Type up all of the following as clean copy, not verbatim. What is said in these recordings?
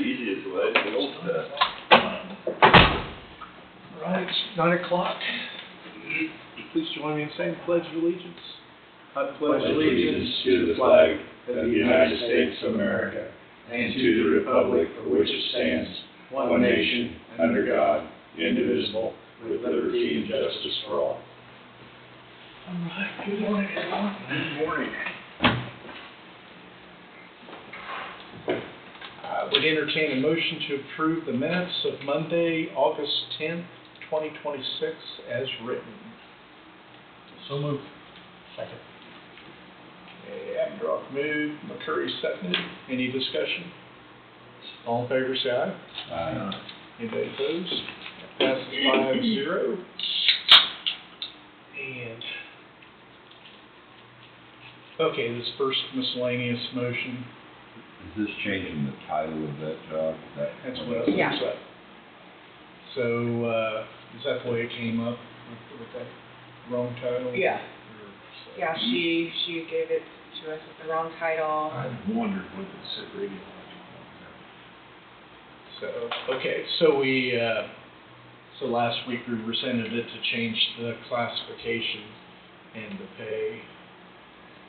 Easiest way, the old stuff. Right, it's 9 o'clock. Please join me in saying the Pledge of Allegiance. I pledge Allegiance to the flag of the United States of America and to the republic for which it stands, one nation, under God, indivisible, with liberty and justice for all. All right, good morning, everyone. Good morning. I would entertain a motion to approve the minutes of Monday, August 10th, 2026, as written. So moved. Second. Abdroff moved, McCurry seconded. Any discussion? All in favor, say aye. Aye. Anybody opposed? That passes 5-0. And, okay, this first miscellaneous motion, Is this changing the title of that job? that's what it looks Yeah. like. So, is that the way it came up with that wrong title? Yeah. Or- Yeah, she gave it to us with the wrong title. I wondered what it said radiological. So, okay, so so last week we rescinded it to change the classification and the pay.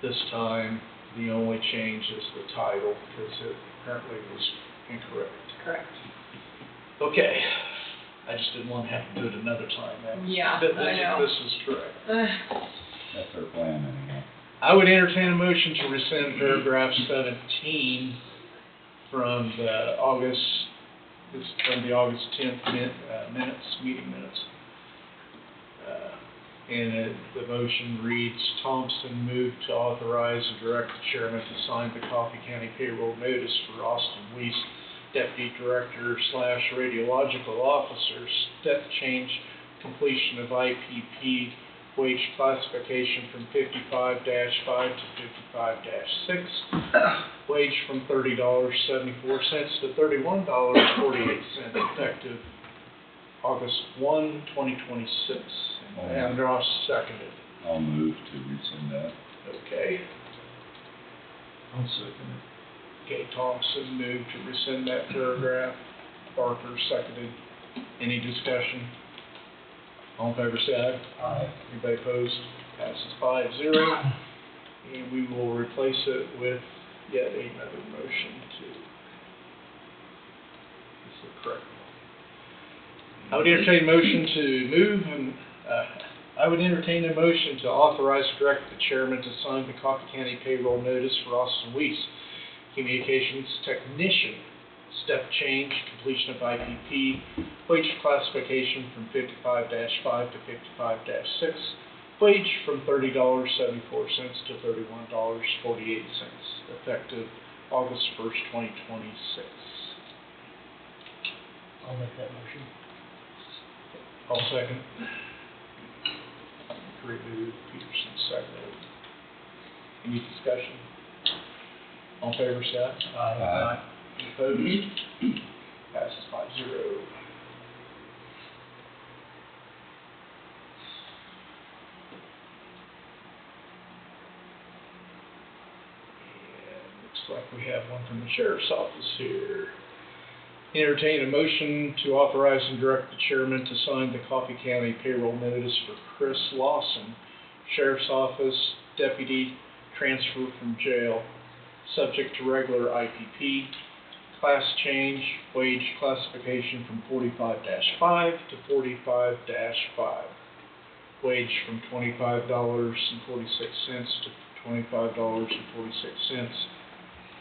This time, the only change is the title, because it apparently was incorrect. Correct. Okay, I just didn't want to have to do it another time. Yeah, This I know. This is correct. That's our plan anyhow. I would entertain a motion to rescind paragraph 17 from the August 10th meeting minutes. And the motion reads, Thompson moved to authorize and direct the chairman to sign the Coffee County payroll notice for Austin Weiss, Deputy Director / Radiological Officer, step change completion of IPP wage classification from 55-5 to 55-6, wage from $30.74 to $31.48, effective August 1, 2026. And Ross seconded. I'll move to rescind that. Okay. I'll second it. Okay, Thompson moved to rescind that paragraph. Barker seconded. Any discussion? All in favor, say aye. Aye. Anybody opposed? Passes 5-0. And we will replace it with yet another motion to. This is the correct one. I would entertain a motion to move and, I would entertain a motion to authorize and direct the chairman to sign the Coffee County payroll notice for Austin Weiss, Communications Technician, step change, completion of IPP, wage classification from 55-5 to 55-6, wage from $30.74 to $31.48, effective August 1st, 2026. I'll make that motion. I'll second. Moved, Peterson seconded. Any discussion? All in favor, say aye. Aye. Any opposed? Passes 5-0. And looks like we have one from the sheriff's office here. Entertain a motion to authorize and direct the chairman to sign the Coffee County payroll notice for Chris Lawson, Sheriff's Office Deputy, transfer from jail, subject to regular IPP, class change, wage classification from 45-5 to 45-5, wage from $25.46 to $25.46,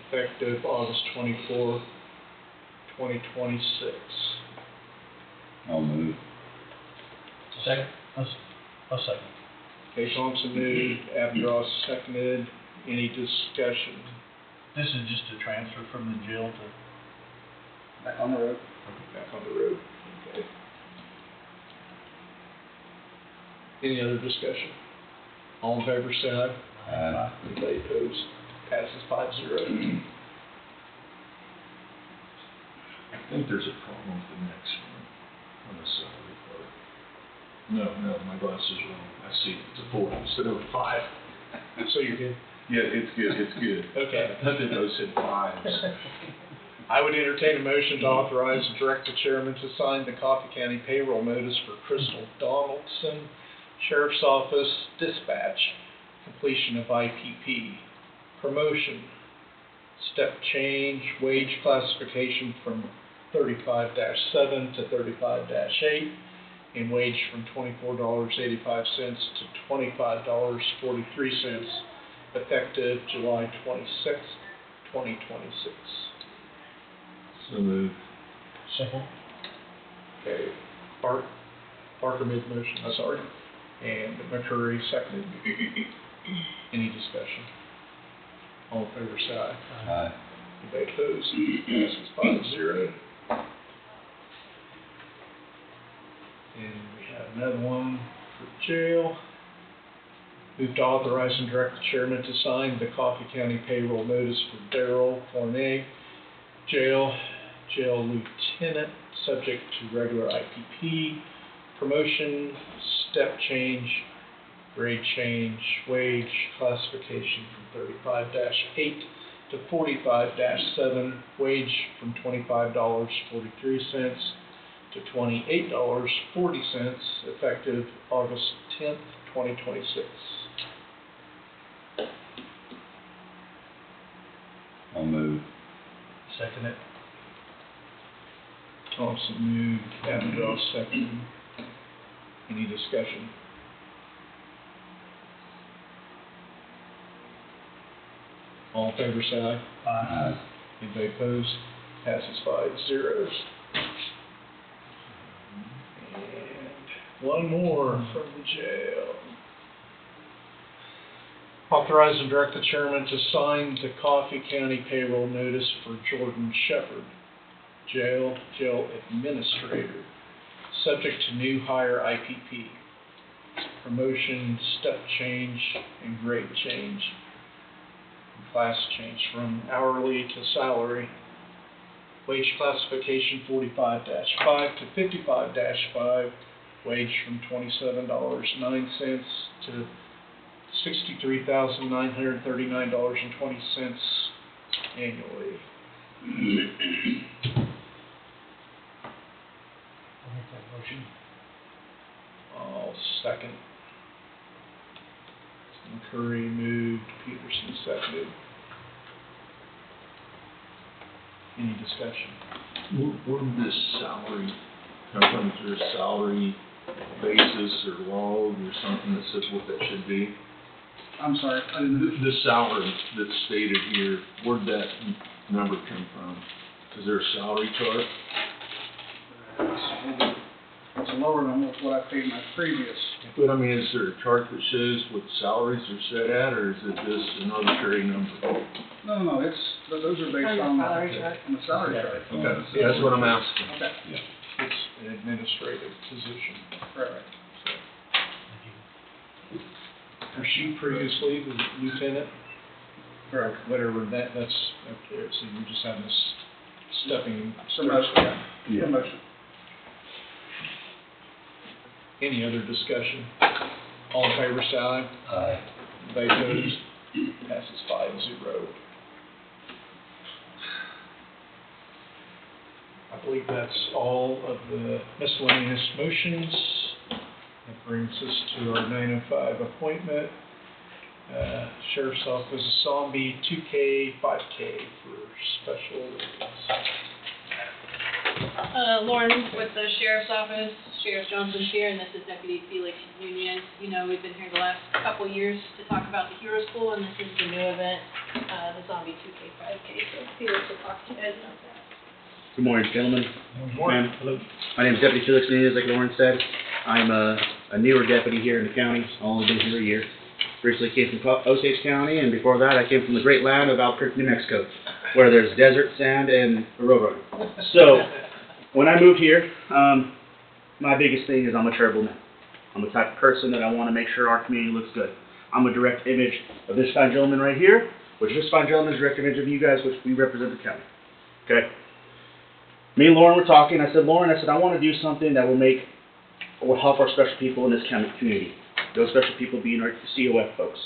effective August 24, 2026. I'll move. Second? I'll second. Okay, Thompson moved, Abdross seconded. Any discussion? This is just a transfer from the jail to. Back on the road. Back on the road. Okay. Any other discussion? All in favor, say aye. Aye. Anybody opposed? Passes 5-0. I think there's a problem with the next one on the salary part. No, my glasses are wrong. I see it's a 4 instead of a 5. So you're good? Yeah, it's good. Okay. I think those said 5s. I would entertain a motion to authorize and direct the chairman to sign the Coffee County payroll notice for Crystal Donaldson, Sheriff's Office dispatch, completion of IPP, promotion, step change, wage classification from 35-7 to 35-8, and wage from $24.85 to $25.43, effective July 26th, 2026. So moved. Second. Okay, Parker made the motion, I'm sorry, and McCurry seconded. Any discussion? All in favor, say aye. Aye. Anybody opposed? Passes 5-0. And we have another one for jail. Move to authorize and direct the chairman to sign the Coffee County payroll notice for Darrell Fournier, jail lieutenant, subject to regular IPP, promotion, step change, grade change, wage classification from 35-8 to 45-7, wage from $25.43 to $28.40, effective August 10th, 2026. I'll move. Second it. Thompson moved, Avondale second. Any discussion? All in favor, say aye. Aye. Anybody opposed? Passes 5-0. And one more from the jail. Authorize and direct the chairman to sign the Coffee County payroll notice for Jordan Shepard, jail administrator, subject to new hire IPP, promotion, step change, and grade change, class change from hourly to salary, wage classification 45-5 to 55-5, wage from $27.09 to $63,939.20 annually. I'll make that motion. I'll second. McCurry moved, Peterson seconded. Any discussion? Where did this salary come from? Is there a salary basis or log or something that says what that should be? I'm sorry, I didn't. The salary that's stated here, where'd that number come from? Is there a salary chart? It's lower than what I paid my previous. But I mean, is there a chart that shows what salaries are set at, or is it just an arbitrary number? No, those are based On the on salary chart. on the salary chart. Okay, that's what I'm asking. Okay, It's an administrative position. right. Was she previously the lieutenant? Correct. Whatever that's, okay, so you're just having this stepping. Promotion, Yeah. promotion. Any other discussion? All in favor, say aye. Aye. Anybody opposed? Passes 5-0. I believe that's all of the miscellaneous motions. That brings us to our 9:05 appointment. Sheriff's Office zombie 2K, 5K for special events. Lauren with the Sheriff's Office, Sheriff Johnson's here, and this is Deputy Felix Nunez. You know, we've been here the last couple years to talk about the Hero School, and this is the new event, the Zombie 2K 5K, so Felix will talk to you guys about that. Good morning, gentlemen. Morning. Ma'am. My name is Deputy Felix Nunez, like Lauren said. I'm a newer deputy here in the county, only been here a year. Recently came from Osage County, and before that I came from the great land of Albuquerque, New Mexico, where there's desert, sand, and a road. So, when I moved here, my biggest thing is I'm a charitable man. I'm the type of person that I want to make sure our community looks good. I'm a direct image of this fine gentleman right here, which this fine gentleman is a direct image of you guys, which we represent the county. Okay? Me and Lauren were talking. I said, Lauren, I want to do something that will help our special people in this county community. Those special people being our COF folks.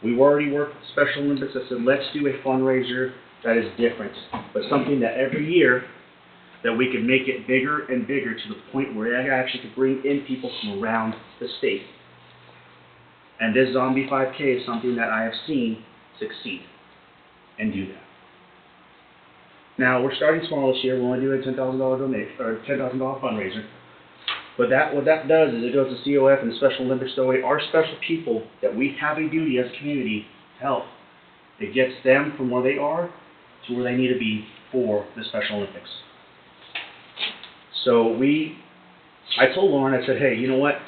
We've already worked with Special Olympics. I said, let's do a fundraiser that is different, but something that every year, that we could make it bigger and bigger to the point where it actually could bring in people from around the state. And this Zombie 5K is something that I have seen succeed and do that. Now, we're starting small this year. We're only doing a $10,000 donation, or $10,000 fundraiser. But what that does is it goes to COF and the Special Olympics Stowaway, our special people that we have a duty as a community to help. It gets them from where they are to where they need to be for the Special Olympics. So I told Lauren, I said, hey, you know what?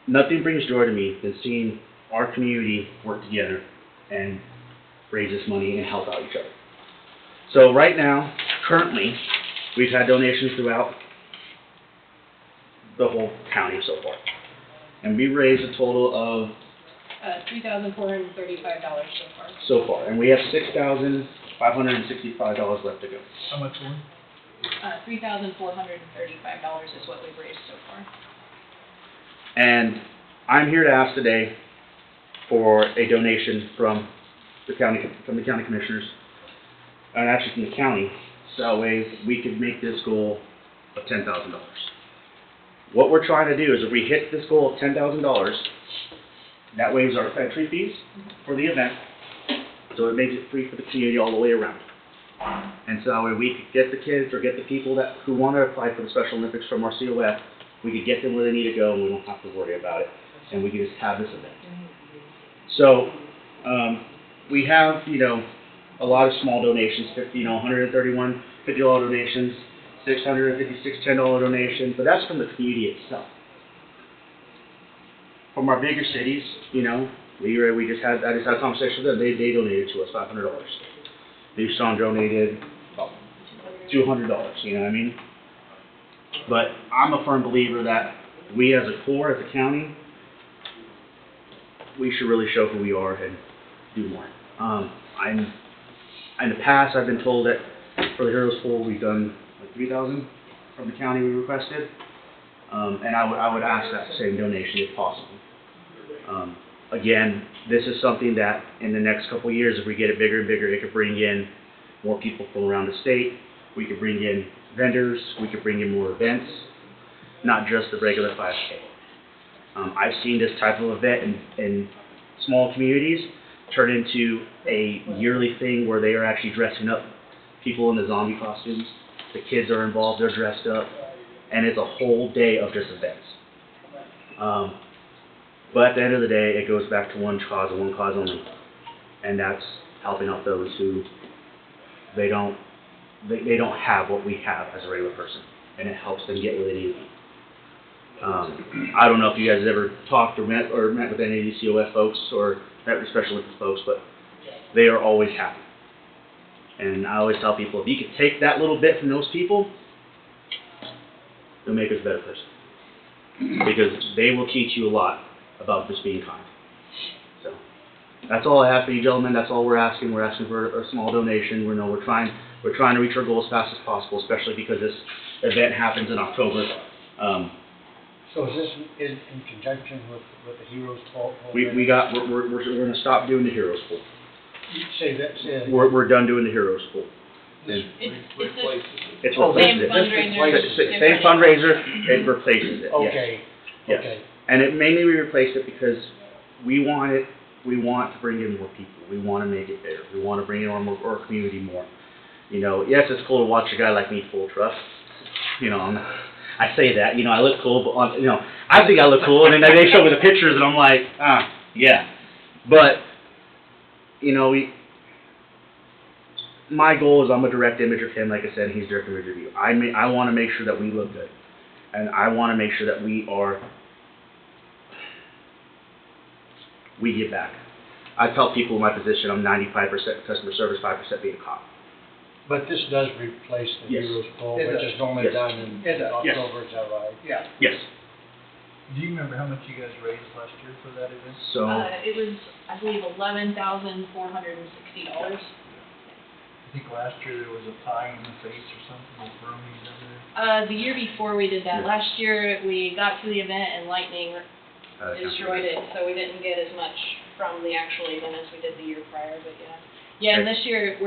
Nothing brings joy to me than seeing our community work together and raise this money and help out each other. So right now, currently, we've had donations throughout the whole county so far. And we raised a total of $3,435 so far. And we have $6,565 left to go. How much more? $3,435 is what we've raised so far. And I'm here to ask today for a donation from the county commissioners, and actually from the county, so that way we could make this goal of $10,000. What we're trying to do is if we hit this goal of $10,000, that waives our entry fees for the event, so it makes it free for the community all the way around. And so that way we could get the kids or get the people who want to apply for the Special Olympics from our COF, we could get them where they need to go and we don't have to worry about it. And we can just have this event. So, we have, a lot of small donations, $131 $50 donations, 656 $10 donations, but that's from the community itself. From our bigger cities, I just had a conversation with them, they donated to us $500. Newstone donated about $200, you know what I mean? But I'm a firm believer that we as a core, as a county, we should really show who we are and do more. In the past, I've been told that for the Heroes Pool, we've done like 3,000 from the county we requested, and I would ask that same donation if possible. Again, this is something that in the next couple of years, if we get it bigger and bigger, it could bring in more people from around the state. We could bring in vendors. We could bring in more events, not just the regular 5K. I've seen this type of event in small communities turn into a yearly thing where they are actually dressing up people in the zombie costumes. The kids are involved, they're dressed up, and it's a whole day of just events. But at the end of the day, it goes back to one cause and one cause only, and that's helping out those who they don't have what we have as a regular person, and it helps them get where they need to be. I don't know if you guys ever talked or met with any of these COF folks or met with Special Olympics folks, but they are always happy. And I always tell people, if you could take that little bit from those people, it'll make us a better person. Because they will teach you a lot about just being kind. So that's all I have for you gentlemen. That's all we're asking. We're asking for a small donation. We're trying to reach our goal as fast as possible, especially because this event happens in October. So is this in conjunction with the Heroes Pool? We're going to stop doing the Heroes Pool. Say that. We're done doing the Heroes Pool. It's It's Oh, replaced same it. fundraiser. Same fundraiser, it replaces it, yes. Okay. Yes. Okay. And we replaced it because we want to bring in more people. We want to make it bigger. We want to bring in our community more. Yes, it's cool to watch a guy like me pull a truck. I say that, I look cool, but I think I look cool, and then they show me the pictures, and I'm like, yeah. But, my goal is I'm a direct image of him, like I said, he's direct image of you. I want to make sure that we look good, and I want to make sure that we give back. I tell people in my position I'm 95% customer service, 5% being a cop. But this does replace the Yes. Heroes Pool, It which does. is normally Yes. done in It does. Yes. October, is that right? Yeah. Yes. Do you remember how much you guys raised last year for that event? So, It was, I believe, $11,460. I think last year there was a pie in the face or something with brownies under there. The year before we did that, Yeah. last year we got to the event and lightning destroyed it, so we didn't get as much from the actual event as we did the year prior, but yeah. Yeah, and Okay. this year,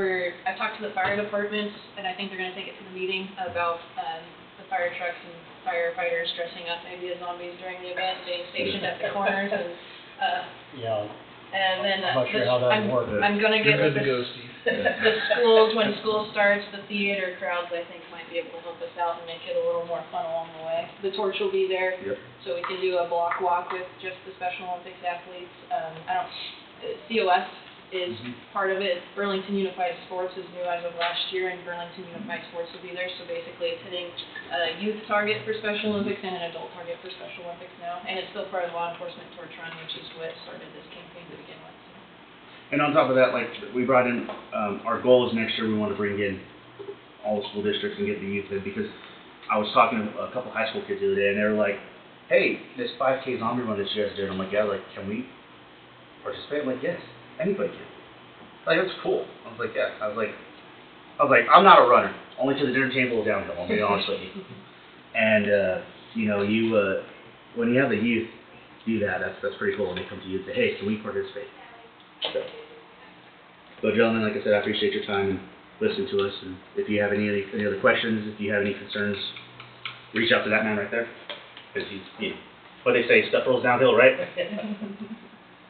I've talked to the fire departments, and I think they're gonna take it to the meeting about, the fire trucks and firefighters dressing up maybe as zombies during the event, being stationed at the corners and, Yeah, and then. I'm not sure how that would work. I'm gonna You're get with good to go, the, Steve. the schools, when school starts, the theater crowds, I think, might be able to help us out and make it a little more fun along the way. The torch will be there. Yep. So we can do a block walk with just the Special Olympics athletes. COS is part of it. Burlington Unified Sports is new as of last year, and Burlington Unified Sports will be there. So basically, it's hitting a youth target for Special Olympics and an adult target for Special Olympics now. And it's still part of the Law Enforcement Torch Run, which is what started this campaign to begin with. And on top of that, like, we brought in, our goal is next year we want to bring in all the school districts and get the youth in, because I was talking to a couple high school kids the other day, and they were like, hey, this 5K zombie run that you guys did, I'm like, yeah, like, can we participate? I'm like, yes, anybody can. Like, that's cool. I was like, yeah. I was like, I'm not a runner, only to the dinner table of downhill, I'll be honest with you. And, you know, when you have the youth do that, that's pretty cool when they come to you and say, hey, can we participate? So, gentlemen, like I said, I appreciate your time and listening to us. And if you have any other questions, if you have any concerns, reach out to that man right there. Because he's, you know, what they say, stuff rolls downhill, right?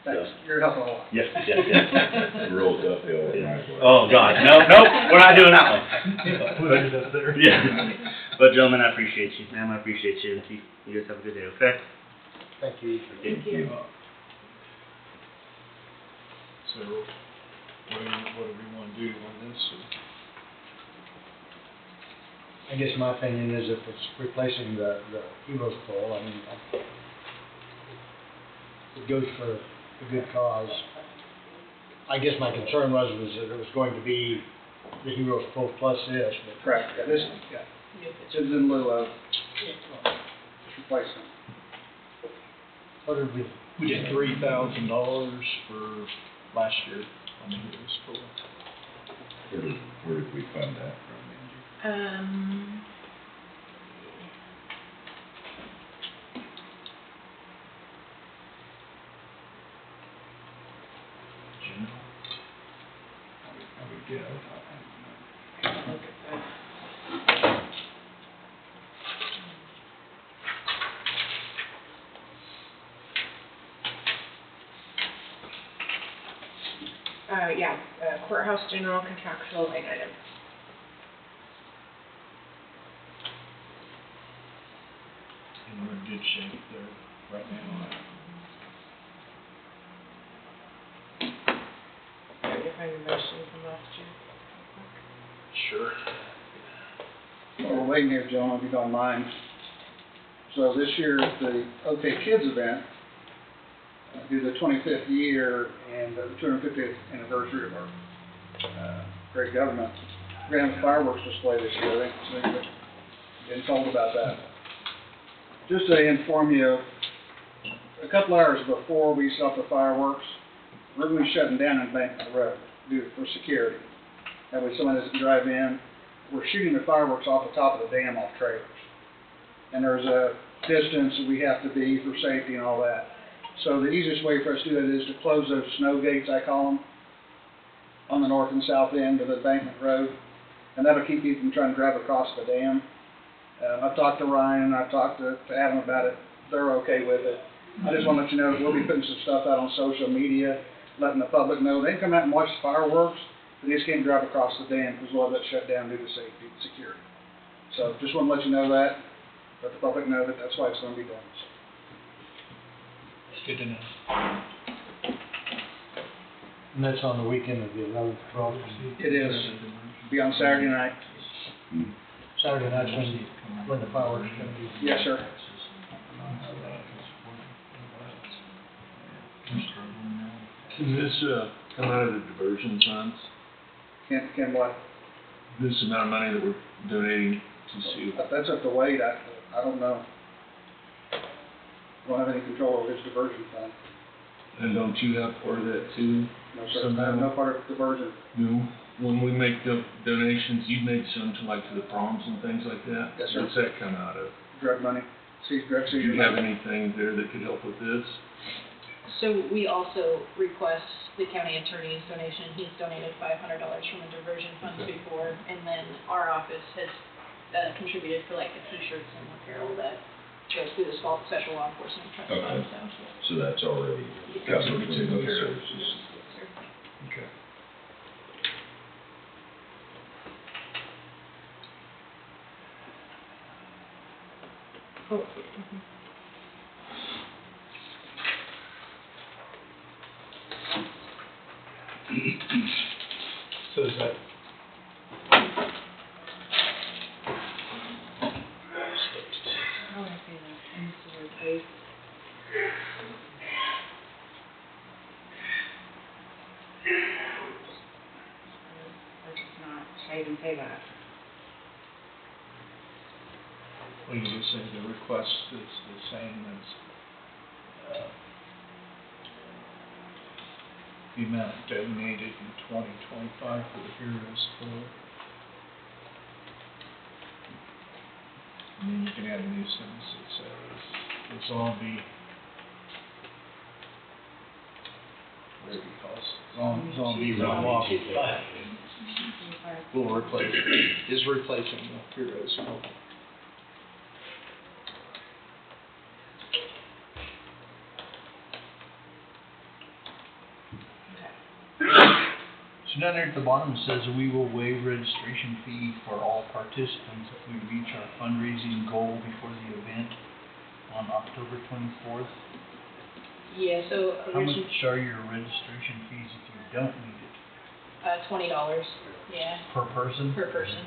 Thanks, you're helping a lot. Yes, yes, yes. Rolls uphill. Oh, God, nope, we're not doing that one. Put it up there. Yeah. But, gentlemen, I appreciate you. Ma'am, I appreciate you. And you guys have a good day, okay? Thank you. Thank you. So, what do we want to do on this? I guess my opinion is if it's replacing the Heroes Pole, I mean, it goes for a good cause. I guess my concern was that it was going to be the Heroes Pole plus this, but Correct, yeah, this, yeah, it's in lieu of, replacement. what did we, We did $3,000 for last year on the Heroes Pole. Where did we fund that from, Angie? I would get it. Courthouse general contractual line item. And we're in good shape there right now. Trying to find the motion from last year. Sure. Well, we're waiting here, Joan, if you don't mind. So this year, the OK Kids event, do the 25th year and the 250th anniversary of our great government. We're going to have a fireworks display this year. I think we've been told about that. Just to inform you, a couple hours before we set up the fireworks, we're going to be shutting down Embankment Road for security. That way somebody doesn't drive in. We're shooting the fireworks off the top of the dam off trailers. And there's a distance that we have to be for safety and all that. So the easiest way for us to do that is to close those snow gates, I call them, on the north and south end of the Embankment Road. And that'll keep people from trying to drive across the dam. I've talked to Ryan and I've talked to Adam about it. They're okay with it. I just want to let you know that we'll be putting some stuff out on social media, letting the public know they can come out and watch the fireworks, but they just can't drive across the dam because we'll have that shut down due to safety and security. So just want to let you know that, let the public know that that's why it's going to be done. It's good to know. and that's on the weekend of the 11th, 12th. It is. Be on Saturday night. Saturday night's when the fireworks are gonna be. Yes, sir. Can this, come out of the diversion funds? Can what? This amount of money that we're donating to see, That's up to Wade. I don't know. Don't have any control over his diversion fund. and don't you have part of that too? No, sir. I have no part of diversion. No, when we make the donations, you make some to like to the proms and things like that? Yes, sir. What's that come out of? Drug money. Drug Do seizure. you have anything there that could help with this? So we also request the county attorney's donation. He's donated $500 from the diversion fund before, and then our office has contributed for like the t-shirts and apparel that goes through the special law enforcement trust fund. So that's already covered in those services. Okay. So is that? How would I say that? I need to replace. Or just not, should I even say that? Well, you just say the request is the same as, the amount donated in 2025 for the Heroes Club. And then you can add a new sentence that says, the zombie, whatever you call it, zombie run walk will replace, is replacing the Heroes Club. So down there at the bottom it says, we will waive registration fee for all participants if we reach our fundraising goal before the event on October 24th. Yeah, so How originally, much are your registration fees if you don't need it? $20, yeah, Per person? per person.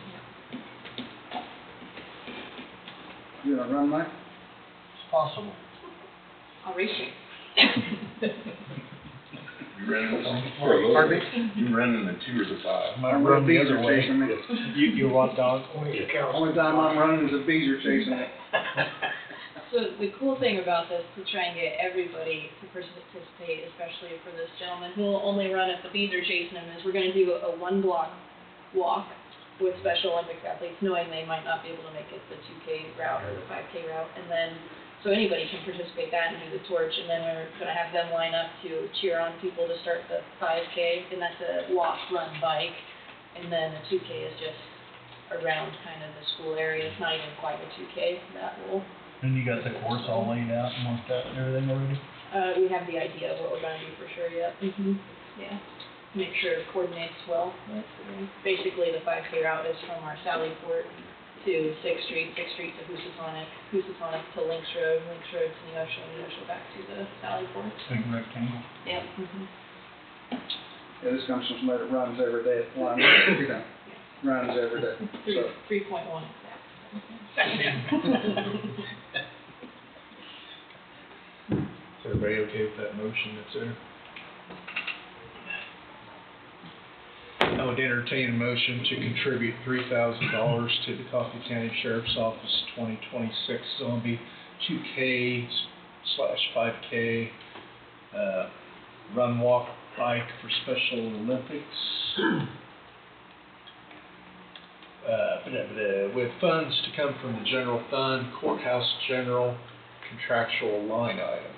You gonna run, Mike? It's possible. I'll race you. You ran You ran in the 2 or the 5. Might I'm run gonna the bees other are way. chasing me. You want dog? Only time I'm running is the bees are chasing me. So the cool thing about this, to try and get everybody to participate, especially for this gentleman who will only run if the bees are chasing him, is we're gonna do a 1-block walk with Special Olympics athletes, knowing they might not be able to make it the 2K route or the 5K route, and then, so anybody can participate that and do the torch, and then we're gonna have them line up to cheer on people to start the 5K, and that's a walk, run, bike, and then the 2K is just around kind of the school area. It's not even quite a 2K, that will. And you got the course all laid out and marked out and everything already? We have the idea of what we're gonna do for sure, yeah. Yeah, make sure it coordinates well. Basically, the 5K route is from our Sallyport to 6th Street, 6th Street to Housatonic, Housatonic to Links Road, Links Road to Neosho, Neosho back to the Sallyport. Big rectangle. Yep. Yeah, this comes from somebody that runs every day at one, runs every day, so. 3.1 Is everybody okay with that motion that's there? I would entertain a motion to contribute $3,000 to the Coffee County Sheriff's Office 2026 Zombie 2K/5K run, walk, bike for Special Olympics. With funds to come from the general fund, courthouse general contractual line item.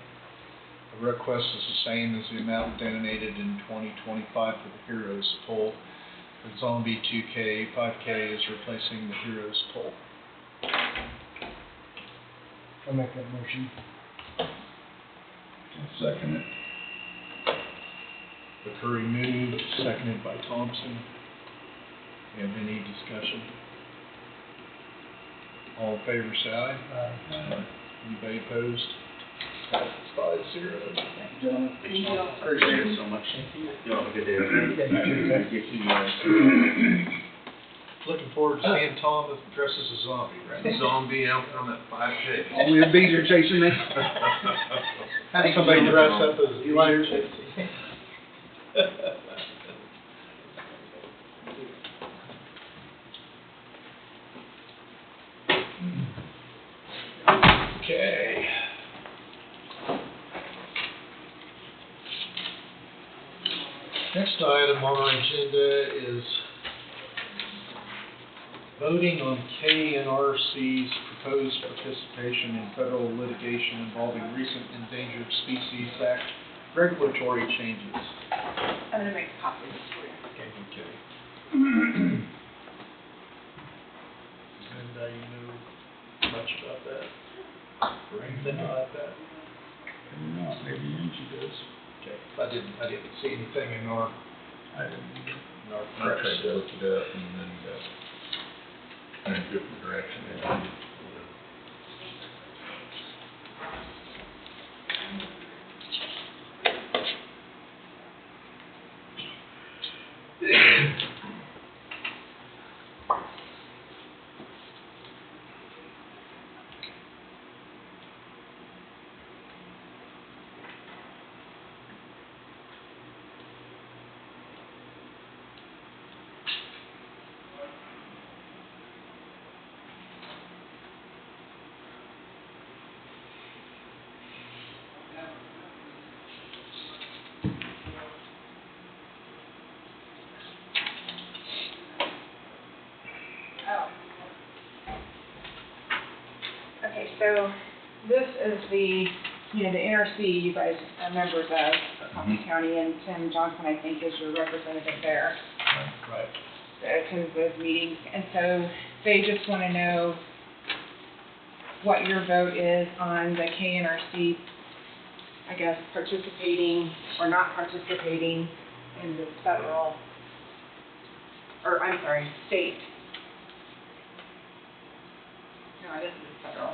The request is the same as the amount donated in 2025 for the Heroes Poll. The Zombie 2K, 5K is replacing the Heroes Poll. I'll make that motion. Second it. McCurry moved, seconded by Thompson. Do you have any discussion? All in favor, say aye. Anybody opposed? Passes 5-0. Gentlemen, Thank you all. appreciate it. so much. You have a good day. Looking forward to seeing Tom that dresses as a zombie, right? Zombie out on that 5K. Only the bees are chasing me. Have somebody dress up as a You like- deer. Okay. Next item on our agenda is voting on KNRC's proposed participation in federal litigation involving recent Endangered Species Act Regulatory changes. I'm gonna make copies for you. Okay. And you know much about that? Or anything about that? Not, maybe Angie does. Okay. I didn't see anything in our, I didn't either. in our I press. tried to look it up and then, went a different direction. Oh. Okay, so this is the, the NRC you guys are members of, Coffee County, and Tim Johnson, I think, is your representative there. Right. That attends those meetings, and so they just want to know what your vote is on the KNRC, I guess, participating or not participating in the federal, or I'm sorry, state. No, it isn't federal.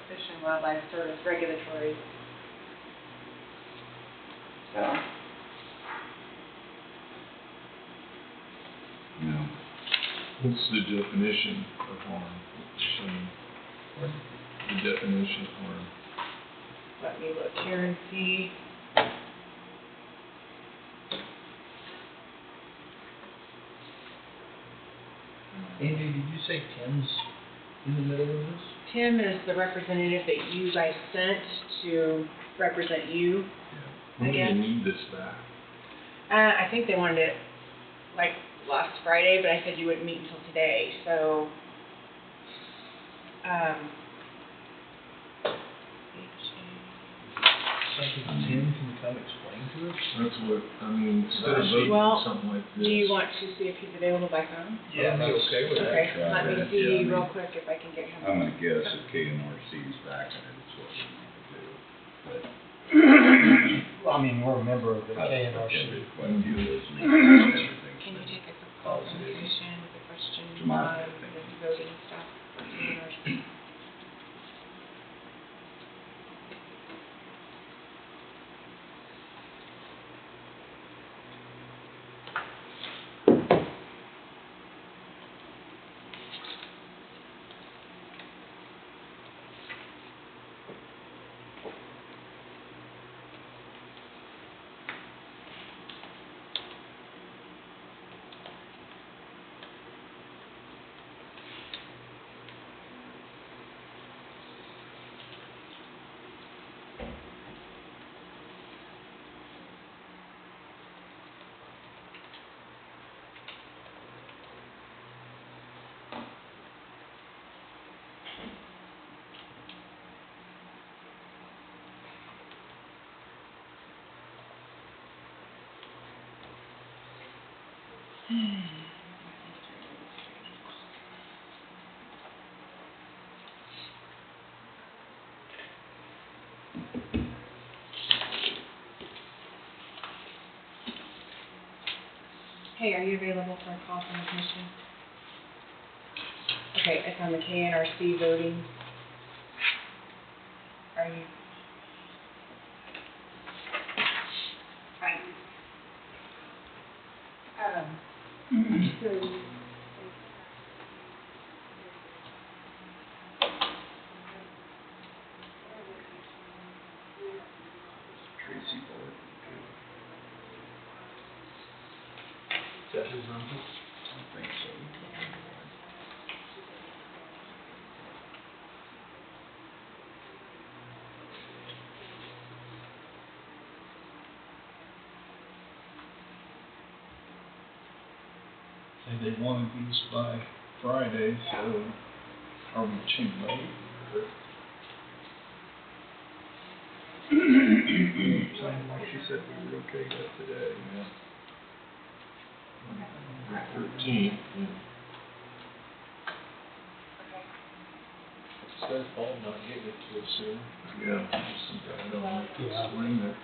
Fish and Wildlife Service regulatory. So, No. What's the definition of harm? The definition of harm. let me look here and see. Andy, did you say Tim's in the middle of this? Tim is the representative that you guys sent to represent you. When do guess. you need this back? I think they wanted it like last Friday, but I said you wouldn't meet until today, so. Something Tim can come explain to us? That's what, I mean, instead of voting Well, something like this. Do you want to see if he's available by phone? Yeah, I'd be okay with that. Okay, try let me that, see yeah, I mean, real quick if I can get him. I'm gonna guess if KNRC's backing it, it's what we want to do. But Well, I mean, we're a member of the I've attended KNRC. quite a few of those meetings and everything. Can you take a quick call from the commission with a question To my on opinion. the voting stuff? for KNRC? Hey, are you available for a call from the commission? Okay, it's on the KNRC voting. Are you? So, Tracy Board, Is that his number? I think so. And they wanted these by Friday, so are we too late? sounded like she said we were okay with that today. Yeah. 13th, yeah. It's their fault not getting it to us soon. Yeah. I don't want to Yeah. explain that.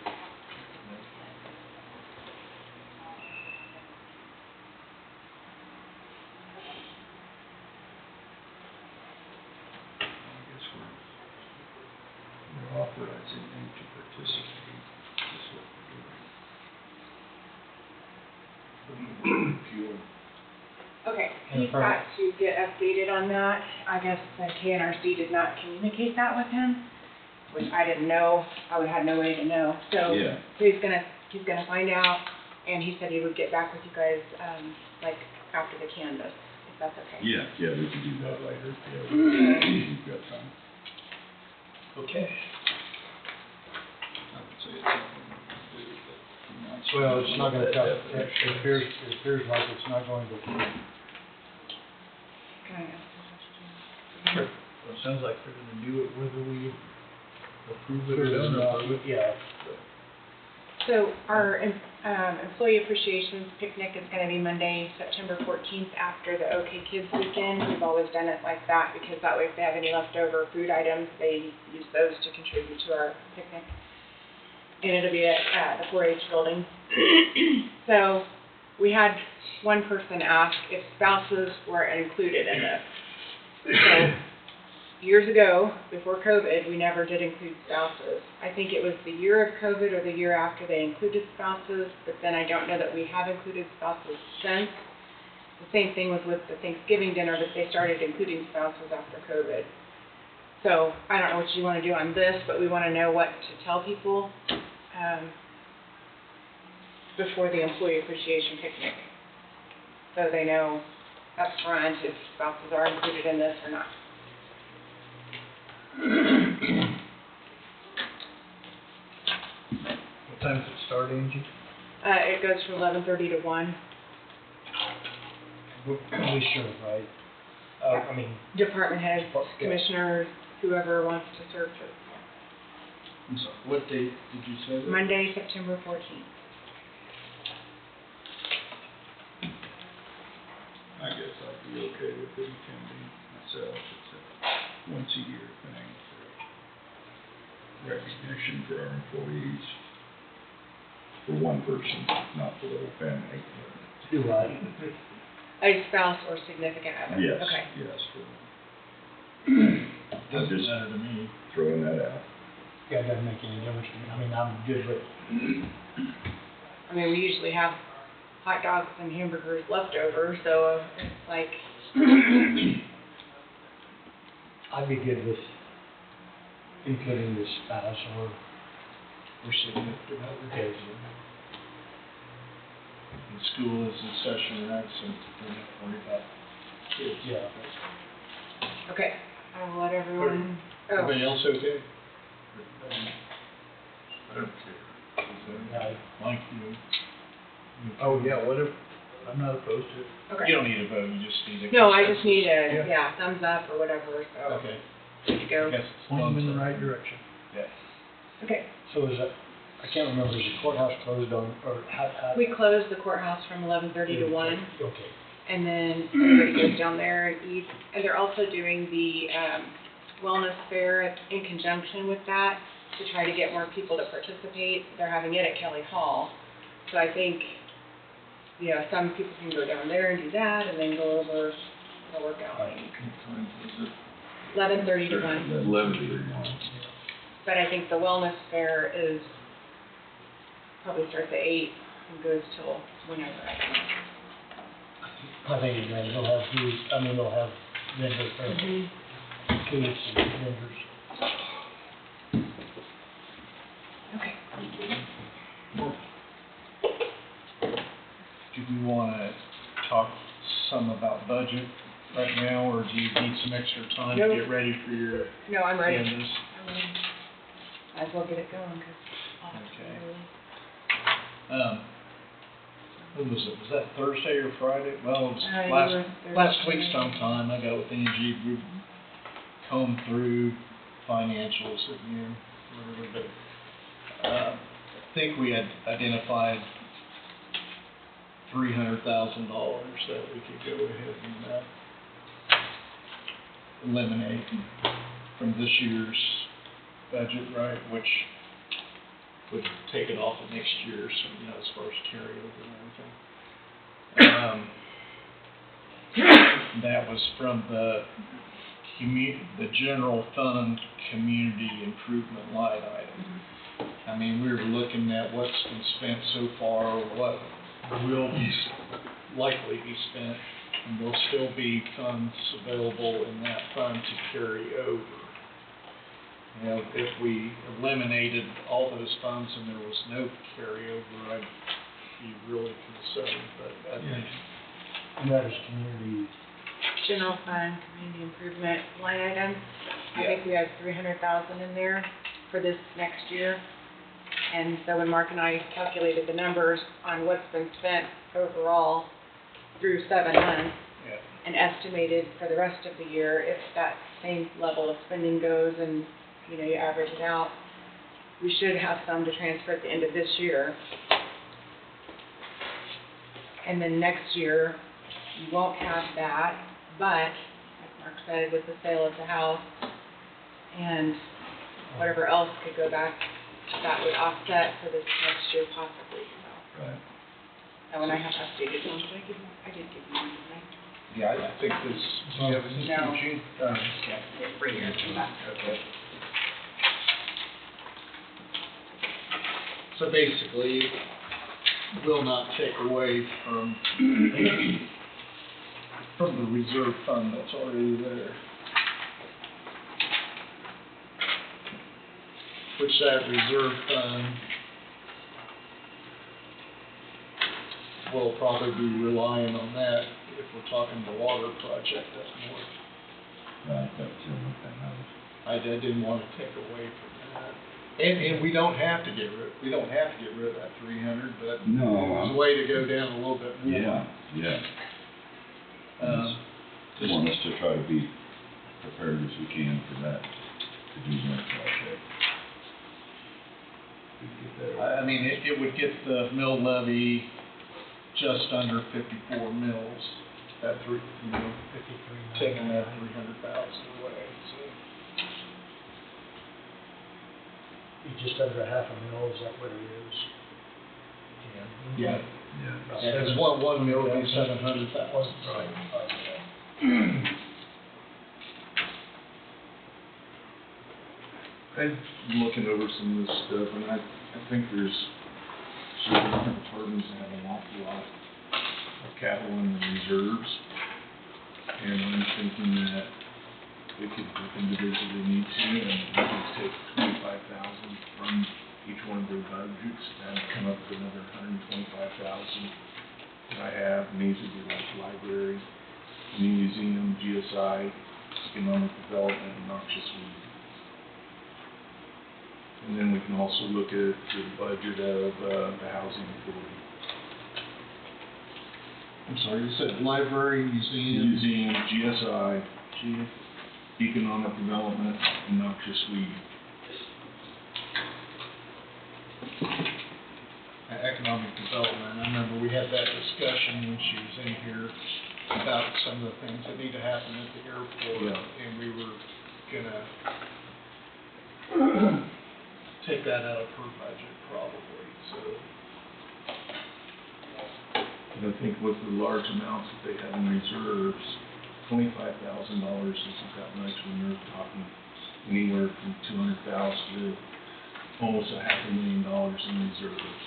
I guess we're authorizing them to participate. That's what we're doing. Fuel. Okay, And he's the got to get updated on that. I guess the KNRC did not communicate that with him, which I didn't know. I would have no way to know. So Yeah. he's gonna find out, and he said he would get back with you guys, like after the canvas, if that's okay. Yeah, we can do that later. We've got time. Okay. I would say it's something to do with it. Well, it's not gonna cover, it appears like it's not going to. Can I ask a question? Sure. Well, it sounds like they're gonna do it whether we approve it or There's don't not- approve it. Yeah, So our employee appreciation picnic is gonna be Monday, September 14th, after the OK Kids Weekend. We've always done it like that because that way if they have any leftover food items, they use those to contribute to our picnic. And it'll be at the 4-H building. So we had one person ask if spouses were included in this. So years ago, before COVID, we never did include spouses. I think it was the year of COVID or the year after they included spouses, but then I don't know that we have included spouses since. The same thing was with the Thanksgiving dinner, but they started including spouses after COVID. So I don't know what you want to do on this, but we want to know what to tell people before the employee appreciation picnic, so they know up front if spouses are included in this or not. What time does it start, Angie? It goes from 11:30 to 1. we should, right? I mean, Department heads, Yeah. commissioners, whoever wants to serve it. I'm sorry, what date did you say that? Monday, September 14th. I guess I'd be okay with it attending myself. It's a once-a-year thing for recognition for our employees. For one person, not for the whole family. do what? A spouse or significant other. Yes, Okay. yes. Doesn't just matter to me. throwing that out. Yeah, it doesn't make any difference to me. I mean, I'm good with, I mean, we usually have hot dogs and hamburgers left over, so it's like, I'd be good with including the spouse or significant other. okay. And school is in session, right, so we don't have to worry about kids. Yeah. okay, I will let everyone, oh, Everybody else okay? I don't care. Yeah. Mike, you? Oh, yeah, whatever. I'm not opposed to it. okay. You don't need a vote, you just need a. No, I just need consensus. a, yeah, thumbs up or whatever, so, Okay. good to go. Yes, point them in the right direction. Yeah. Okay, So is that, I can't remember, is the courthouse closed on, or how? we closed the courthouse from 11:30 to 1. Okay. And then everybody goes down there and eats. And they're also doing the wellness fair in conjunction with that to try to get more people to participate. They're having it at Kelly Hall. So I think, you know, some people can go down there and do that and then go over the workout. What time was it? 11:30 to 1. 11:31. But I think the wellness fair is, probably starts at 8 and goes till whenever. I think then they'll have food, I mean, they'll have vendors, foods and vendors. Okay. Do we wanna talk some about budget right now, or do you need some extra time to No. get ready for your No, I'm ready. canvas? Might as well get it going because. Okay. When was it? Was that Thursday or Friday? Well, it was You last were last Thursday. week sometime. I got with Angie, we combed through financials again, whatever, but, think we had identified $300,000 that we could go ahead and eliminate from this year's budget, right? Which would take it off of next year, so, you know, as far as carryover and everything. That was from the general fund community improvement line item. I mean, we were looking at what's been spent so far, what will be likely be spent, and there'll still be funds available in that fund to carry over. You know, if we eliminated all those funds and there was no carryover, I'd be really concerned, but I think. And that is community, General fund, community improvement line item, I think we have 300,000 in there for this next year. And so when Mark and I calculated the numbers on what's been spent overall through 7 months, Yeah. and estimated for the rest of the year, if that same level of spending goes and, you know, you average it out, we should have some to transfer at the end of this year. And then next year, you won't have that, but, like Mark said, with the sale of the house and whatever else could go back, that would offset for this next year possibly, so. Right. And when I have updated ones, I did give you one, didn't I? Yeah, I think this, do you have this, No. Eugene? It's free here. Okay. So basically, will not take away from the reserve fund that's already there. Which that reserve fund will probably be relying on that if we're talking the water project up north. Right, that was in with that house. I didn't want to take away from that. And we don't have to get rid of that 300, but No, there's a way to go down a little bit more. yeah. Just Want us to try to be prepared as we can for that, to do that project. I mean, it would get the mill levy just under 54 mills, that three, you know, 53. taking that 300,000 away, so. Be just under a half a mil, is that what it is? Yeah. Yeah. Yeah, 'cause one mill would be 700,000. Right. I'm looking over some of this stuff, and I think there's certain different departments that have an awful lot of capital in the reserves. And I'm thinking that we could look individually if we need to, and we could take 25,000 from each one of their budgets and come up with another 125,000 that I have. And these would be like library, museum, GSI, economic development, and noxious weed. And then we can also look at the budget of the housing authority. I'm sorry, you said library, museum? Museum, GSI, economic development, and noxious weed. Economic development, I remember we had that discussion when she was in here about some of the things that need to happen at the airport. Yeah. And we were gonna take that out of her budget probably, so. And I think with the large amounts that they have in reserves, $25,000 isn't that much when you're talking anywhere from 200,000 to almost $500,000 in reserves.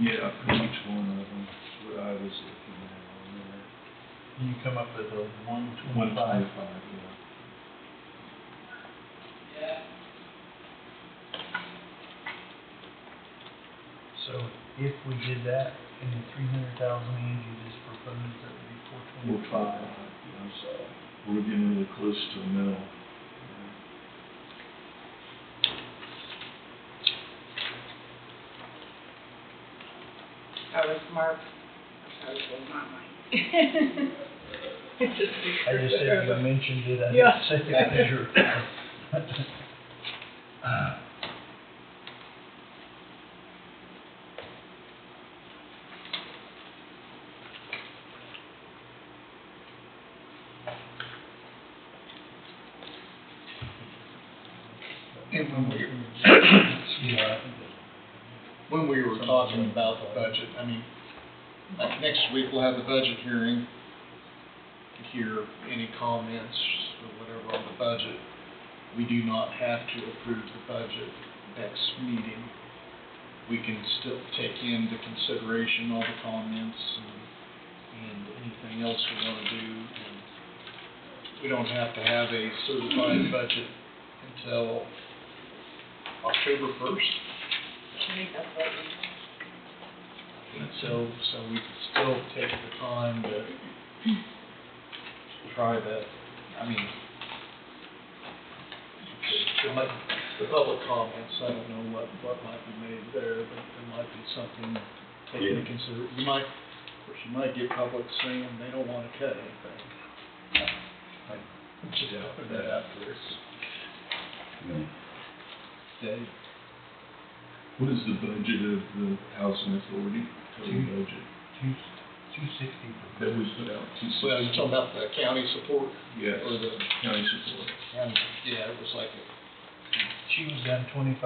Yeah, for each one of them, that's what I was looking at on there. You come up with a 125. 125, yeah. So if we did that and the 300,000 Angie just proposed, that would be 425. Yeah, so we're getting really close to a mill. That was Mark, that was not mine. I just said you mentioned it, I Yeah. didn't say it was your. And when we were talking about the budget, I mean, like next week we'll have the budget hearing to hear any comments or whatever on the budget. We do not have to approve the budget next meeting. We can still take into consideration all the comments and anything else we want to do. And we don't have to have a certified budget until October 1st. I think that's what And so we could still take the time to try to, I mean, the public comments, I don't know what might be made there, but there might be something to take into consideration. You might, of course, you might get public saying they don't want to cut anything. I just put that out there. Dave? What is the budget of the housing authority, total budget? 260 That we put out, Well, you're talking about the county support? Yes, Or the, county support. And yeah, it was like she was done 25,000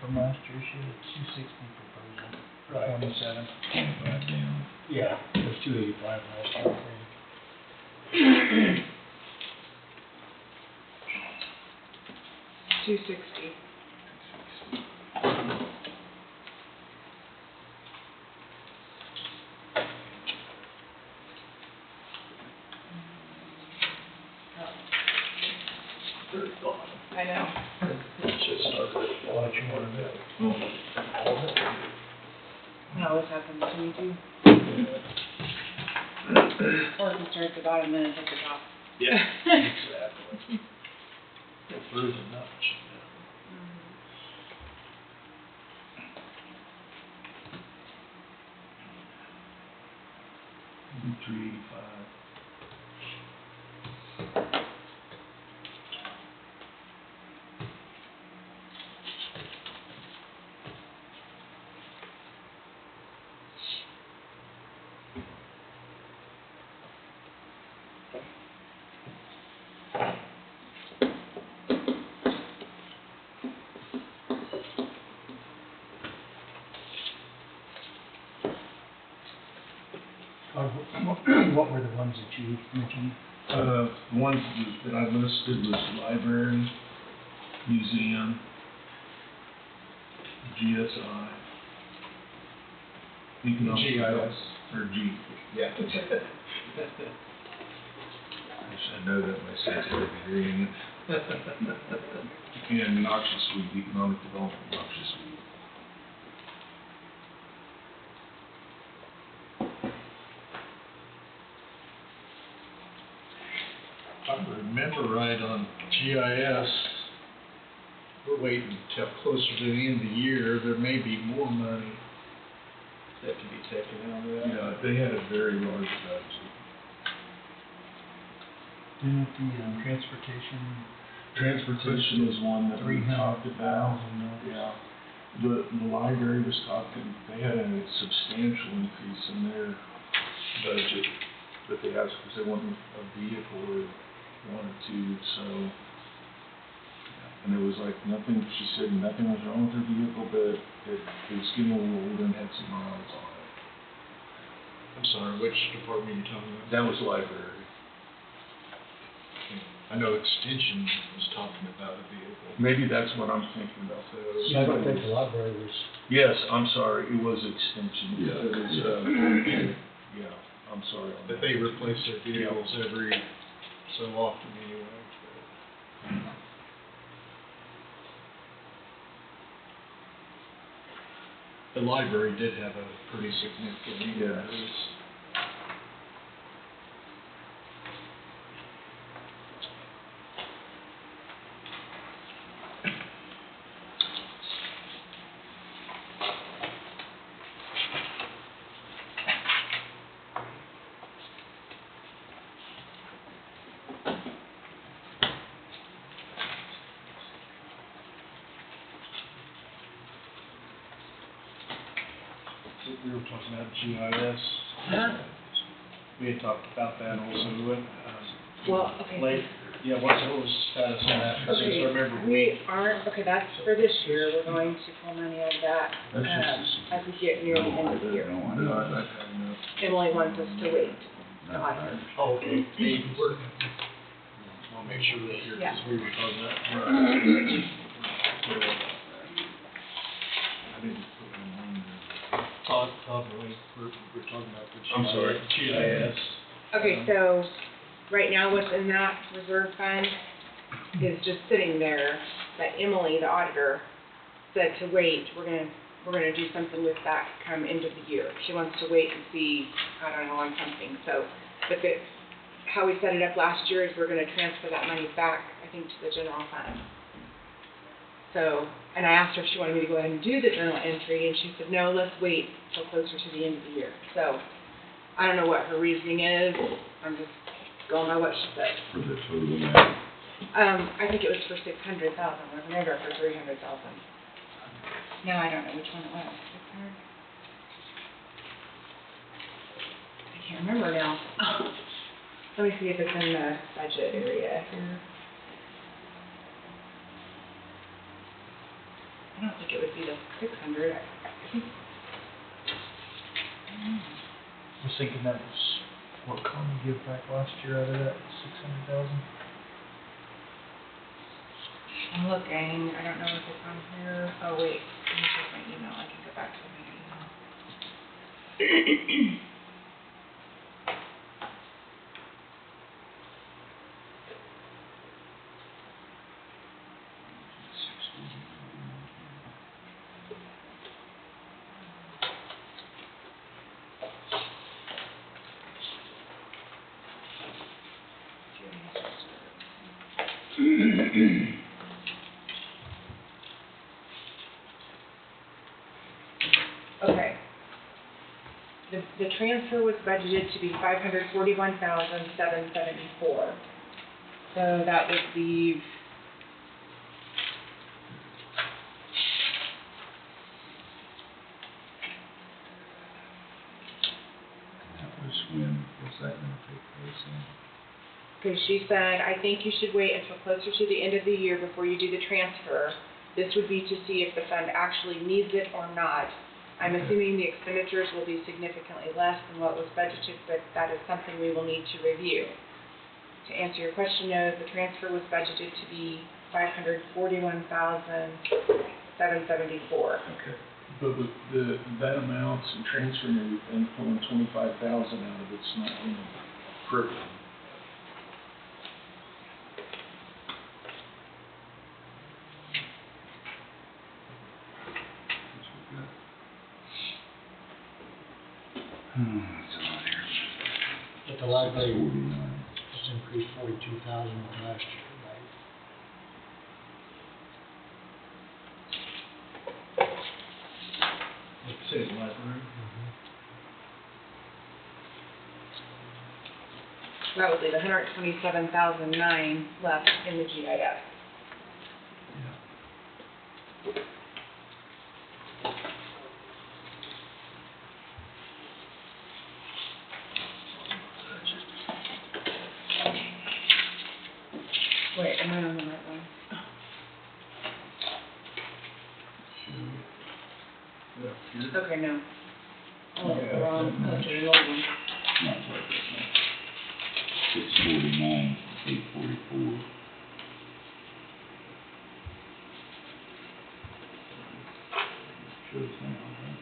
from last year, she had 260 proposal for Right. 27. 25 down. Yeah, it was 285 last year, I think. 260. very bottom. I know. It's just started at What you wanna do? That always happens to me too. Or if you start at the bottom then it's at the top. Yeah, exactly. Go through the notch. Maybe 385. What were the ones that you mentioned? The ones that I listed was library, museum, GSI, economic GIS. development, or G. Yeah. I should know that myself for hearing it. And noxious weed, economic development, noxious weed. If I remember right on GIS, we're waiting till closer to the end of the year, there may be more money that can be taken out of that. Yeah, they had a very large budget. Didn't the transportation? Transportation was one that we talked about. 300,000. Yeah. The library was talking, they had a substantial increase in their budget that they asked because they wanted a vehicle or one or two, so. And it was like nothing, she said nothing was wrong with her vehicle, but it was getting a little older and had some miles on it. I'm sorry, which department are you talking about? That was library. I know Extension was talking about a vehicle. Maybe that's what I'm thinking about. Yeah, I don't think the library was. Yes, I'm sorry, it was extension. Yeah. It was, yeah, I'm sorry. on That that. they replace their vehicles every so often anyway. The library did have a pretty significant Yes. increase. we were talking about GIS. We had talked about that also, Well, okay. late, yeah, what was the status on that? Because I Okay, remember we aren't, okay, that's for this year, we're going to pull money out of that, as we get near the end of the year. No, I've had enough. Emily wants us to wait, the auditor. Oh, okay, Dave, I'll make sure that here, Yeah. because we were talking about. I didn't put them on there. Todd, we're talking about the I'm sorry. GIS. Okay, so, right now what's in that reserve fund is just sitting there, but Emily, the auditor, said to wait, we're gonna do something with that come end of the year. She wants to wait and see, I don't know, on something, so, but how we set it up last year is we're gonna transfer that money back, I think, to the general fund. So, and I asked her if she wanted me to go ahead and do the journal entry, and she said, no, let's wait till closer to the end of the year. So, I don't know what her reasoning is, I'm just going by what she said. For the total amount. I think it was for 600,000, wasn't it, or for 300,000? No, I don't know which one it was, 600? I can't remember now. Let me see if it's in the budget area here. I don't think it would be the 600, I think. I was thinking that was what Connie gave back last year out of that, 600,000. I'm looking, I don't know if it's on here. Oh, wait, let me check my email, I can go back to my email. Okay. The transfer was budgeted to be $541,774. So that would leave, That was when, was that gonna take place in? because she said, I think you should wait until closer to the end of the year before you do the transfer. This would be to see if the fund actually needs it or not. I'm assuming the expenditures will be significantly less than what was budgeted, but that is something we will need to review. To answer your question, no, the transfer was budgeted to be $541,774. Okay. But with that amount and transferring everything, pulling 25,000 out of it's not in the program. It's on here. But the library 49. just increased 42,000 last year, right? Like I said, library. That would leave $127,009 left in the GIS. Wait, am I on the right one? Okay, no. Oh, it's the wrong, that's the old one. Not right, that's not. 649, 844. Shows now, right?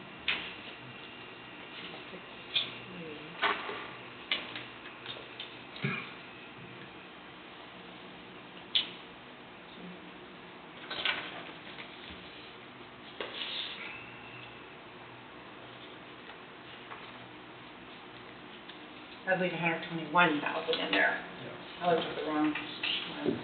I'd leave 121,000 in there. I looked at the wrong one.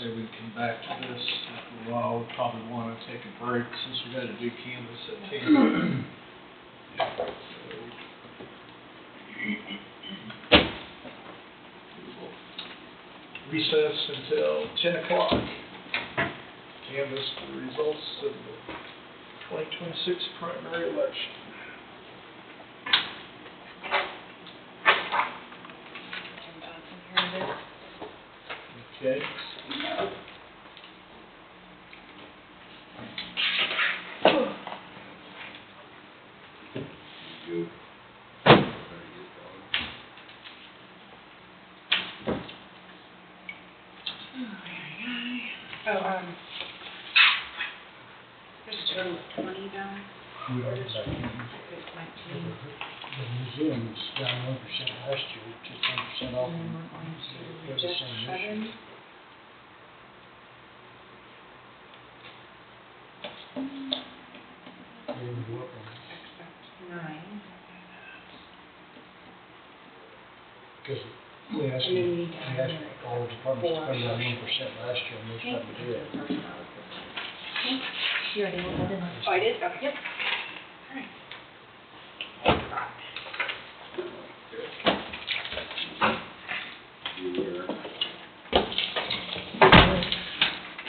say we can come back to this after a while. We'll probably want to take a break since we got to do canvas at 10. Recess until 10 o'clock. Canvas the results of the 2026 primary election. Jim Johnson here it is. Okay. There's a total of 20 down. We already got it. It's 19. The museum's down 1% last year, to 10% off. And then we're going They're to the just same this year. 7. They didn't go up on it. Except 9. Because we asked, And then we we need to asked add all the departments to 4. come down 1% last year, and they started to do it. You already looked at it? Oh, I did? Okay. Yep. Alright.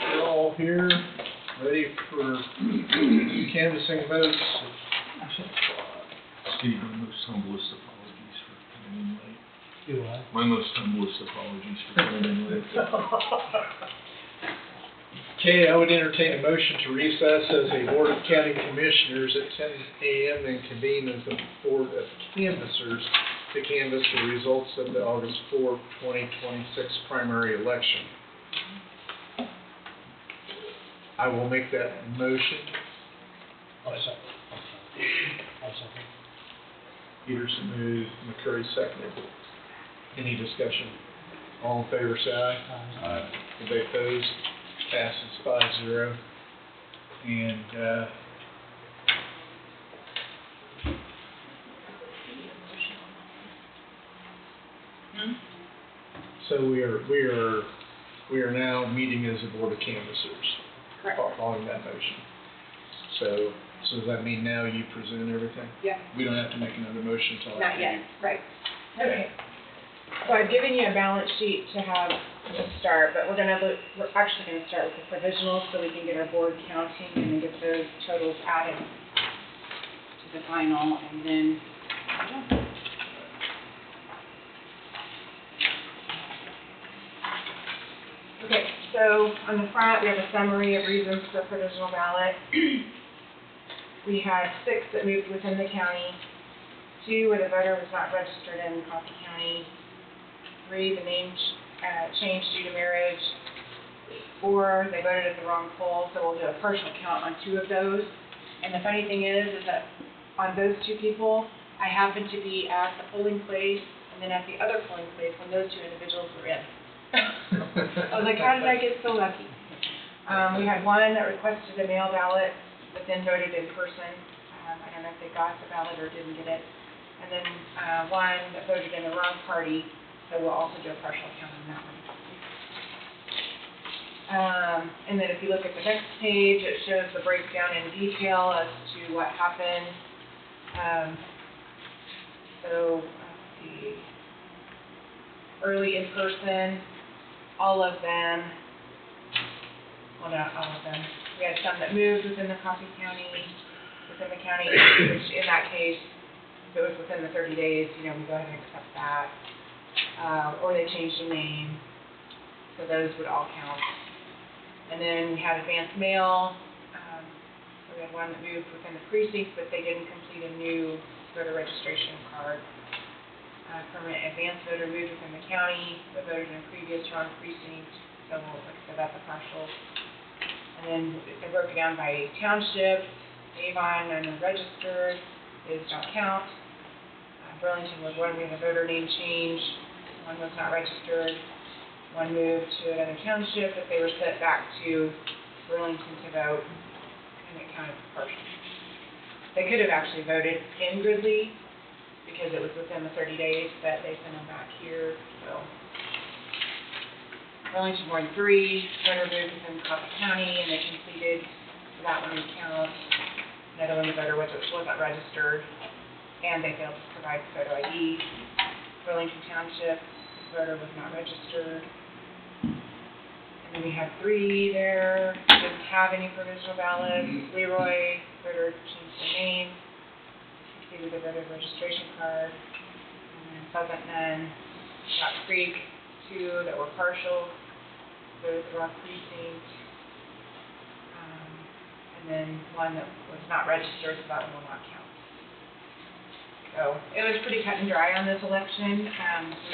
We're all here, ready for canvassing votes. Steve, my most humblest apologies for coming in late. Do I? My most humblest apologies for coming in late. Okay, I would entertain a motion to recess as a Board of County Commissioners at 10 a.m. and convene as a Board of Canvassers to canvass the results of the August 4, 2026 primary election. I will make that motion. I'll second. I'll second. Peterson moved, McCurry seconded. Any discussion? All in favor, say aye. Anybody opposed? Passes 5-0. And, so we are now meeting as a Board of Canvassers. Correct. Following that motion. So does that mean now you present everything? Yeah. We don't have to make another motion until Not after yet, you. right. Okay. So I've given you a balance sheet to have to start, but we're actually gonna start with the provisionals so we can get our board counting and then get those totals added to the final, and then, okay, so on the front, we have a summary of reasons for the provisional ballot. We had 6 that moved within the county, 2 where the voter was not registered in Coffee County, 3 the name change due to marriage, 4 they voted at the wrong poll, so we'll do a partial count on 2 of those. And the funny thing is that on those 2 people, I happened to be at the polling place and then at the other polling place when those 2 individuals were in. I was like, how did I get so lucky? We had 1 that requested a mail ballot, but then voted in person. I don't know if they got the ballot or didn't get it. And then 1 that voted in the wrong party, so we'll also do a partial count on that one. And then if you look at the next page, it shows the breakdown in detail as to what happened. So, let's see. Early in person, all of them, well, not all of them. We had some that moved within the Coffee County, which in that case, if it was within the 30 days, we go ahead and accept that. Or they changed the name, so those would all count. And then we had advanced mail, so we had 1 that moved within the precinct, but they didn't complete a new voter registration card. Permanent advanced voter moved within the county, but voted in a previous wrong precinct, so like I said, that's a partial. And then they broke it down by township. Avon, unregistered, those don't count. Burlington was 1 we had a voter name change, 1 was not registered, 1 moved to another township, but they were sent back to Burlington to vote, and it counted for partial. They could have actually voted in Gridley, because it was within the 30 days, but they sent them back here, so. Burlington Ward 3, voter booth is in Coffee County, and they completed that one count. Another one, the voter wasn't registered, and they failed to provide photo ID. Burlington Township, the voter was not registered. And then we had 3 there, didn't have any provisional ballots. Leroy, voter changed their name, completed the voter registration card. And then Pleasant None, Rock Creek, 2 that were partial, voted the Rock Precinct. And then 1 that was not registered, so that one will not count. So it was pretty cut and dry on this election. We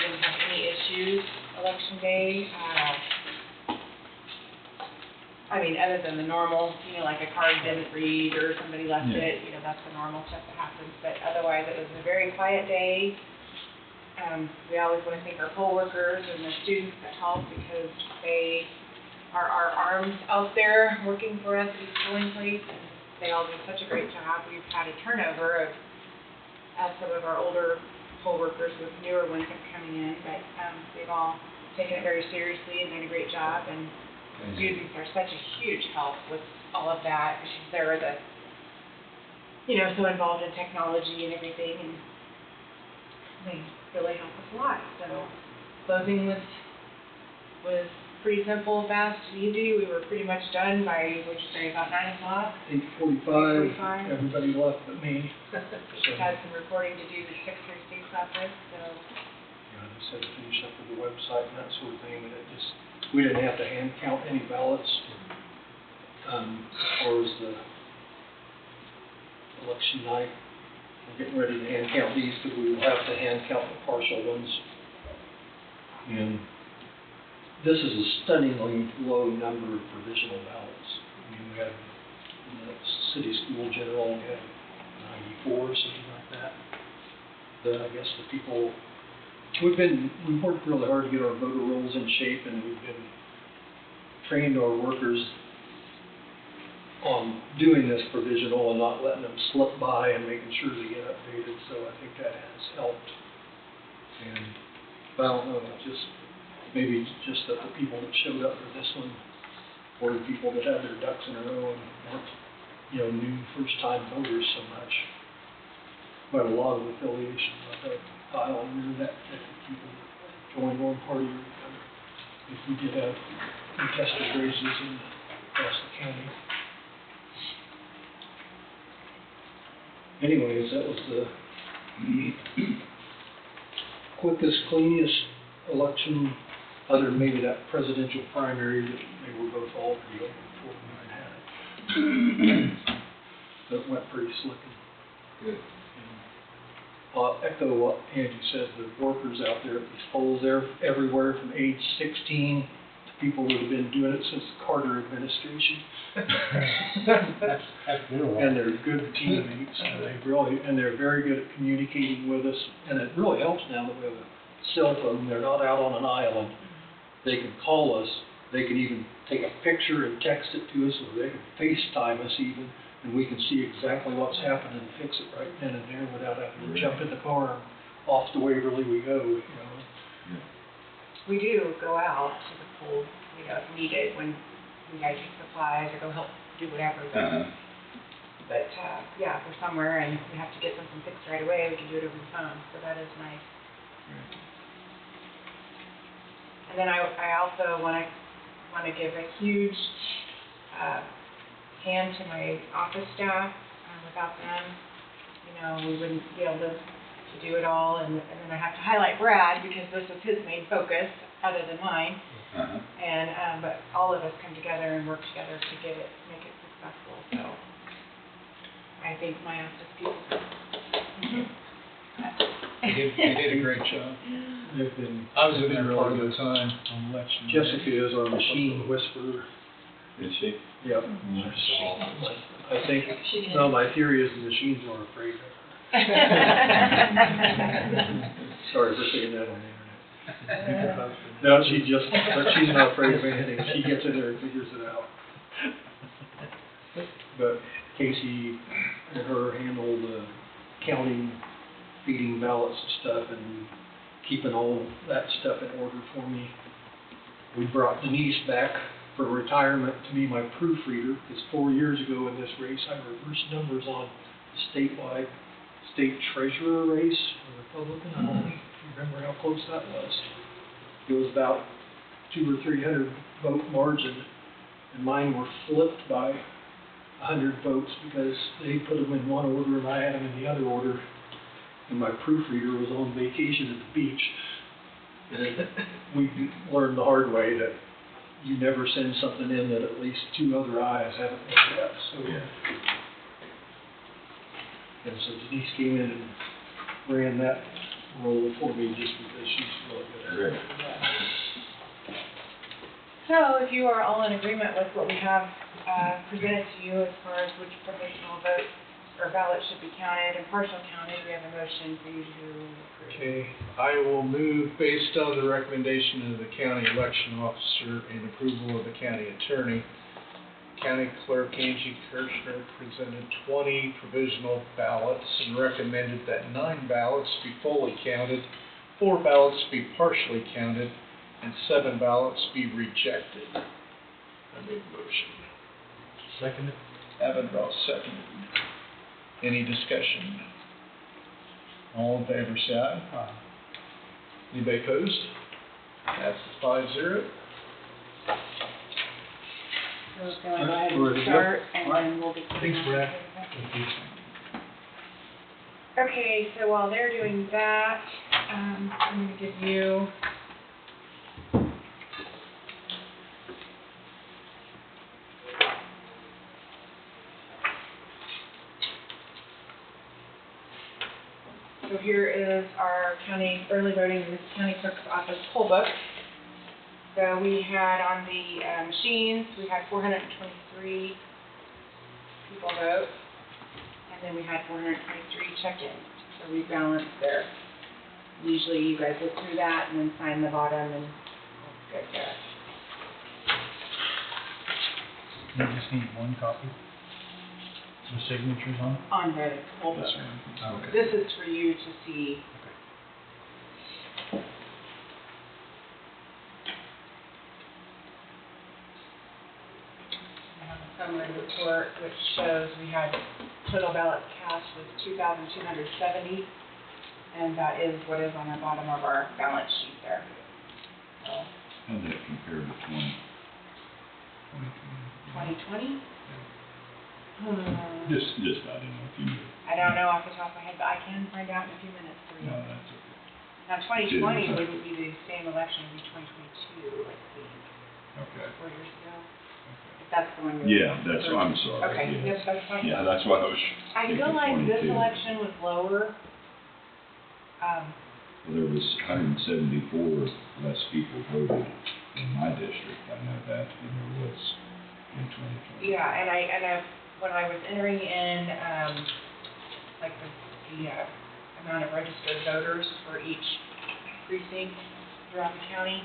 didn't have any issues election day. I mean, other than the normal, like a card didn't read or somebody left it, that's the normal stuff that happens. But otherwise, it was a very quiet day. We always want to thank our poll workers and the students that help because they are our arms out there working for us at each polling place, and they all do such a great job. We've had a turnover of some of our older poll workers with newer ones that are coming in, but they've all taken it very seriously and done a great job, and students are such a huge help with all of that because they're the, so involved in technology and everything, and they really help us a lot. So closing was pretty simple, fast, and easy. We were pretty much done by, what'd you say, about 9 o'clock? 8:45, 8:45. everybody left but me. Had some reporting to do with Secretary of State's office, so. I just had to finish up with the website and that sort of thing, and we didn't have to hand count any ballots, as far as the election night. We're getting ready to hand count these, because we will have to hand count the partial ones. And this is a stunningly low number of provisional ballots. I mean, we had, in the city school general, we had 94 or something like that. I guess the people, we've worked really hard to get our voter rolls in shape, and we've been trained our workers on doing this provisional and not letting them slip by and making sure they get updated, so I think that has helped. And I don't know, maybe just that the people that showed up for this one, or the people that had their ducks in a row and weren't, new first-time voters so much. But a lot of affiliation with the file and that people join one party or the other. If we did have contested races across the county. Anyways, that was the quickest, cleanest election, other than maybe that presidential primary that they were both all pretty open before we had it. That went pretty slick and good. I'll echo what Angie said, the workers out there at these polls, they're everywhere from age 16 to people that have been doing it since the Carter administration. That's been a while. And they're good teammates, and they're very good at communicating with us, and it really helps now that we have a cell phone. They're not out on an island. They can call us, they can even take a picture and text it to us, or they can FaceTime us even, and we can see exactly what's happening and fix it right then and there without having to jump in the car and off to Waverly we go, We do go out to the polls, if needed, when we gotta take supplies or go help do whatever. But yeah, if we're somewhere and we have to get something fixed right away, we can do it over the phone, so that is nice. And then I also want to give a huge hand to my office staff. Without them, we wouldn't be able to do it all. And then I have to highlight Brad because this was his main focus, other than mine. And but all of us come together and work together to make it successful. So I think my office people. They did a great job. I was in there part of the time on election day. Jessica is our machine whisperer. Is she? Yep. I think, no, my theory is the machines are afraid of her. Sorry for saying that on the internet. No, she's not afraid of anything. She gets in there and figures it out. But Casey and her handle the counting, feeding ballots and stuff, and keeping all that stuff in order for me. We brought Denise back for retirement to be my proofreader, because 4 years ago in this race, I reversed numbers on the statewide state treasurer race, a Republican. I don't know if you remember how close that was. It was about 200 or 300 vote margin, and mine were flipped by 100 votes because they put them in one order and I had them in the other order. And my proofreader was on vacation at the beach. And we learned the hard way that you never send something in that at least 2 other eyes haven't looked at. So, and so Denise came in and ran that role for me just because she's really good at it. So if you are all in agreement with what we have presented to you as far as which provisional votes or ballots should be counted and partial counted, we have a motion for you to approve. Okay, I will move based on the recommendation of the county election officer and approval of the county attorney. County Clerk Angie Kirschner presented 20 provisional ballots and recommended that 9 ballots be fully counted, 4 ballots be partially counted, and 7 ballots be rejected. I made the motion. Seconded. Avondale seconded. Any discussion? All in favor, say aye. Aye. Anybody opposed? That's 5-0. So if you want to go ahead and start, and then we'll get. Thanks, Brad. Okay, so while they're doing that, I'm going to give you so here is our county early voting in the county clerk's office poll book. So we had on the machines, we had 423 people vote, and then we had 423 check-ins. So we balanced there. Usually you guys look through that and then sign the bottom and that's good there. You just need one copy? With signatures on it? On the poll book. Oh, okay. This is for you to see. We have a summary report which shows we had total ballots cast was 2,270, and that is what is on the bottom of our balance sheet there. So, How'd that compare to 2020? Just, I didn't know if you knew. I don't know off the top of my head, but I can find out in a few minutes for you. No, that's okay. Now, 2020 wouldn't be the same election, it would be 2022, I think, Okay. 4 years ago. If that's the one you're. Yeah, that's, I'm sorry. Okay, yeah. yes, that's fine. Yeah, that's what I was I thinking, feel like this 22. election was lower. Well, there was 174 less people voted in my district, I know that, than there was in 2020. Yeah, and I, when I was entering in, like the amount of registered voters for each precinct throughout the county,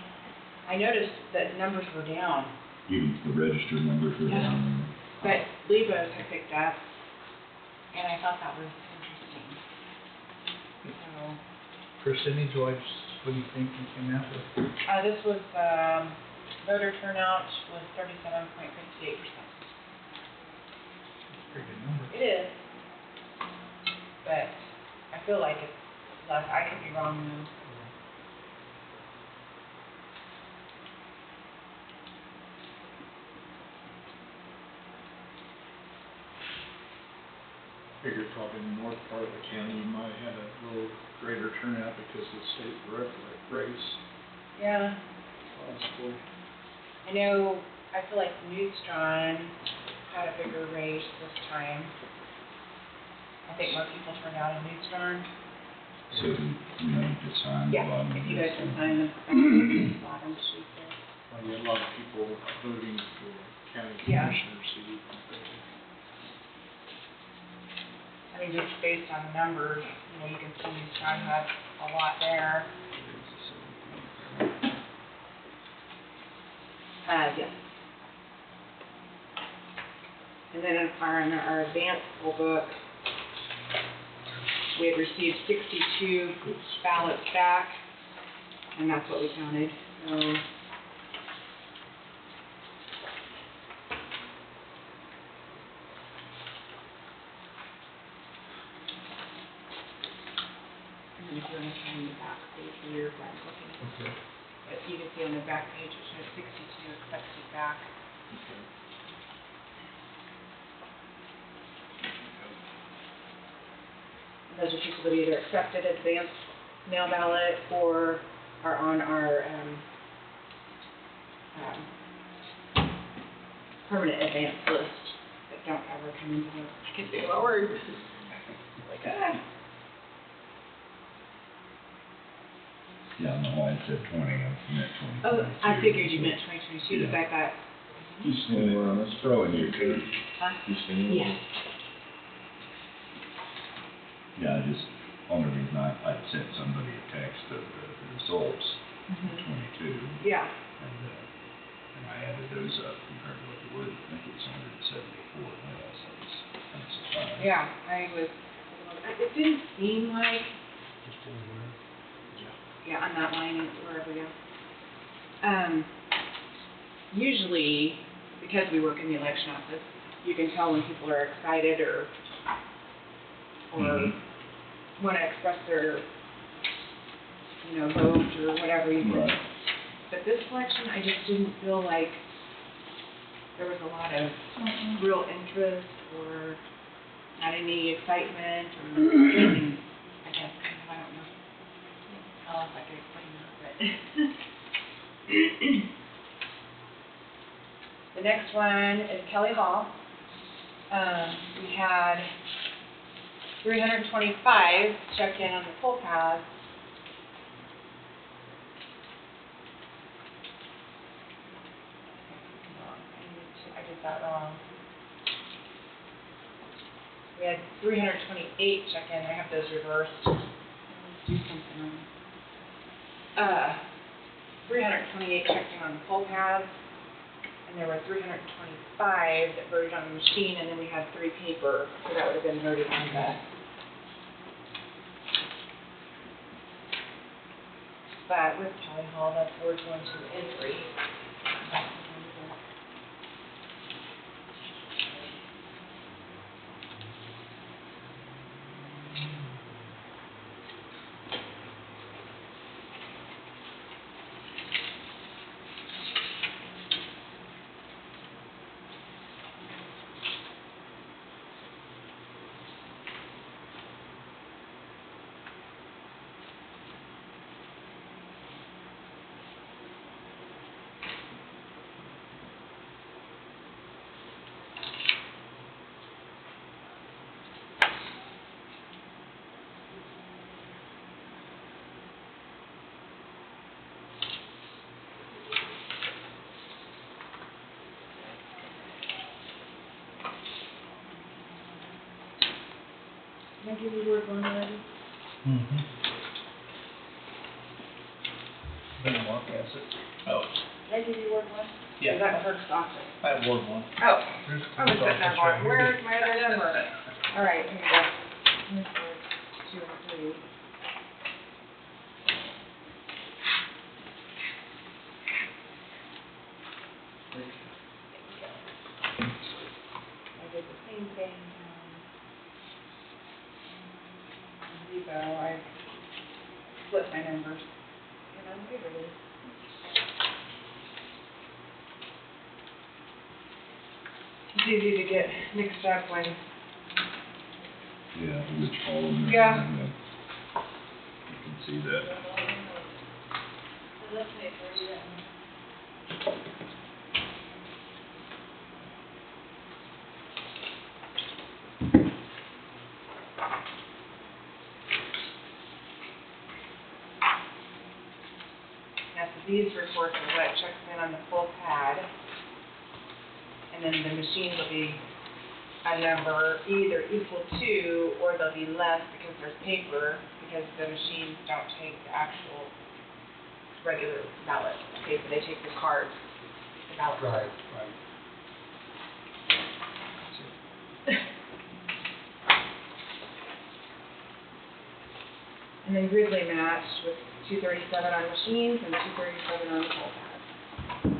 I noticed that numbers were down, Even the registered numbers were down. but Lebos had picked up, and I thought that was interesting. So, Percentage-wise, what do you think you came out with? this was, voter turnout was 37.58%. Pretty good number. It is, but I feel like it's less. I could be wrong though. Figured probably in the north part of the county, you might have had a little greater turnout because of the state race. Yeah. Possibly. I know, I feel like Neutron had a bigger race this time. I think more people turned out in Neutron. So, to sign the Yeah, bottom of if you this. guys can sign the bottom sheet there. Well, you had a lot of people voting for county Yeah. commissioner seat. I mean, just based on the numbers, you can see Neutron had a lot there. Yes. And then in our advanced poll book, we had received 62 ballots back, and that's what we counted. So and if you want to turn the back page where your friend's looking. Okay. But you can see on the back page, it shows 62 expected back. And those are people that either accepted advanced mail ballot or are on our, permanent advance list that don't ever come into the, I can say my word. Like, Yeah, no, I said 20, I meant 20. Oh, I figured you meant 2022, because I thought, You see anywhere on this? Throw in your code. huh? You see anywhere? Yes. Yeah, only reason I sent somebody a text of the results Mhm. for 22, Yeah. and I added those up compared to what they were. I think it was 174 miles. I was kind of surprised. Yeah, I was, it didn't seem like, Just anywhere. yeah, on that line, wherever we go. Usually, because we work in the election office, you can tell when people are excited or Mhm. want to express their, vote or whatever you can. Right. But this election, I just didn't feel like there was a lot of real interest or not any excitement or anything, I guess, I don't know. I don't know if I can explain that, but. The next one is Kelly Hall. We had 325 check in on the poll pass. I did that wrong. We had 328 check in. I have those reversed. Let's do something on. 328 checked in on the poll pass. And there were 325 that voted on the machine, and then we had 3 paper, so that would have been voted on the. But with Kelly Hall, that's Ward 1, 2, and 3. Can I give you Ward 1 already? Mm-hmm. Then Mark has it. Oh, Did I give you Ward 1? yeah. Is that Kirk's office? I have Ward 1. Oh, Here's I was Kirk's putting that office on. right here. Where's my other number? All right, here you go. Here's Ward 2 and 3. I did the same thing, Vivo, I split my numbers. And I'm really. It's easy to get mixed up when, Yeah, which column? Yeah. You can see that. So let's wait for you then. now, so these reports are what checks in on the full pad. And then the machine will be a number either equal to, or they'll be less because there's paper, because the machines don't take the actual regular ballot paper, they take the cards, the ballot cards. Right. And then Gridley matched with 237 on machines and 237 on the poll pad.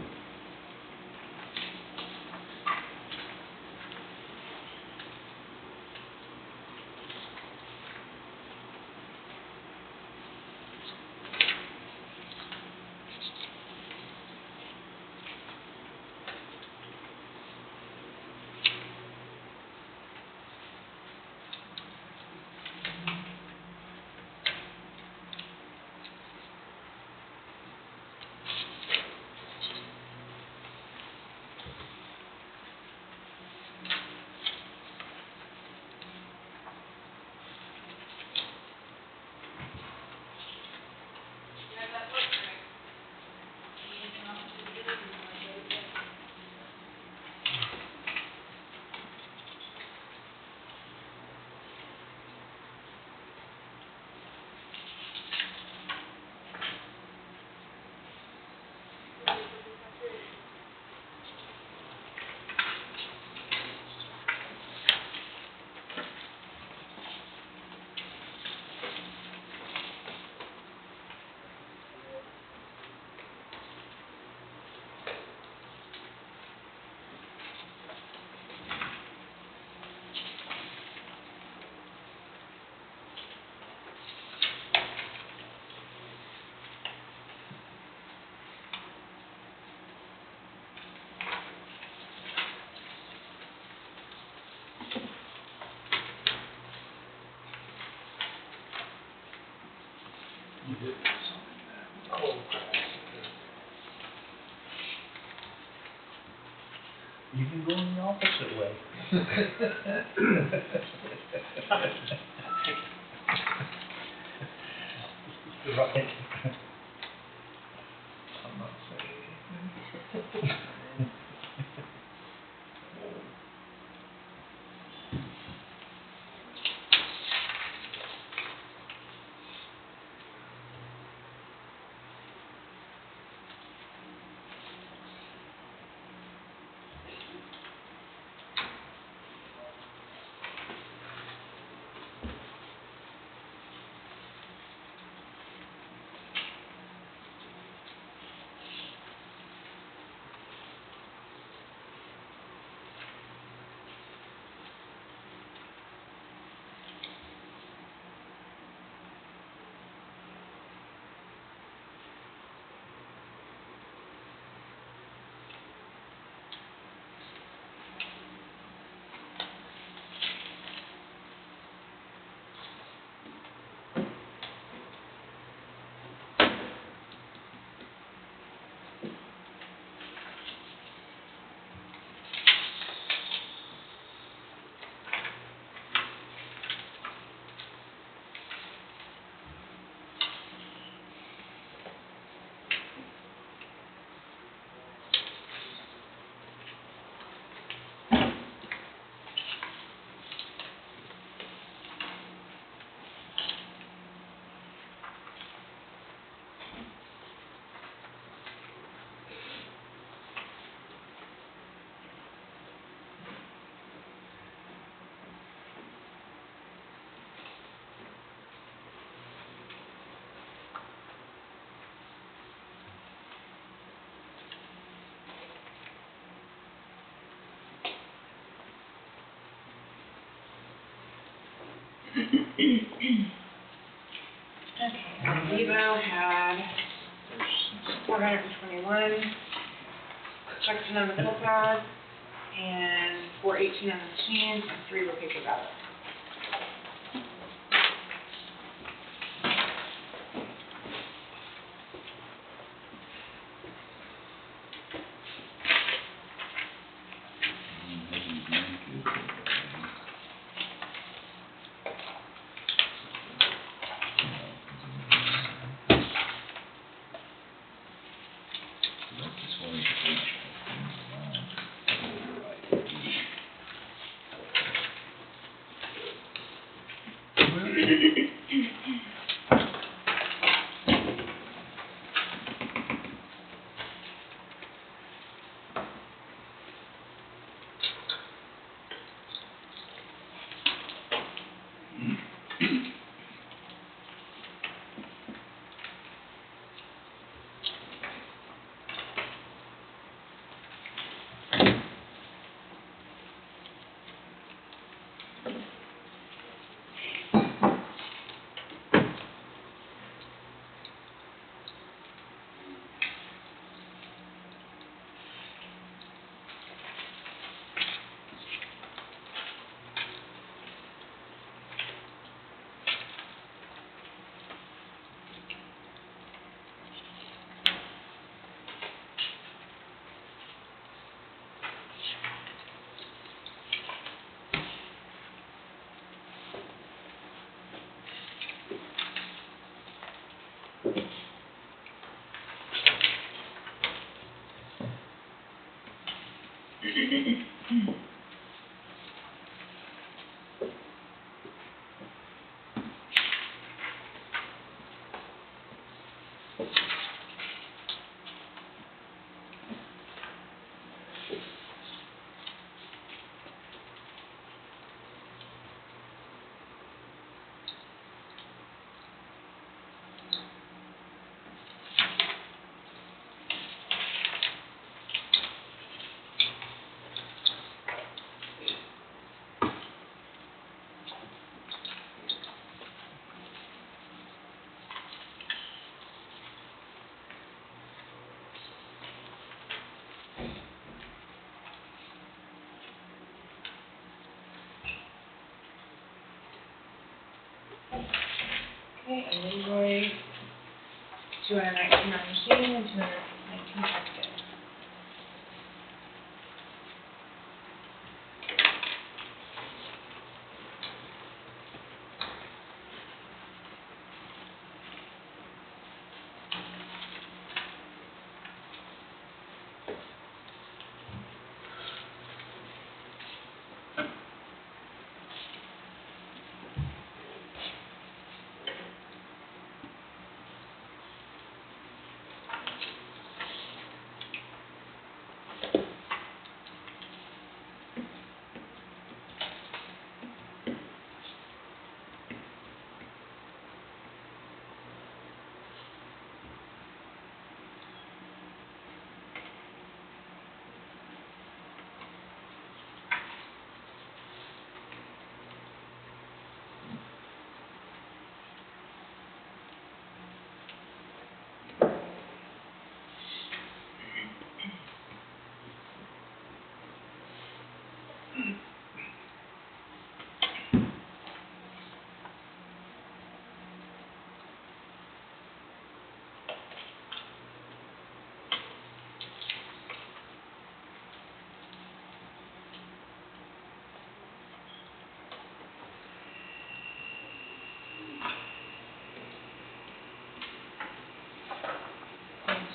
You can go in the opposite way. Right. I'm not saying anything. Okay, Evo had 421, section on the footpad, and 418 on the machine, and 3 were paper ballots. 219 on machine and 219 checked in.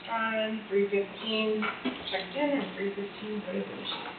Drawn, 315 checked in and 315 voted the machine.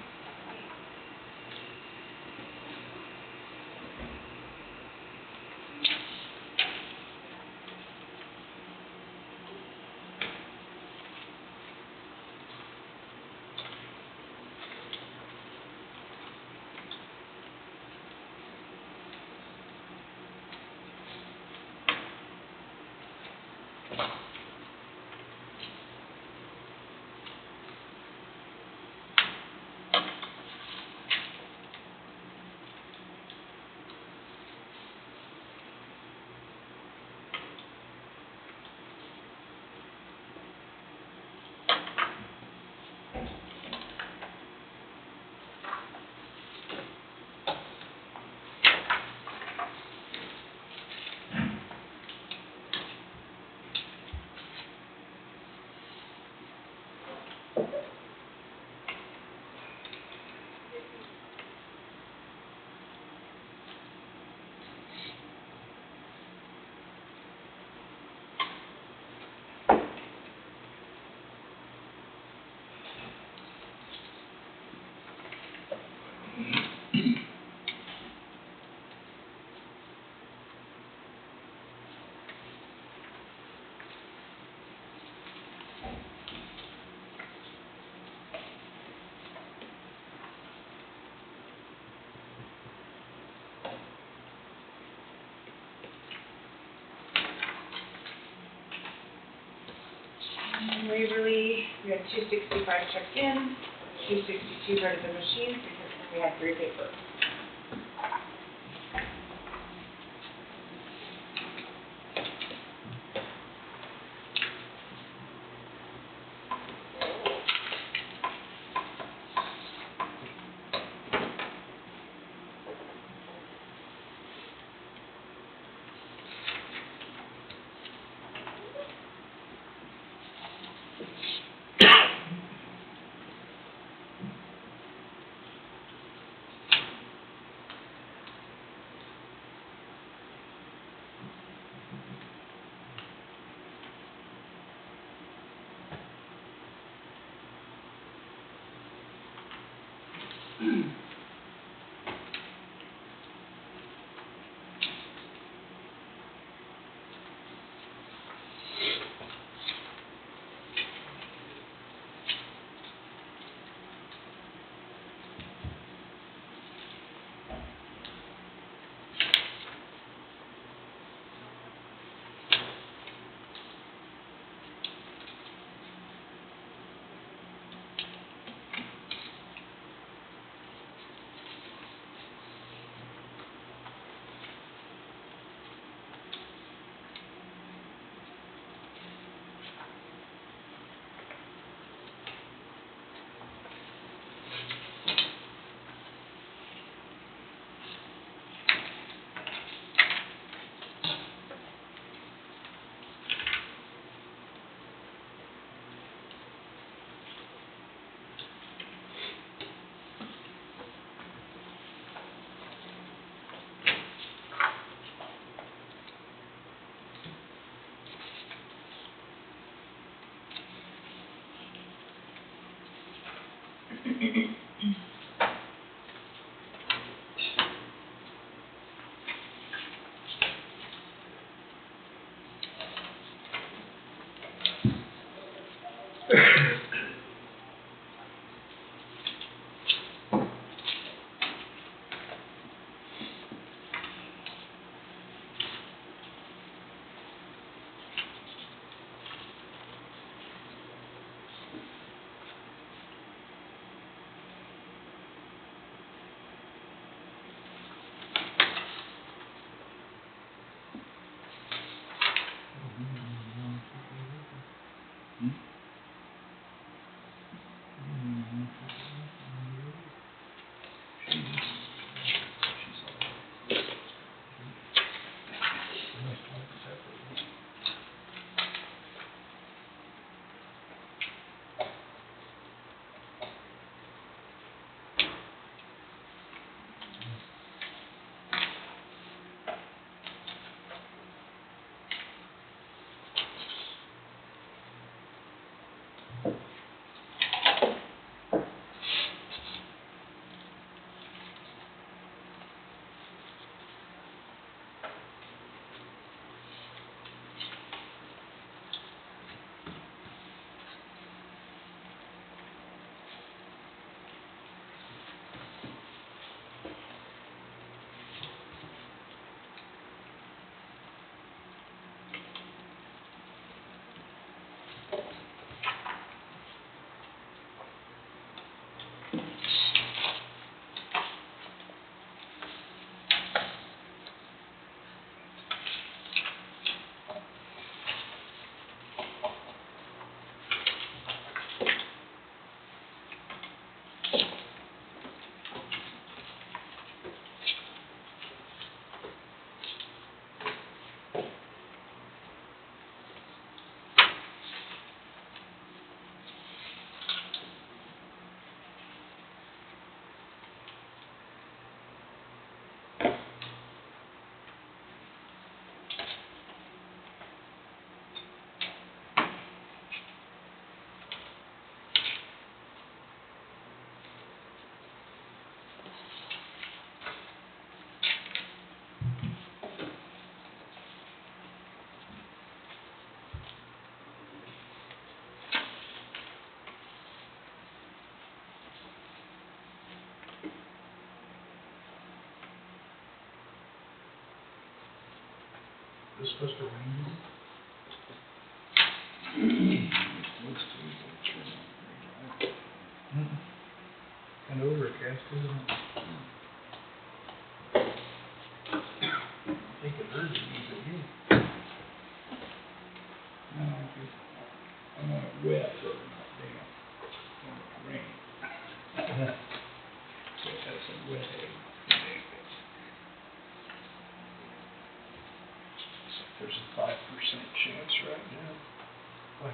Waverly, we had 265 checked in, 262 voted the machine, because we had 3 papers. Is it supposed to rain? Kind of overcast, isn't it? I think it hurts me, but you. No, I want it wet, but not damp. I want it to rain. So it has some wet egg. There's a 5% chance right now. 5%.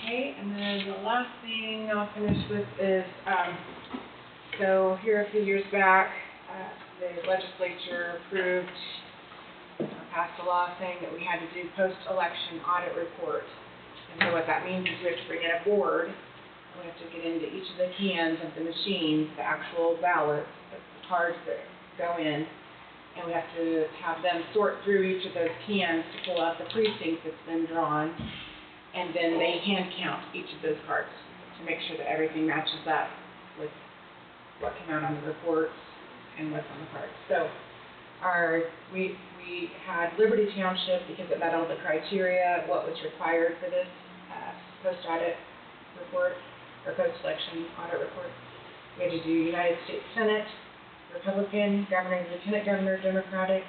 Okay, and then the last thing I'll finish with is, so here a few years back, the legislature approved, passed a law saying that we had to do post-election audit reports. And so what that means is we have to bring in a board, we have to get into each of the cans of the machines, the actual ballots, the cards that go in, and we have to have them sort through each of those cans to pull out the precinct that's been drawn. And then they hand count each of those cards to make sure that everything matches up with what came out on the reports and what's on the cards. So we had Liberty Township, because it met all the criteria, what was required for this post-audit report, or post-election audit report. We had to do United States Senate, Republican, Governor, Lieutenant Governor, Democratic,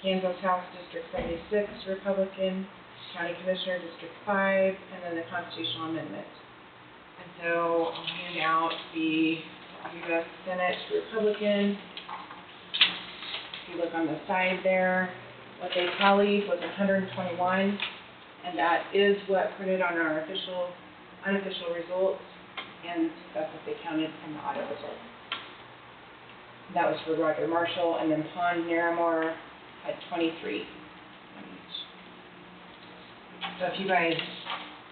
Kansas House District 76, Republican, County Commissioner, District 5, and then the Constitutional Amendment. And so I'll hand out the U.S. Senate Republican. If you look on the side there, what they tallied was 121, and that is what printed on our unofficial results, and that's what they counted from the audit results. That was for Roger Marshall, and then Pond Narramore had 23. So if you guys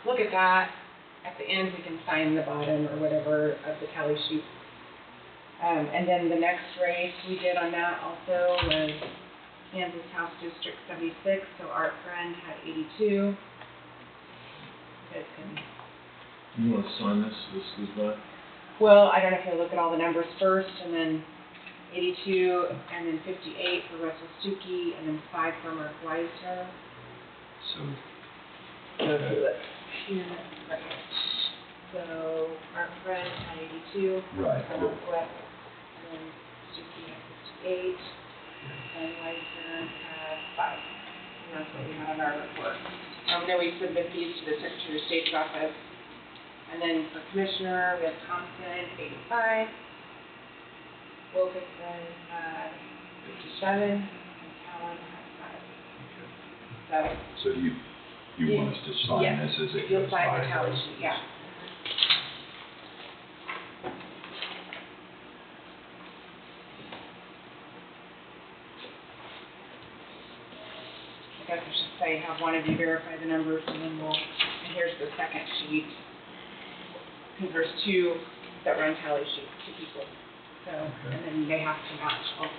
look at that, at the end we can sign the bottom or whatever of the tally sheet. And then the next race we did on that also was Kansas House District 76, so Art Friend had 82. You guys can, You want to sign this goes by? well, I don't know if you'll look at all the numbers first, and then 82, and then 58 for Russell Stuckey, and then 5 for Mark Weisner. So, So if you look here, right here. So Mark Friend had 82. Right. For Northwest, and then Stuckey had 58, and Weisner had 5. And that's what we had on our report. Then we submit these to the Secretary of State's office. And then for Commissioner, we have Thompson, 85. Wilkinson had 57, and Cowan had 5. So, So you want us to sign yes, this as it you'll goes sign by? the tally sheet, yeah. I guess I should say, have one of you verify the numbers, and then and here's the second sheet. Because there's 2 that run tally sheets, 2 people. So, and then they have to match also.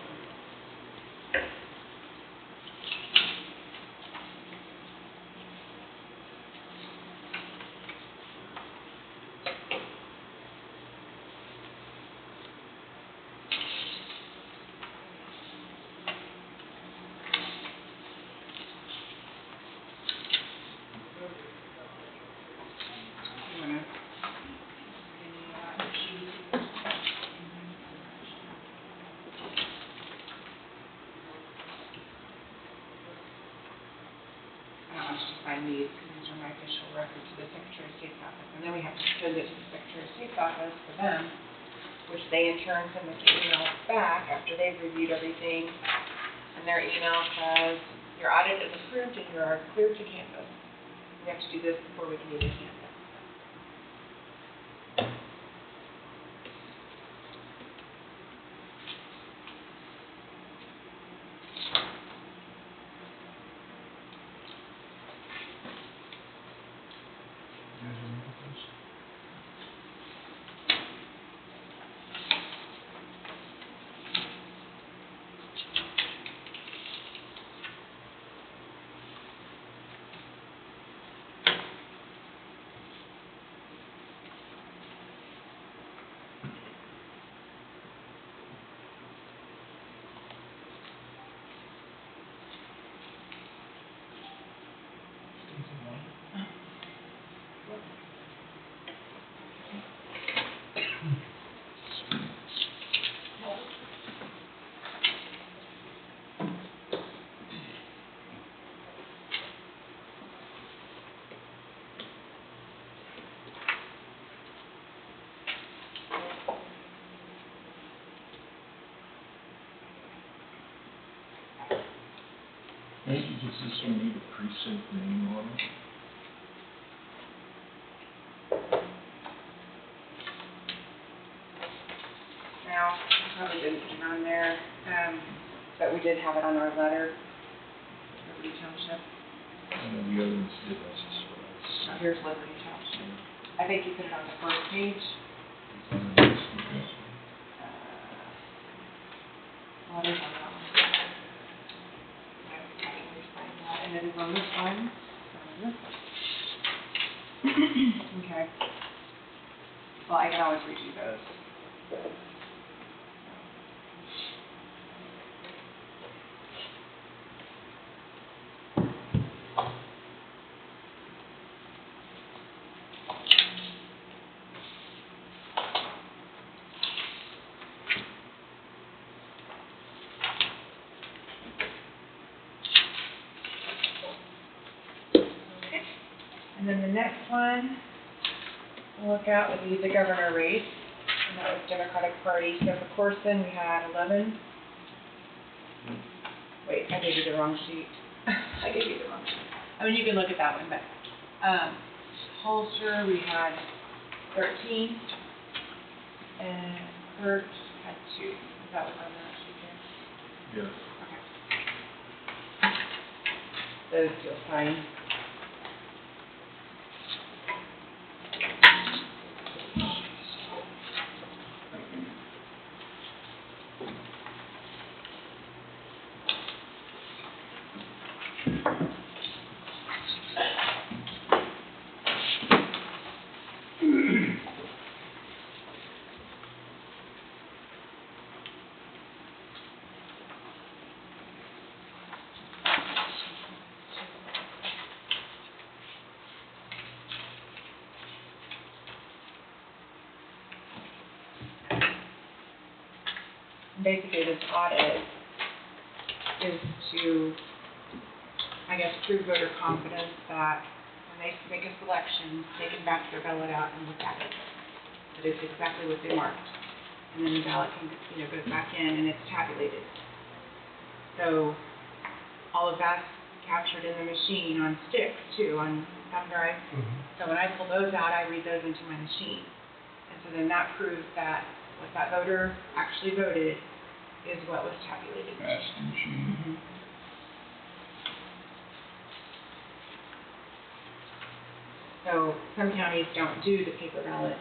You wanna sign these, because these are my official record to the Secretary of State's office. And then we have to send it to the Secretary of State's office for them, which they in turn send us an email back after they've reviewed everything. And their email says, your audit is approved and you are cleared to canvass. We have to do this before we can even canvass. Randy, does this one need a precinct name on it? Now, I probably didn't put it on there, but we did have it on our letter, Liberty Township. I know the other ones did, that's just what I was. Now, here's Liberty Township. I think you put it on the first page. Okay. Well, it is on that one. I can explain that, and it is on this one, and this one. Okay. Well, I can always redo those. And then the next one, we'll look at would be the governor race, and that was Democratic Party. So for Corson, we had 11. Wait, I gave you the wrong sheet. I gave you the wrong sheet. I mean, you can look at that one, but Holster, we had 13, and Kurt had 2. Is that what's on that sheet here? Yeah. Okay. Those you'll sign. Basically, this audit is to, I guess, prove voter confidence that when they make a selection, they can back their ballot out and look at it. That it's exactly what they marked. And then the ballot can, goes back in and it's tabulated. So all of that's captured in the machine on sticks too, on thumb drive. So when I pull those out, I read those into my machine. And so then that proves that what that voter actually voted is what was tabulated. Passed the machine. So some counties don't do the paper ballot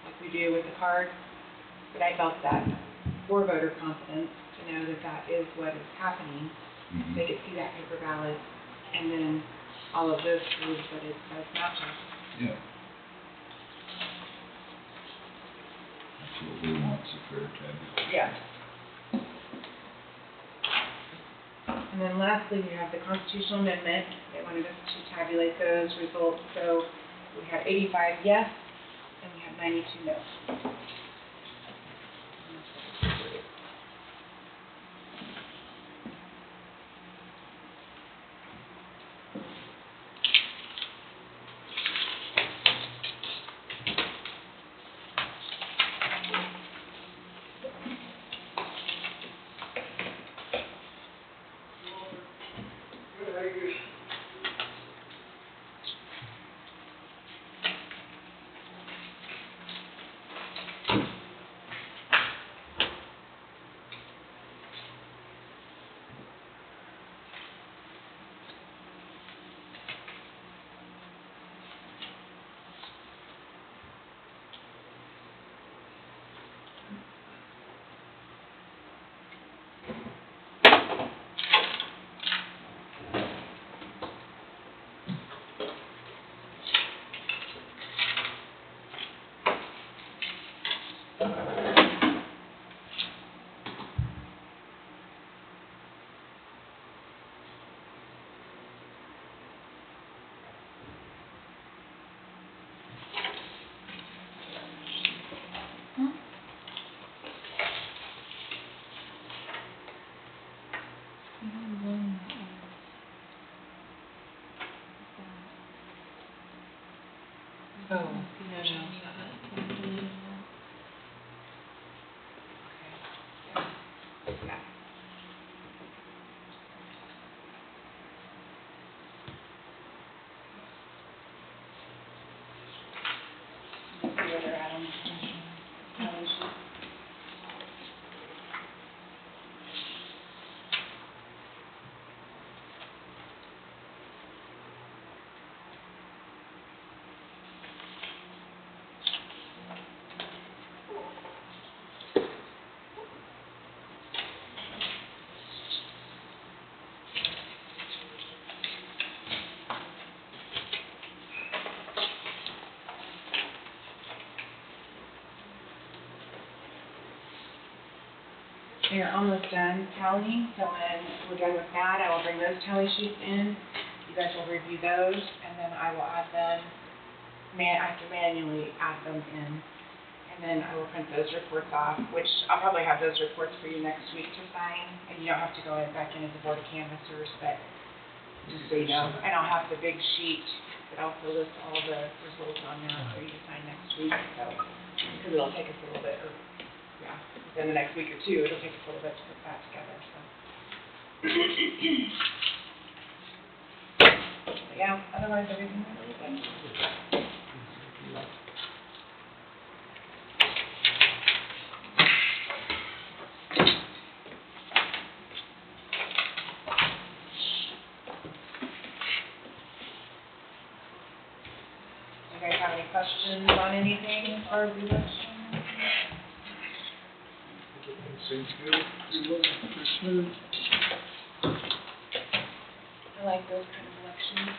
like we do with the card, but I felt that for voter confidence, to know that that is what is happening, they could see that paper ballot, and then all of this proves that it does match up. Yeah. That's what we want, is a fair tabulation. Yeah. And then lastly, we have the constitutional amendment. They wanted us to tabulate those results. So we had 85 yes, and we had 92 no. Oh, no. They're almost done tallying, so when we're done with that, I will bring those tally sheets in. You guys will review those, and then I will add them, I have to manually add them in. And then I will print those reports off, which I'll probably have those reports for you next week to sign. And you don't have to go back in as a board of canvassers, but just so you know. And I'll have the big sheet that also lists all the results on that for you to sign next week. So, because it'll take us a little bit, or yeah, within the next week or two, it'll take us a little bit to put that together, so. But yeah, otherwise everything's really good. You guys have any questions on anything as far as the election? Seems good. Pretty smooth. I like those kind of elections.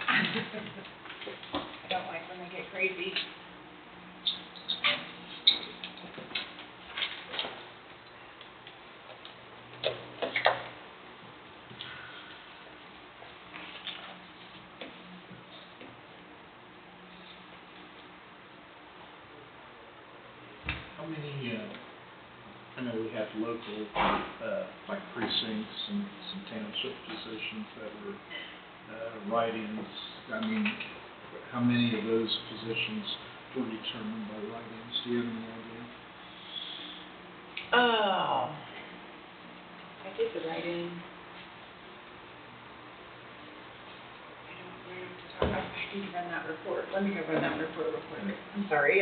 I don't like when they get crazy. How many, I know we have local, like precincts and some township positions that were, write-ins. I mean, how many of those positions were determined by write-ins? Do you have any idea? Oh. I did the write-in. I need to run that report. Let me go run that report real quick. I'm sorry,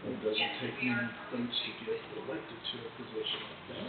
It doesn't take many votes to get elected to a position like that.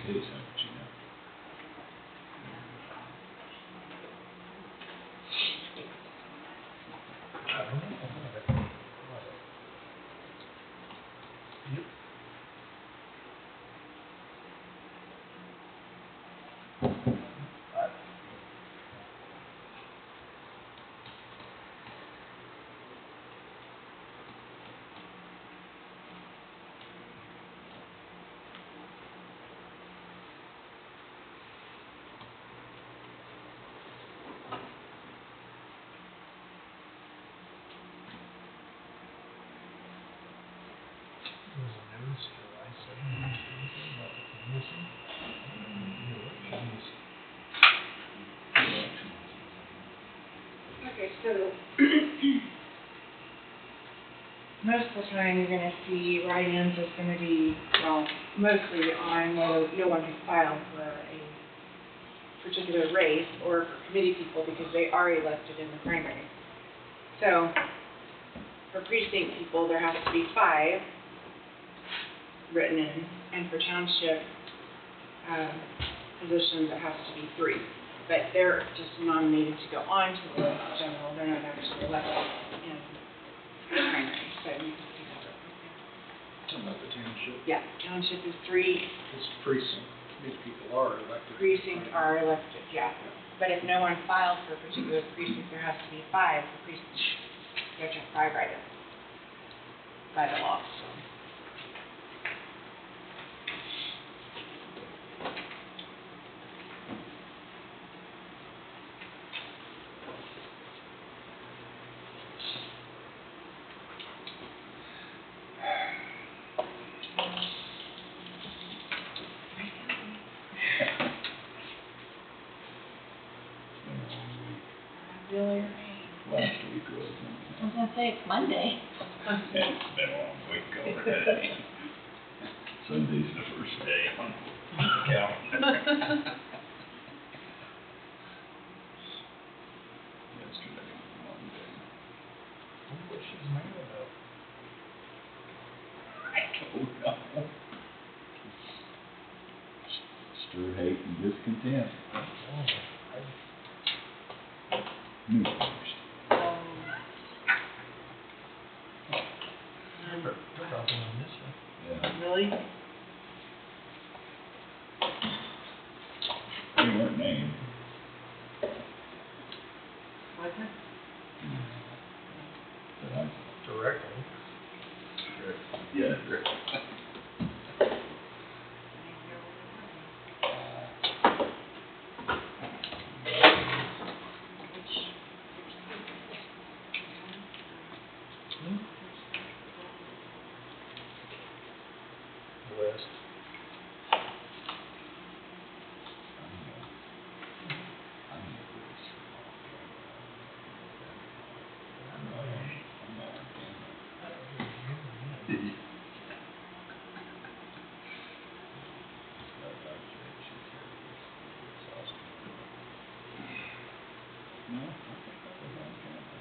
Case, how would you know? I don't know. Yep. Okay, so most of the time you're gonna see write-ins is gonna be, well, mostly on whether no one can file for a particular race or for committee people because they are elected in the primary. So, for precinct people, there has to be 5 written in, and for township, positions, it has to be 3. But they're just nominated to go on to the general, they're not actually elected in the primary, so you can see that real quick there. Talking about the township, Yeah, township is 3, this precinct, these people are elected. precincts are elected, yeah. But if no one filed for a particular precinct, there has to be 5 for precincts. You have to have 5 write-ins by the law, so. Really? Last week was, I was gonna say, it's Monday. it's been a long week already. Sunday's the first day on the calendar. Yesterday was Monday. What she's mad about? I don't know. Stir hate and discontent. New first. Probably on this one. Yeah. Really? They weren't named. Wasn't? But I. Directly. Yeah. West. No, I think that was on camera.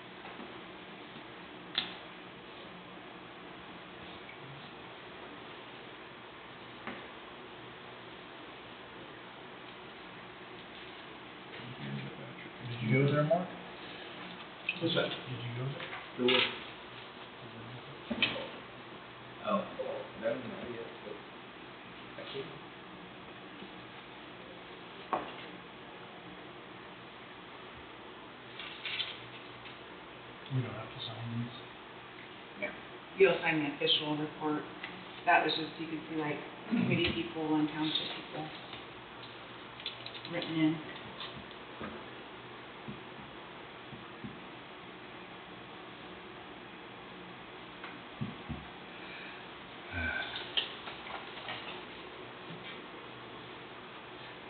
Did you go there, Mark? What's that? Did you go there? Go with. Oh. No, not yet, but I could. We don't have to sign these. You'll sign the official report. That was just, you could see like committee people and township people written in.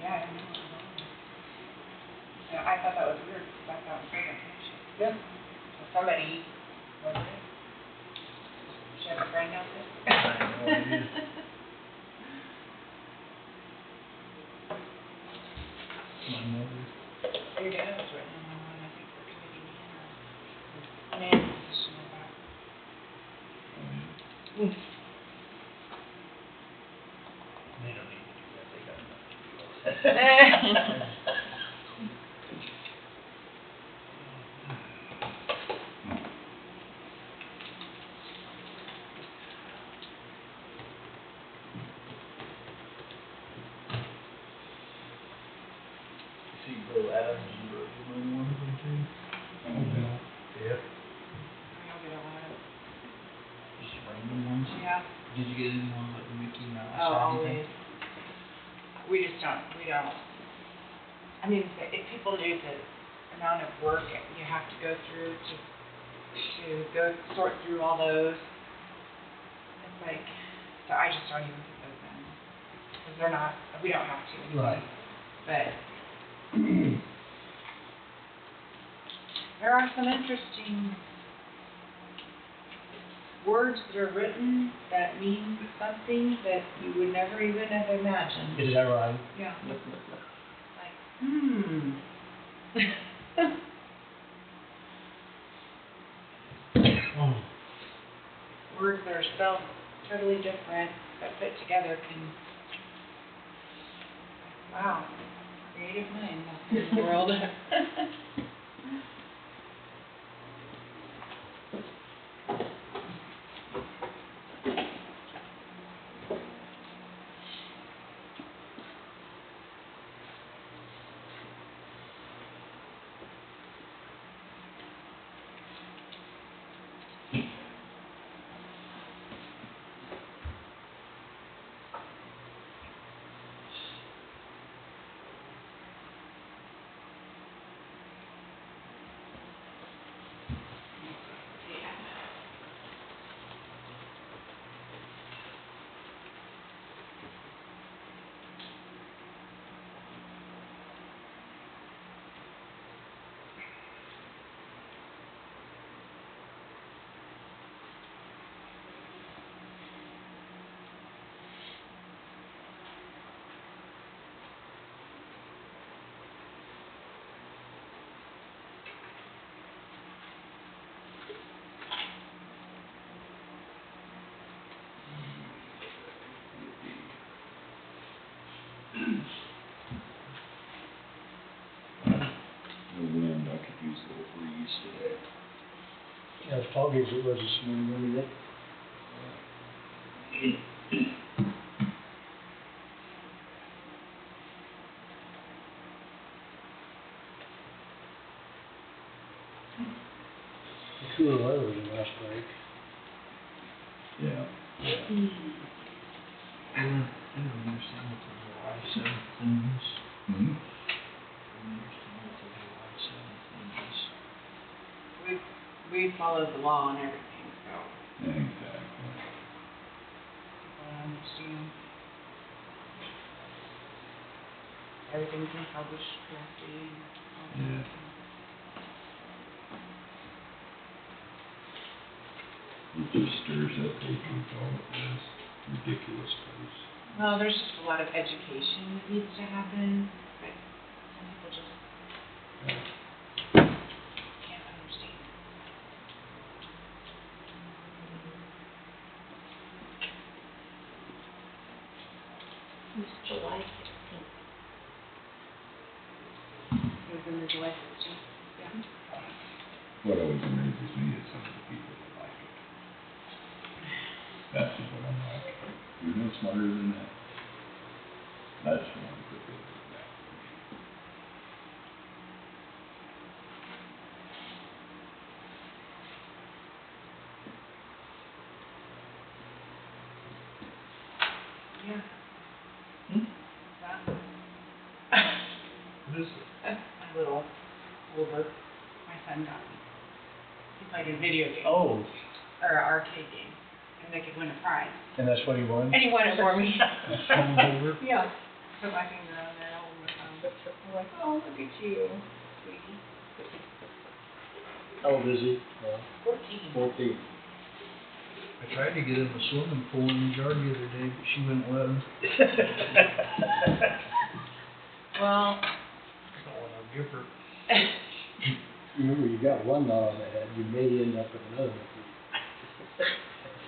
Yeah, I didn't know what it was. And I thought that was weird, because I thought Franklin Township. Yeah. So somebody, was it? She have a friend out there? I have no idea. My mother. Your dad was written in on one, I think, for committee man position about. They don't need to do that, they got enough to do. See Bill Adams, you know one of them too? Oh, Bill. Yeah. I'll get a lot of, Just random ones? yeah, Did you get any ones like Mickey Mouse oh, or anything? always. We don't. I mean, if people knew the amount of work you have to go through to go sort through all those, it's like, so I just don't even put those in. Because they're not, we don't have to anymore. Right. But there are some interesting words that are written that mean something that you would never even have imagined. Is that right? Yeah. Like, words that are spelled totally different, but put together can, wow, creative mind in the world. The wind, I could use a little breeze today. Yeah, as fog as it was this morning, wasn't it? The cooler weather was the last break. Yeah. I don't understand what the July 7th thing is. Mm-hmm. I don't understand what the July 7th thing is. We followed the law and everything, so Exactly. I understand. Everything's been published correctly and all that. Yeah. It just stirs up hatred, all it does. Ridiculous place. Well, there's just a lot of education that needs to happen, but some people just can't understand. It's July 16th. It was in the July 16th. Yeah. What always amazes me is some of the people that like it. That's what I'm like. You're no smarter than that. That's the one that really did that for me. Yeah. That. What is it? A little older. My son got me. He played a video game. Oh, Or an arcade game. And they could win a prize. and that's what he won? And he won it for me. Phone holder? Yeah. Put my finger on there all the time. I'm like, oh, look at you, sweetie. How old is he? 14. 14. I tried to get him a swimming pool in the yard the other day, but she wouldn't let him. Well. I don't want to give her. Remember, you got one knot on the head, you may end up with another one.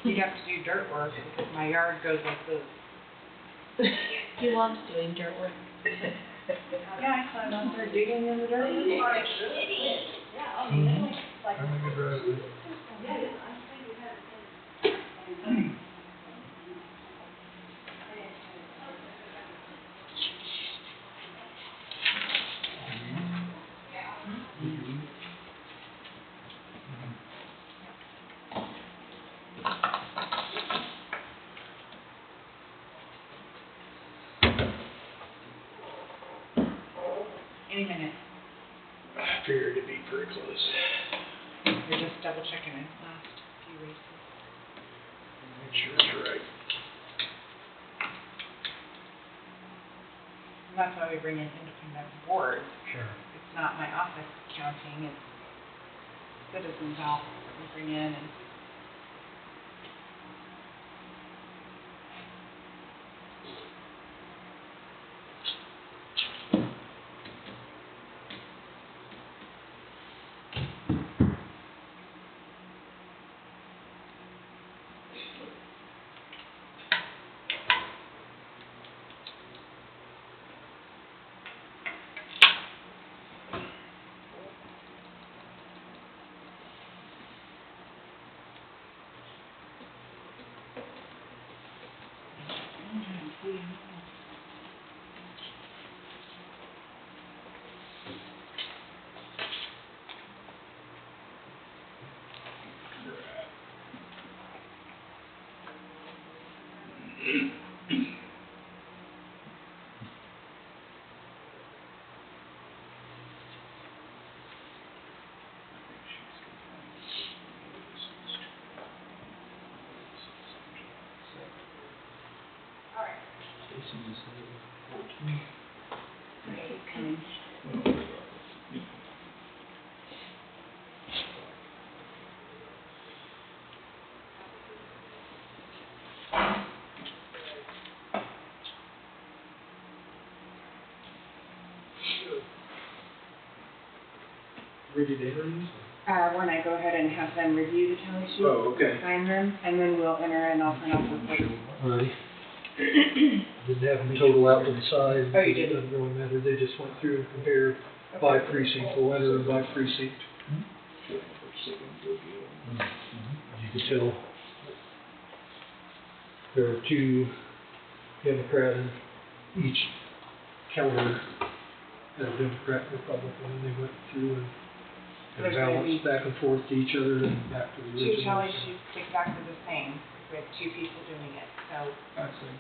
You'd have to do dirt work because my yard goes like this. He loves doing dirt work. Yeah, I climbed out there digging in the dirt. I'm a good driver. Any minute. I figured it'd be pretty close. You're just double checking the last few races. Make sure it's right. And that's why we bring in independent boards. Sure. It's not my office counting, it's citizens' help that we bring in and Stacy just said it was 14. Coming. Well, regardless, you know. Ready to enter these? When I go ahead and have them review the tally sheets. Oh, okay. Sign them, and then we'll enter and I'll print off the report. Alrighty. Didn't have them total out to the side. Oh, you It didn't? doesn't really matter, they just went through and compared by precinct, we'll enter them by precinct. You can tell there are two Democrat in each counter, Democrat and Republican, and they went through and There's gonna be balanced back and forth to each other and back to the original. two tally sheets exactly the same, with two people doing it, so I see.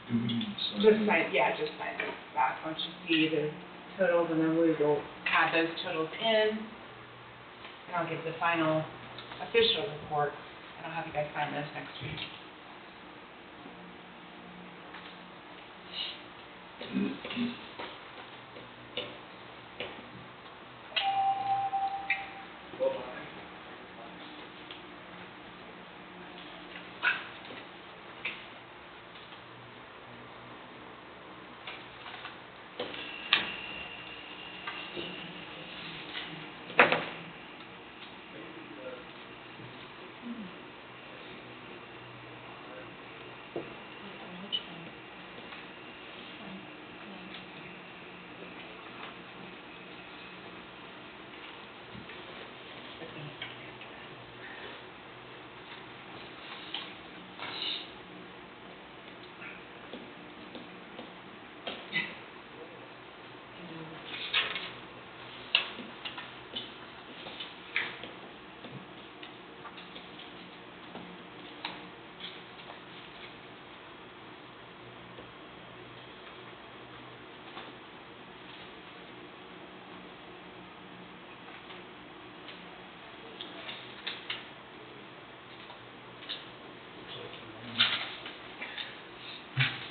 Do we need to sign? just sign those back. Once you see the totals, and then we will add those totals in, and I'll give the final official report, and I'll have you guys sign those next week.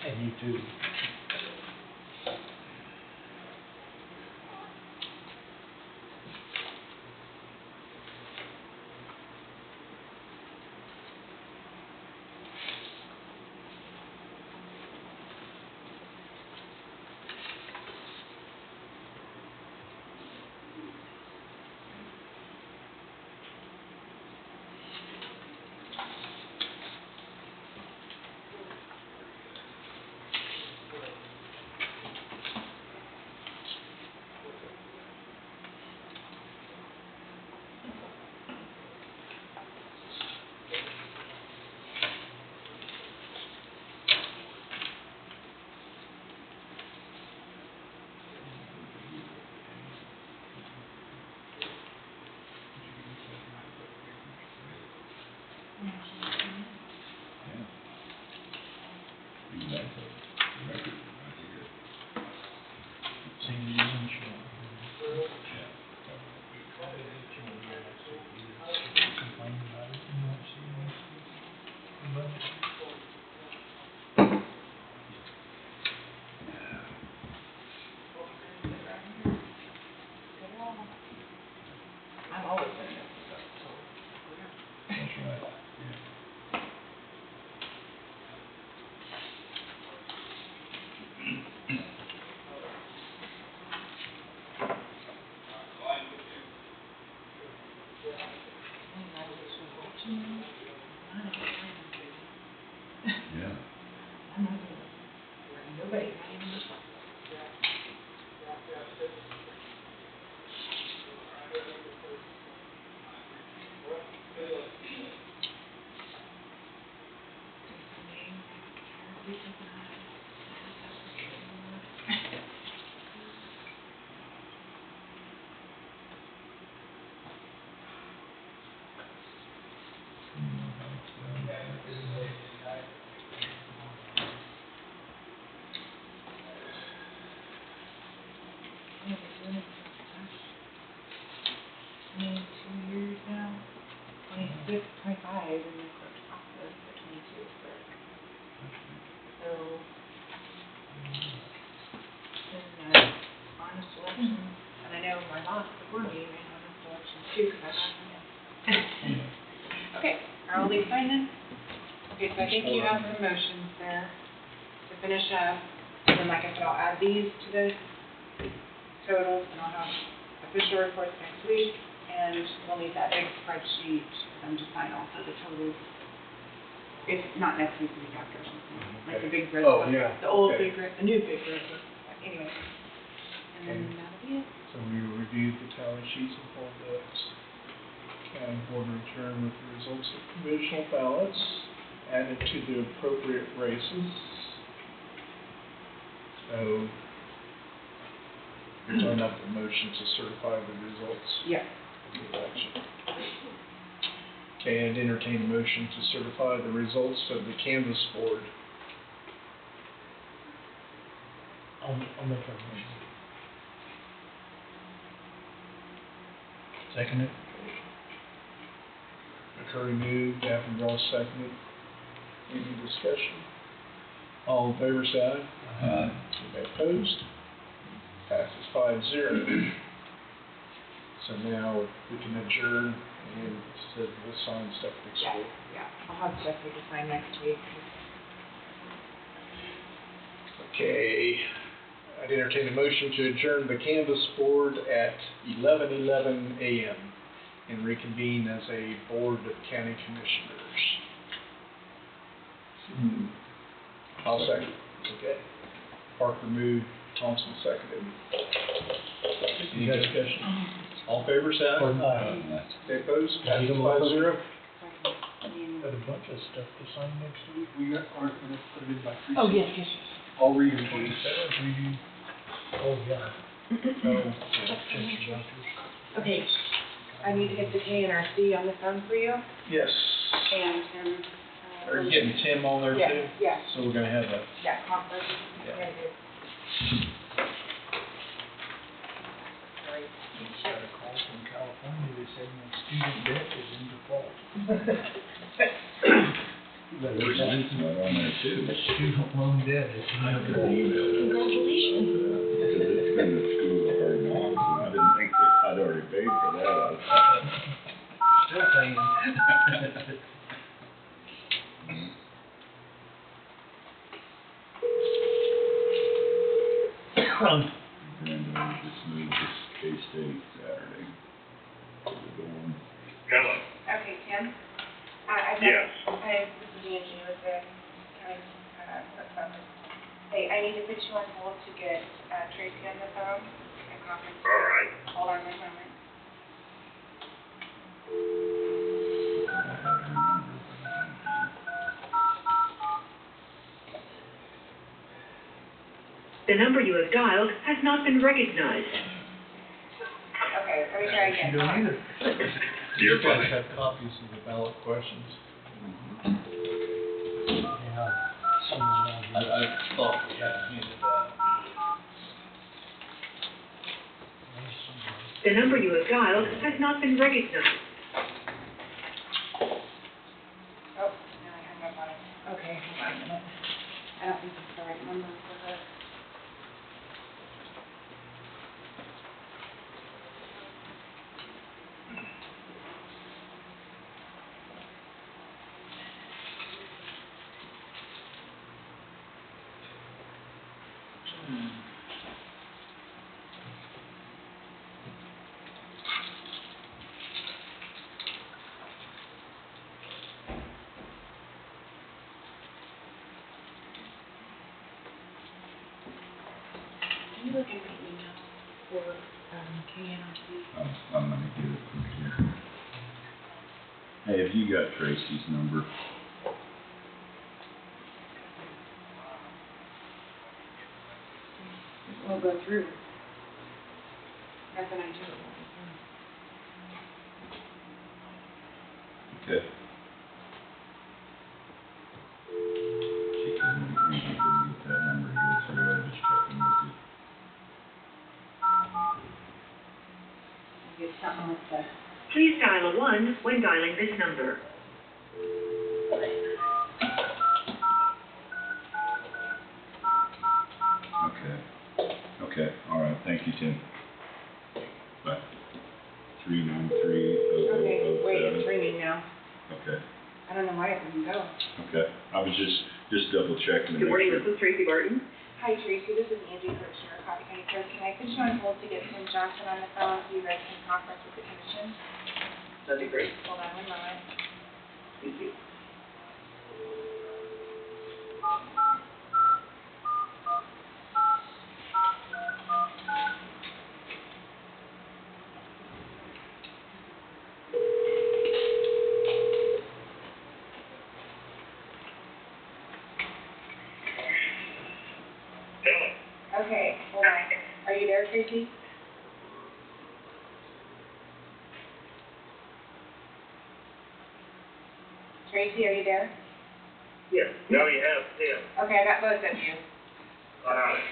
And you too. I'm always in this. That's right, yeah. Yeah. Nobody. in the clerk's office, the 22 clerk. So, in honest elections, and I know my boss before me ran honest elections too, because I got them. Okay, are all these signed then? Okay, so I think you have the motions there to finish up, and then like I said, I'll add these to the totals, and I'll have official reports next week, and we'll need that big spreadsheet for them to sign also the totals. If not next week, the week after or something, like the big red Oh, book. yeah. The old Okay. big red, the new big red book, anyway. And then that'll be it. So we reviewed the tally sheets and poll books. County board returned with the results of provisional ballots added to the appropriate races. So you're talking about the motion to certify the results Yeah. of the election. Okay, and entertain a motion to certify the results of the canvas board. I'll make that motion. Second it. McCurry moved, Davenport seconded. Any discussion? All in favor, say aye. Anybody opposed? Passes 5-0. So now we can adjourn and said we'll sign stuff next Yeah, week. yeah. I'll have Jessica to sign next week. Okay, I'd entertain a motion to adjourn the canvas board at 11:11 a.m. and reconvene as a board of county commissioners. I'll second. Okay. Parker moved, Thompson seconded. Any discussion? All in favor, say aye. Any opposed? Passes 5-0. Got a bunch of stuff to sign next week. We aren't gonna put it in by three. Oh, yes, yes, yes. I'll read them, please. Oh, yeah. Okay, I need to get the KNRC on the phone for you, Yes. and, Are you getting Tim on there too? Yeah, yeah, So we're gonna have a, yeah, conference. Yeah. Very good. Sorry. Just got a call from California, they said my student debt is in default. There's not on there too. The student loan debt is in default. Congratulations. Because it's been the school of hard knocks, and I didn't think that I'd already paid for that. Still paying. Granddaughter just moved to K-State Saturday. To the dorm. Hello. Okay, Tim? I Yes. Hi, this is Angie with the county, clerk's office. Hey, I need to put you on hold to get, Tracy on the phone at conference. All right. Hold on one moment. The number you have dialed has not been recognized. Okay, let me try She again. don't either. You're you guys fine. have copies of the ballot questions. Yeah, someone else. I thought we had handed that. The number you have dialed has not been recognized. Oh, now I hung up on it. Okay, hold on a minute. I don't think it's the right number for her. Can you look at my email for, KNRC? I'm gonna get it from here. Hey, have you got Tracy's number? It won't go through. Nothing I do. Okay. She told me he couldn't get that number to go through, I was just checking with you. Get something with the, Please dial a 1 when dialing this number. we can go. Okay, I was just double checking to Good make morning, sure. this is Tracy Barton. Hi Tracy, this is Angie Kirchner, Coffee County Clerk. Can I put you on hold to get Tim Johnson on the phone so you guys can conference with the commission? That'd be great. Hold on one moment. Thank you. Okay, hold on. Are you there, Tracy? Tracy, are you there? Yes. No, you have, Tim. Okay, I got both of you.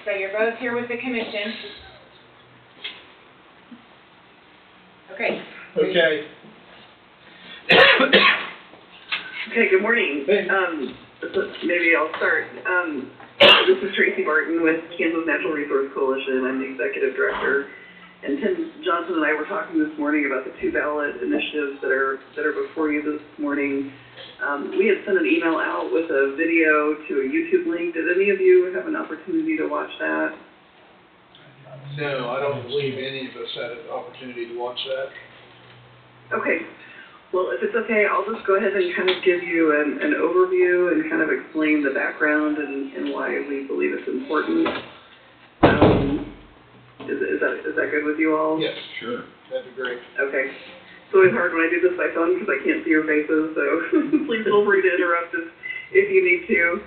So you're both here with the commission. Okay. Okay. Okay, good morning. Maybe I'll start. This is Tracy Barton with Kansas Natural Resource Coalition. I'm the executive director. And Tim Johnson and I were talking this morning about the two ballot initiatives that are before you this morning. We had sent an email out with a video to a YouTube link. Did any of you have an opportunity to watch that? No, I don't believe any of us had an opportunity to watch that. Okay. Well, if it's okay, I'll just go ahead and kind of give you an overview and kind of explain the background and why we believe it's important. Is that good with you all? Yes, Sure. that'd be great. Okay. It's always hard when I do this by phone because I can't see your faces, so please feel free to interrupt if you need to.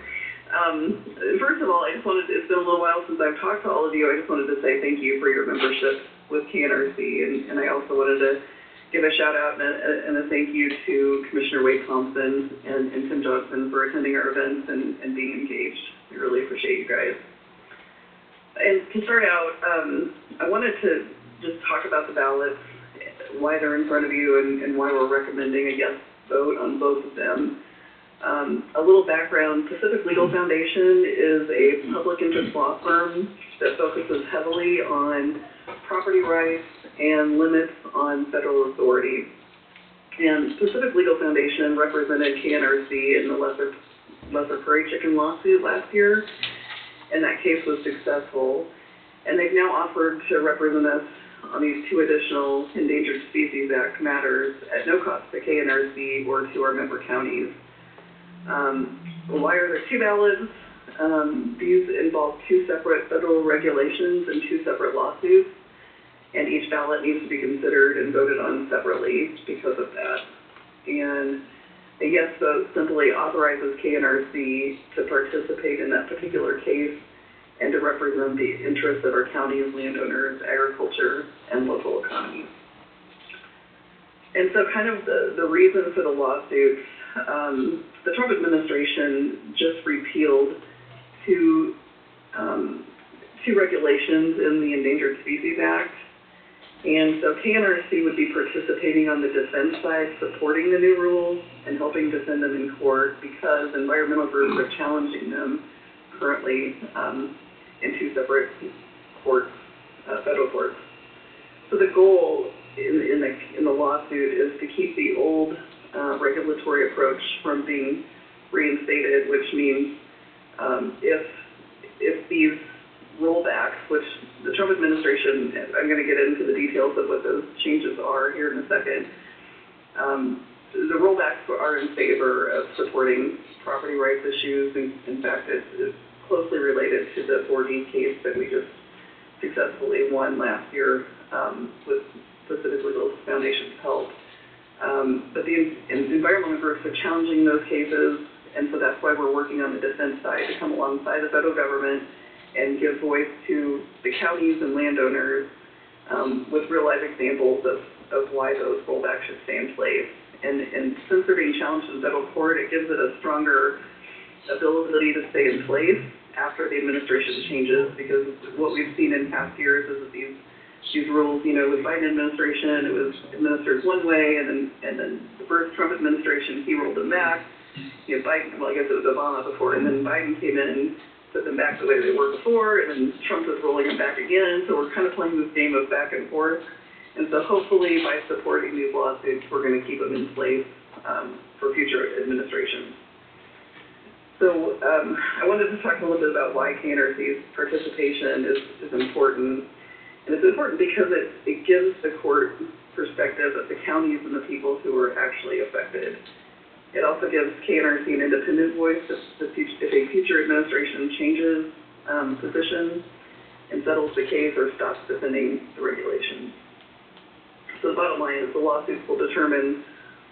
First of all, it's been a little while since I've talked to all of you. I just wanted to say thank you for your membership with KNRC, and I also wanted to give a shout out and a thank you to Commissioner Wade Thompson and Tim Johnson for attending our events and being engaged. We really appreciate you guys. And to start out, I wanted to just talk about the ballots, why they're in front of you, and why we're recommending a yes vote on both of them. A little background, Pacific Legal Foundation is a public interest law firm that focuses heavily on property rights and limits on federal authority. And Pacific Legal Foundation represented KNRC in the Lesser Prairie Chicken lawsuit last year, and that case was successful. And they've now offered to represent us on these two additional Endangered Species Act matters at no cost to KNRC or to our member counties. Why are there two ballots? These involve two separate federal regulations and two separate lawsuits, and each ballot needs to be considered and voted on separately because of that. And a yes vote simply authorizes KNRC to participate in that particular case and to represent the interests of our counties, landowners, agriculture, and local economies. And so kind of the reason for the lawsuits, the Trump administration just repealed two regulations in the Endangered Species Act. And so KNRC would be participating on the defense side, supporting the new rules and helping defend them in court because environmental groups are challenging them currently in two separate courts, federal courts. So the goal in the lawsuit is to keep the old regulatory approach from being reinstated, which means if these rollbacks, which the Trump administration, I'm going to get into the details of what those changes are here in a second, the rollbacks are in favor of supporting property rights issues. In fact, it's closely related to the 4D case that we just successfully won last year with Pacific Legal Foundation's help. But the environmental groups are challenging those cases, and so that's why we're working on the defense side to come alongside the federal government and give voice to the counties and landowners with real-life examples of why those rollbacks should stay in place. And since they're being challenged in federal court, it gives it a stronger ability to stay in place after the administration changes, because what we've seen in past years is that these rules, with Biden administration, it was administered one way, and then the first Trump administration, he rolled them back. Biden, well, I guess it was Obama before, and then Biden came in and put them back the way they were before, and then Trump is rolling them back again. So we're kind of playing this game of back and forth. And so hopefully by supporting these lawsuits, we're going to keep them in place for future administrations. So I wanted to talk a little bit about why KNRC's participation is important. And it's important because it gives the court perspective of the counties and the people who are actually affected. It also gives KNRC an independent voice if a future administration changes position and settles the case or stops defending the regulations. So the bottom line is the lawsuits will determine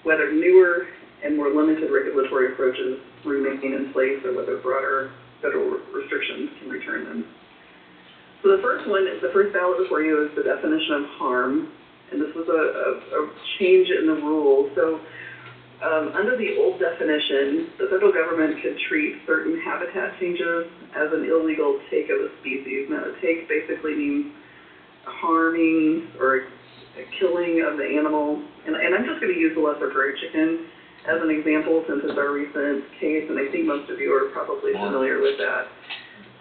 whether newer and more limited regulatory approaches remain in place or whether broader federal restrictions can return them. So the first ballot before you is the definition of harm, and this was a change in the rule. So under the old definition, the federal government could treat certain habitat changes as an illegal take of a species. Now, a take basically means harming or a killing of the animal, and I'm just going to use the lesser prairie chicken as an example since it's our recent case, and I think most of you are probably familiar with that.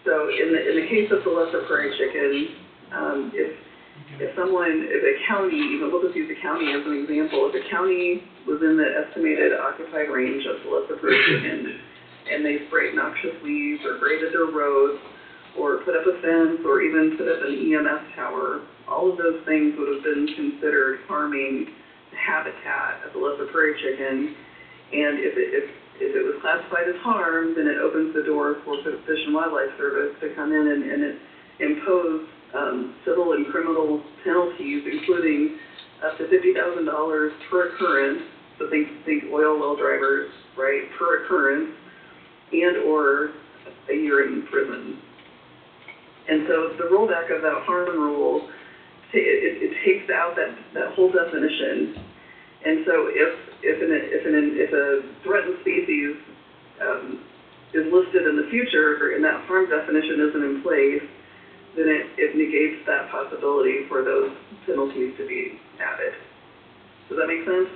So in the case of the lesser prairie chicken, if a county, even we'll just use a county as an example, if a county was in the estimated occupied range of the lesser prairie chicken, and they sprayed noxious weeds or graded their roads, or put up a fence, or even put up an EMS tower, all of those things would have been considered harming the habitat of the lesser prairie chicken. And if it was classified as harm, then it opens the door for Fish and Wildlife Service to come in and impose civil and criminal penalties, including up to $50,000 per occurrence. So think oil well drivers, right, per occurrence, and or a year in prison. And so the rollback of that harm rule, it takes out that whole definition. And so if a threatened species is listed in the future and that harm definition isn't in place, then it negates that possibility for those penalties to be added. Does that make sense?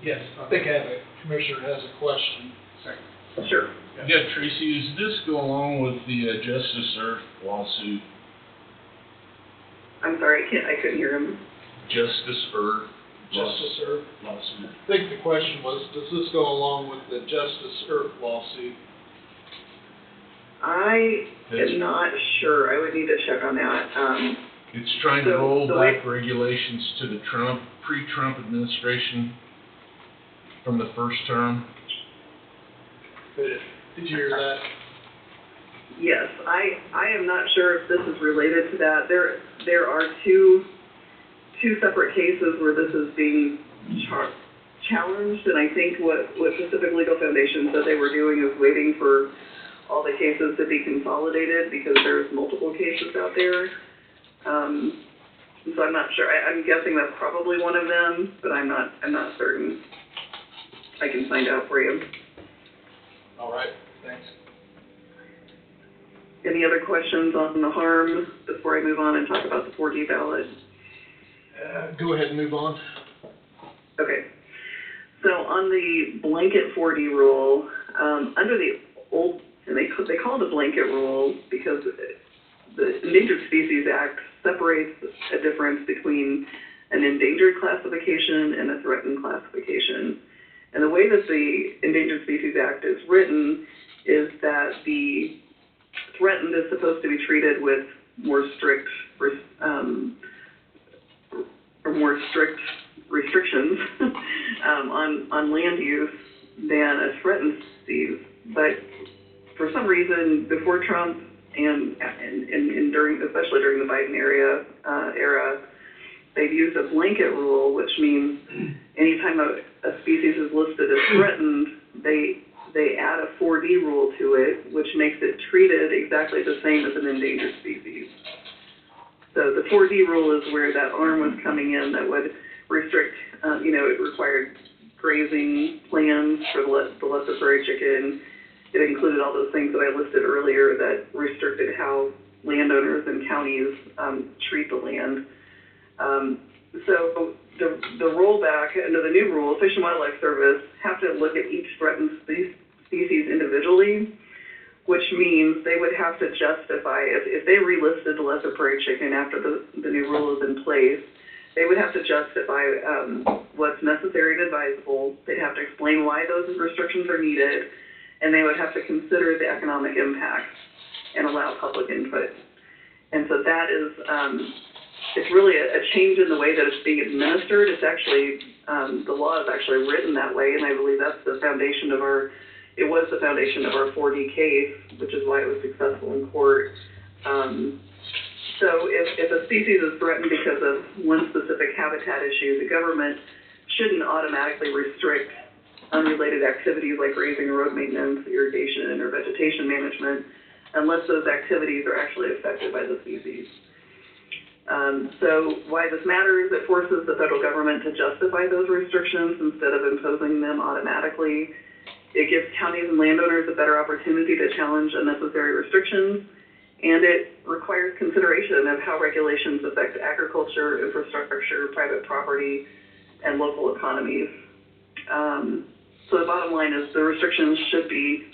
Yes, I think a commissioner has a question. Sure. Yeah, Tracy, does this go along with the Justice Earth lawsuit? I'm sorry, I couldn't hear him. Justice Earth lawsuit. I think the question was, does this go along with the Justice Earth lawsuit? I am not sure. I would need to check on that. It's trying to roll back regulations to the pre-Trump administration from the first term. Did you hear that? Yes, I am not sure if this is related to that. There are two separate cases where this is being challenged, and I think what Pacific Legal Foundation said they were doing is waiting for all the cases to be consolidated because there's multiple cases out there. So I'm not sure. I'm guessing that's probably one of them, but I'm not certain. I can find out for you. All right, thanks. Any other questions on the harm before I move on and talk about the 4D ballot? Go ahead and move on. Okay. So on the blanket 4D rule, under the old, and they call it a blanket rule because the Endangered Species Act separates a difference between an endangered classification and a threatened classification. And the way that the Endangered Species Act is written is that the threatened is supposed to be treated with more strict restrictions on land use than a threatened species. But for some reason, before Trump and during, especially during the Biden era, they've used a blanket rule, which means anytime a species is listed as threatened, they add a 4D rule to it, which makes it treated exactly the same as an endangered species. So the 4D rule is where that arm was coming in that would restrict, it required grazing plans for the lesser prairie chicken. It included all those things that I listed earlier that restricted how landowners and counties treat the land. So the rollback under the new rule, Fish and Wildlife Service have to look at each threatened species individually, which means they would have to justify, if they relisted the lesser prairie chicken after the new rule is in place, they would have to justify what's necessary and advisable. They'd have to explain why those restrictions are needed, and they would have to consider the economic impacts and allow public input. And so that is, it's really a change in the way that it's being administered. It's actually, the law is actually written that way, and I believe that's the foundation of it was the foundation of our 4D case, which is why it was successful in court. So if a species is threatened because of one specific habitat issue, the government shouldn't automatically restrict unrelated activities like grazing or road maintenance, irrigation, or vegetation management, unless those activities are actually affected by the species. So why this matters, it forces the federal government to justify those restrictions instead of imposing them automatically. It gives counties and landowners a better opportunity to challenge unnecessary restrictions, and it requires consideration of how regulations affect agriculture, infrastructure, private property, and local economies. So the bottom line is the restrictions should be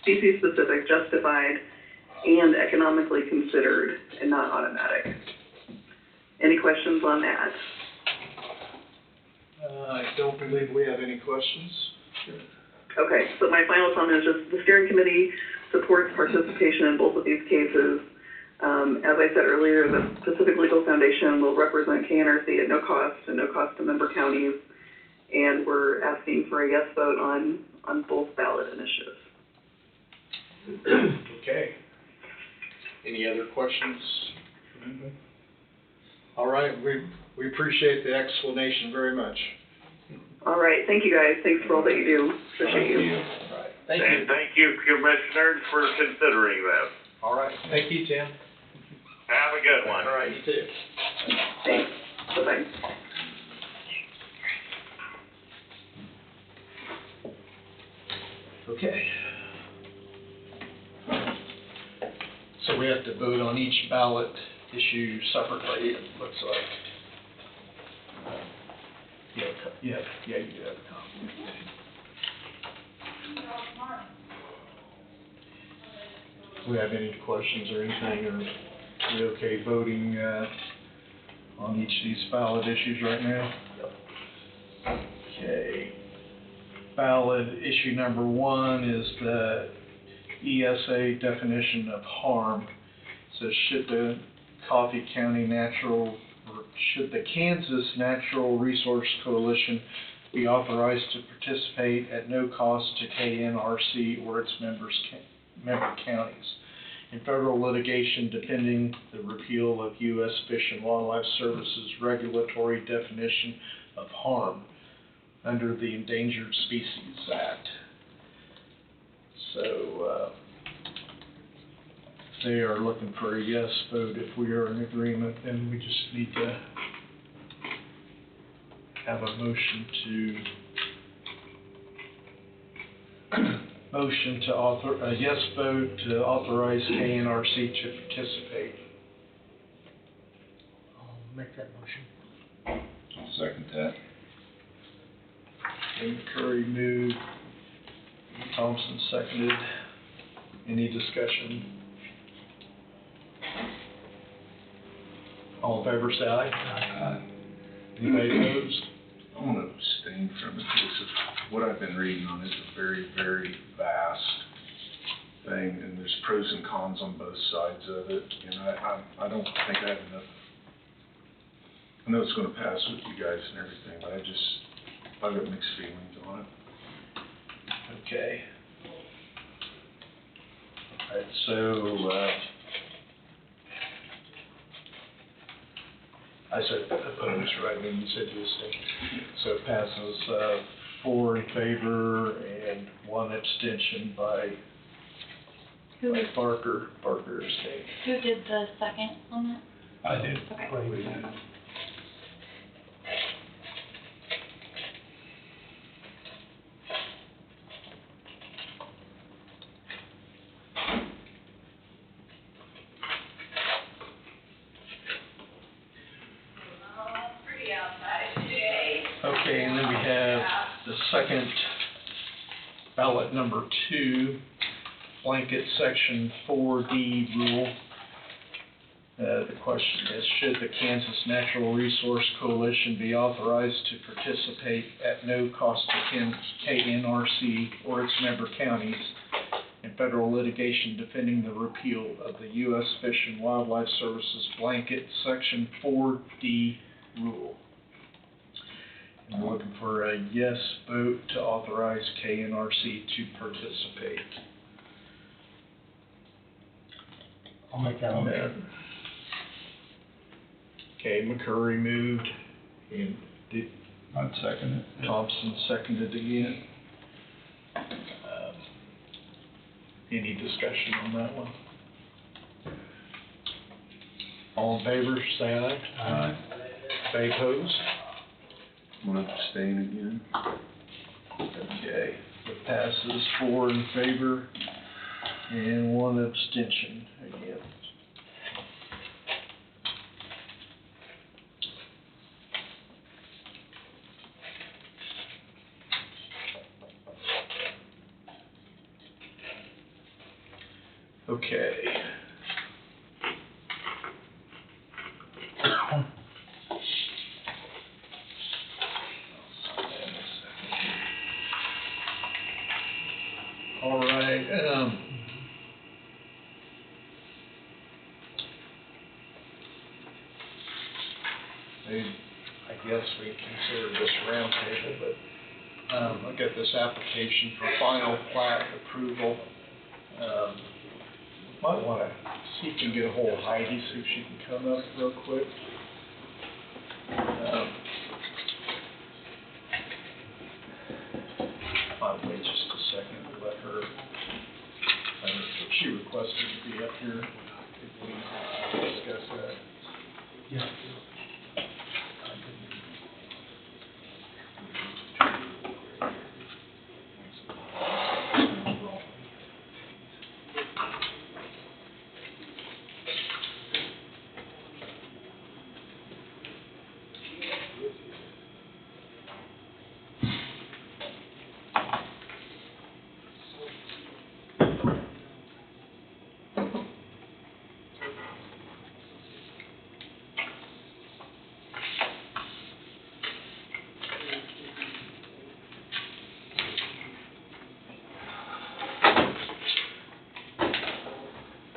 species-specific, justified, and economically considered, and not automatic. Any questions on that? I don't believe we have any questions. Okay, so my final comment is just the steering committee supports participation in both of these cases. As I said earlier, the Pacific Legal Foundation will represent KNRC at no cost and no cost to member counties, and we're asking for a yes vote on both ballot initiatives. Okay. Any other questions? All right, we appreciate the explanation very much. All right, thank you guys. Thanks for all that you do. Appreciate you. All right, thank And you. thank you, commissioners, for considering that. All right, thank you, Tim. Have a good one. All right, you too. Thanks. Bye-bye. Okay. So we have to vote on each ballot issue separately, it looks like. Yeah, you do have a copy. Do we have any questions or anything, or are we okay voting on each of these ballot issues right now? Okay. Ballot issue number 1 is the ESA definition of harm. So should the Kansas Natural Resource Coalition be authorized to participate at no cost to KNRC or its member counties in federal litigation defending the repeal of U.S. Fish and Wildlife Service's regulatory definition of harm under the Endangered Species Act. So they are looking for a yes vote. If we are in agreement, then we just need to have a motion to a yes vote to authorize KNRC to participate. I'll make that motion. I'll second that. Amy Curry moved, Thompson seconded. Any discussion? All in favor, say aye. Anybody opposed? I want to abstain from it because of what I've been reading on it. It's a very, very vast thing, and there's pros and cons on both sides of it. And I don't think I have enough. I know it's going to pass with you guys and everything, but I've got mixed feelings on it. Okay. All right, so, I said opposed, right, when you said yes. So it passes 4 in favor and 1 abstention by Barker. Barker abstained. Who did the second on that? I did. Okay. Okay, and then we have the second ballot number 2, blanket section 4D rule. The question is, should the Kansas Natural Resource Coalition be authorized to participate at no cost to KNRC or its member counties in federal litigation defending the repeal of the U.S. Fish and Wildlife Services blanket Section 4D rule? And we're looking for a yes vote to authorize KNRC to participate. I'll make that motion. Okay, McCurry moved, and I'd second it. Thompson seconded again. Any discussion on that one? All in favor, say aye. Aye. Any opposed? I'm gonna abstain again. Okay, it passes 4 in favor and 1 abstention again. Okay. All right, I guess we consider this roundtable, but look at this application for final plat approval. Might want to see if you can get a hold of Heidi, see if she can come up real quick. I'll wait just a second to let her, she requested to be up here. If we discuss that. Yeah.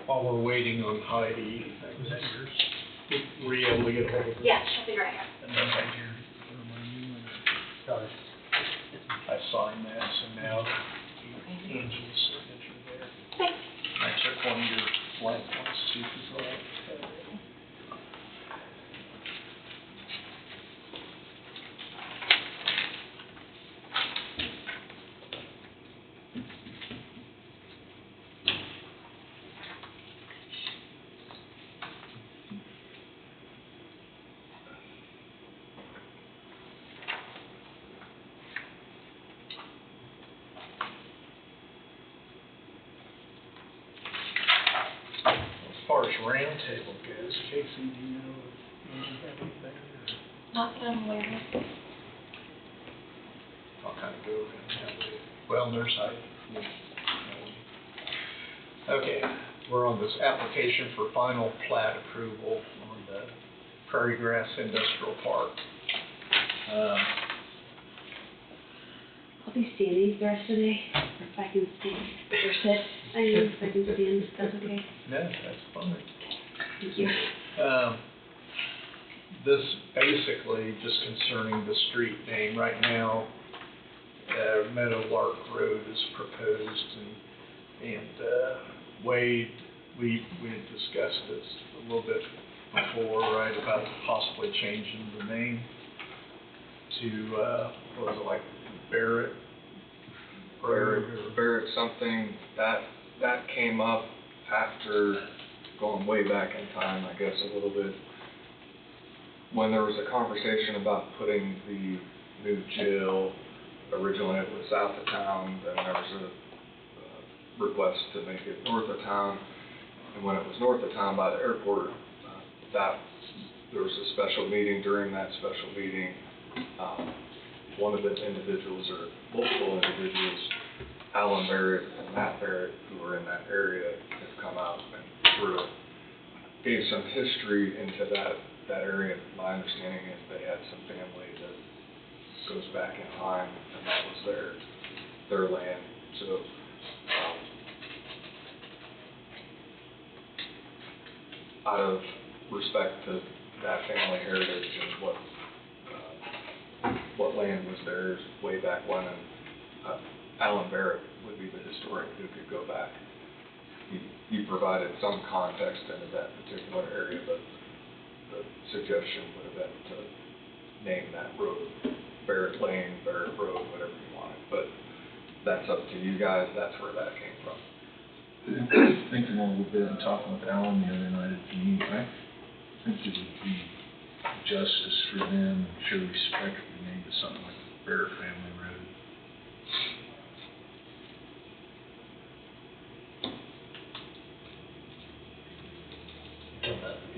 While we're waiting on Heidi, were you able to get a hold of her? Yeah, she'll be right here. I signed that, so now Angela's signature there. Thanks. I took one of your blank ones, see if it's all right. As far as roundtable goes, Casey, do you know if you have anything? Or Not that I'm aware of. I'll kind of go over and well, there's Heidi. Okay, we're on this application for final plat approval on the Prairie Grass Industrial Park. I'll be standing the rest of the day, if I can stand, or sit, I mean, if I can stand, that's okay. No, that's fine. Thank you. This basically just concerning the street name. Right now, Meadowlark Road is proposed, and Wade, we had discussed this a little bit before, right, about possibly changing the name to, what was it, like Barrett something, that came up after going way back in time, I guess, a little bit. When there was a conversation about putting the new jail, originally it was south of town, then there was a request to make it north of town. And when it was north of town by the airport, there was a special meeting. During that special meeting, one of the individuals, or multiple individuals, Alan Barrett and Matt Barrett, who were in that area, have come out and threw gave some history into that area. My understanding is they had some family that goes back in time, and that was their land. So, out of respect to that family heritage and what land was theirs way back when, and Alan Barrett would be the historian who could go back. He provided some context into that particular area, but the suggestion would have been to name that road Barrett Lane, Barrett Road, whatever you wanted. But that's up to you guys. That's where that came from. Thinking a little bit and talking with Alan the other night at the meeting, I think it would be justice for them and show respect if we named it something like Barrett Family Road.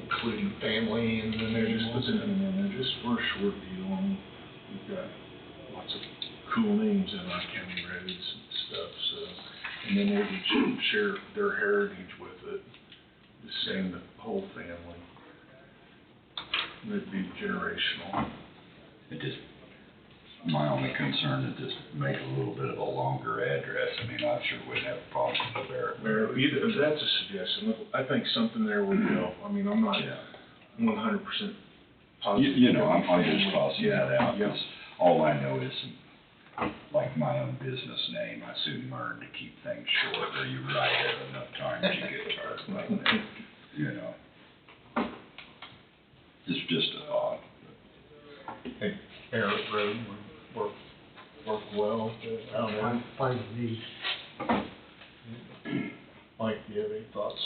Including family and then They're just looking, they're just for a short deal, and we've got lots of cool names in our county roads and stuff, so. And then they would share their heritage with it, the same, the whole family. It'd be generational. It just, my only concern is just make a little bit of a longer address. I mean, I sure wouldn't have a problem with Barrett. Either, that's a suggestion. I think something there would go. I mean, I'm not 100% positive. You know, I'm just tossing that out, because all I know is, like my own business name, I soon learned to keep things short, or you write it enough times, you get tired of it, you know. It's just a thought. I think Barrett Road would work well. I don't know. Fine with me. Mike, do you have any thoughts?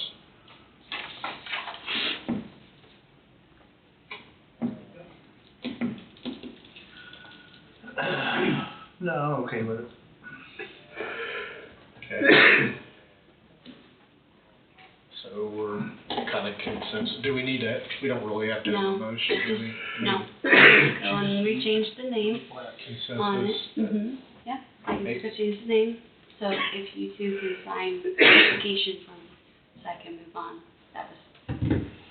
No, I'm okay with it. Okay. So we're kind of consensus. Do we need to, we don't really have to have a motion, do we? No. Go and rechange the name Consensus. on it. Yeah, I can just change the name. So if you two can sign the application from, so I can move on. That was,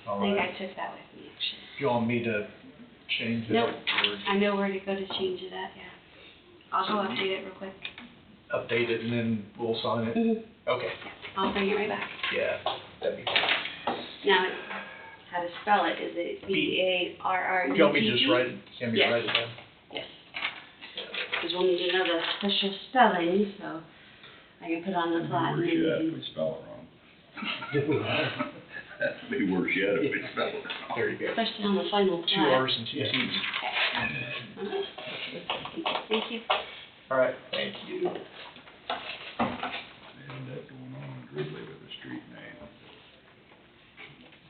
All I think right. I took that with me actually. Do you want me to change it? Nope. Or I know where to go to change it at, yeah. I'll go update it real quick. update it and then we'll sign it? Okay. I'll bring it right back. Yeah, that'd be fine. Now, how to spell it, is it B-A-R-R-E-T-T? You want me to just write it, can we Yes. write it down? Yes. Because we'll need to know the special spelling, so I can put on the plat. Worse yet if we spell it wrong. That'd be worse yet if we spell it wrong. There you go. Especially on the final plat. 2 R's and 2 T's. Thank you. All right, thank you. They had that going on in Gridley with the street name.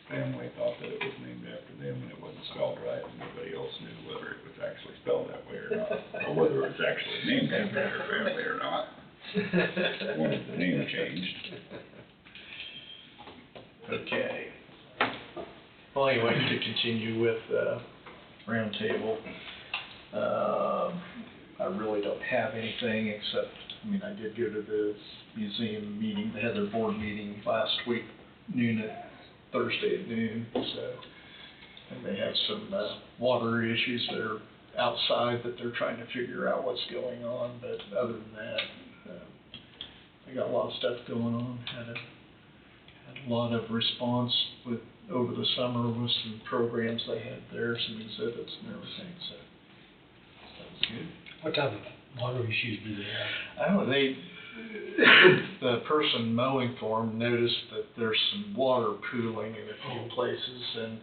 Family thought that it was named after them and it wasn't spelled right, and nobody else knew whether it was actually spelled that way or not, or whether it was actually named after their family or not. Wanted the name changed. Okay. Well, anyway, to continue with, roundtable, I really don't have anything except, I mean, I did go to the museum meeting, they had their board meeting last week, Thursday at noon, so, and they have some, water issues that are outside that they're trying to figure out what's going on, but other than that, they got a lot of stuff going on, had a lot of response with, over the summer with some programs they had there, some exhibits and everything, so that was good. What type of water issues do they have? I don't know, the person mowing for them noticed that there's some water pooling in a few places, and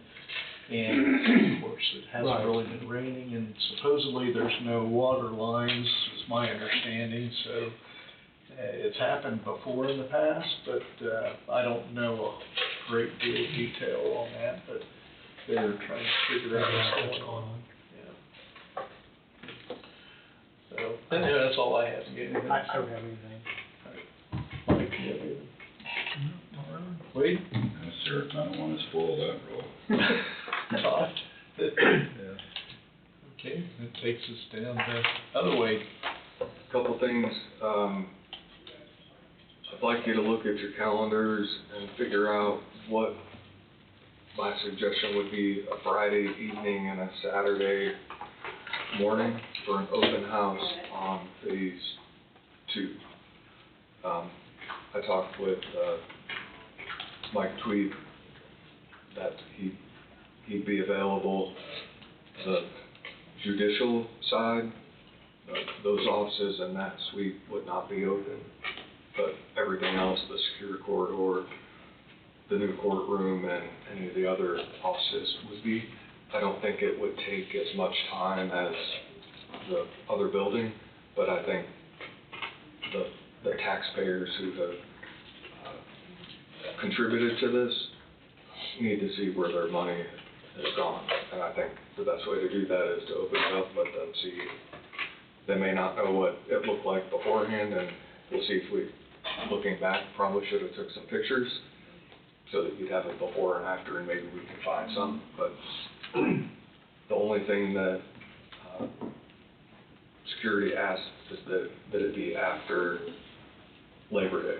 of course, it hasn't really been raining, and supposedly there's no water lines, is my understanding, so it's happened before in the past, but I don't know a great deal of detail on that, but they're trying to figure out what's going on. So, anyway, that's all I have. I don't have anything. Mike, you have anything? Wade? No, sir, I don't want to spoil that roll. Todd? Okay, that takes us down the other way. Couple things, I'd like you to look at your calendars and figure out what my suggestion would be a Friday evening and a Saturday morning for an open house on phase 2. I talked with Mike Tweed that he'd be available. The judicial side, those offices and that suite would not be open, but everything else, the secure corridor, the new courtroom, and any of the other offices would be. I don't think it would take as much time as the other building, but I think the taxpayers who have contributed to this need to see where their money has gone. And I think the best way to do that is to open it up, let them see. They may not know what it looked like beforehand, and we'll see if we, looking back, probably should have took some pictures so that you'd have it before and after, and maybe we can find some. But the only thing that security asks is that it be after Labor Day.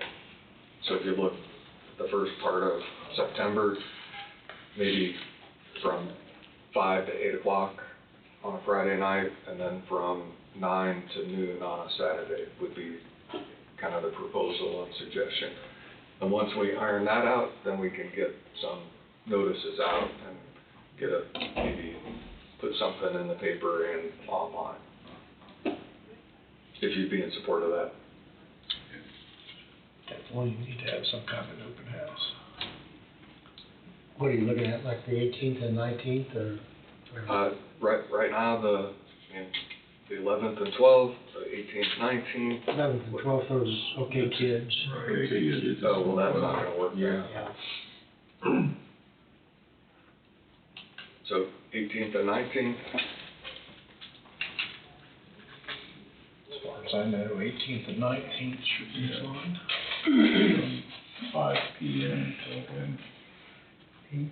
So if you look at the first part of September, maybe from 5 to 8 o'clock on a Friday night, and then from 9 to noon on a Saturday would be kind of the proposal and suggestion. And once we iron that out, then we can get some notices out and maybe put something in the paper and online. If you'd be in support of that. Well, you need to have some kind of an open house. What are you looking at, like the 18th and 19th, or? Right now, the 11th and 12th, the 18th, 19th. 11th and 12th, those OK Kids. Okay, kids. Oh, well, that's not gonna work. Yeah. So 18th and 19th. As far as I know, 18th and 19th should be Yeah. fine. 5 p.m. till then. 8.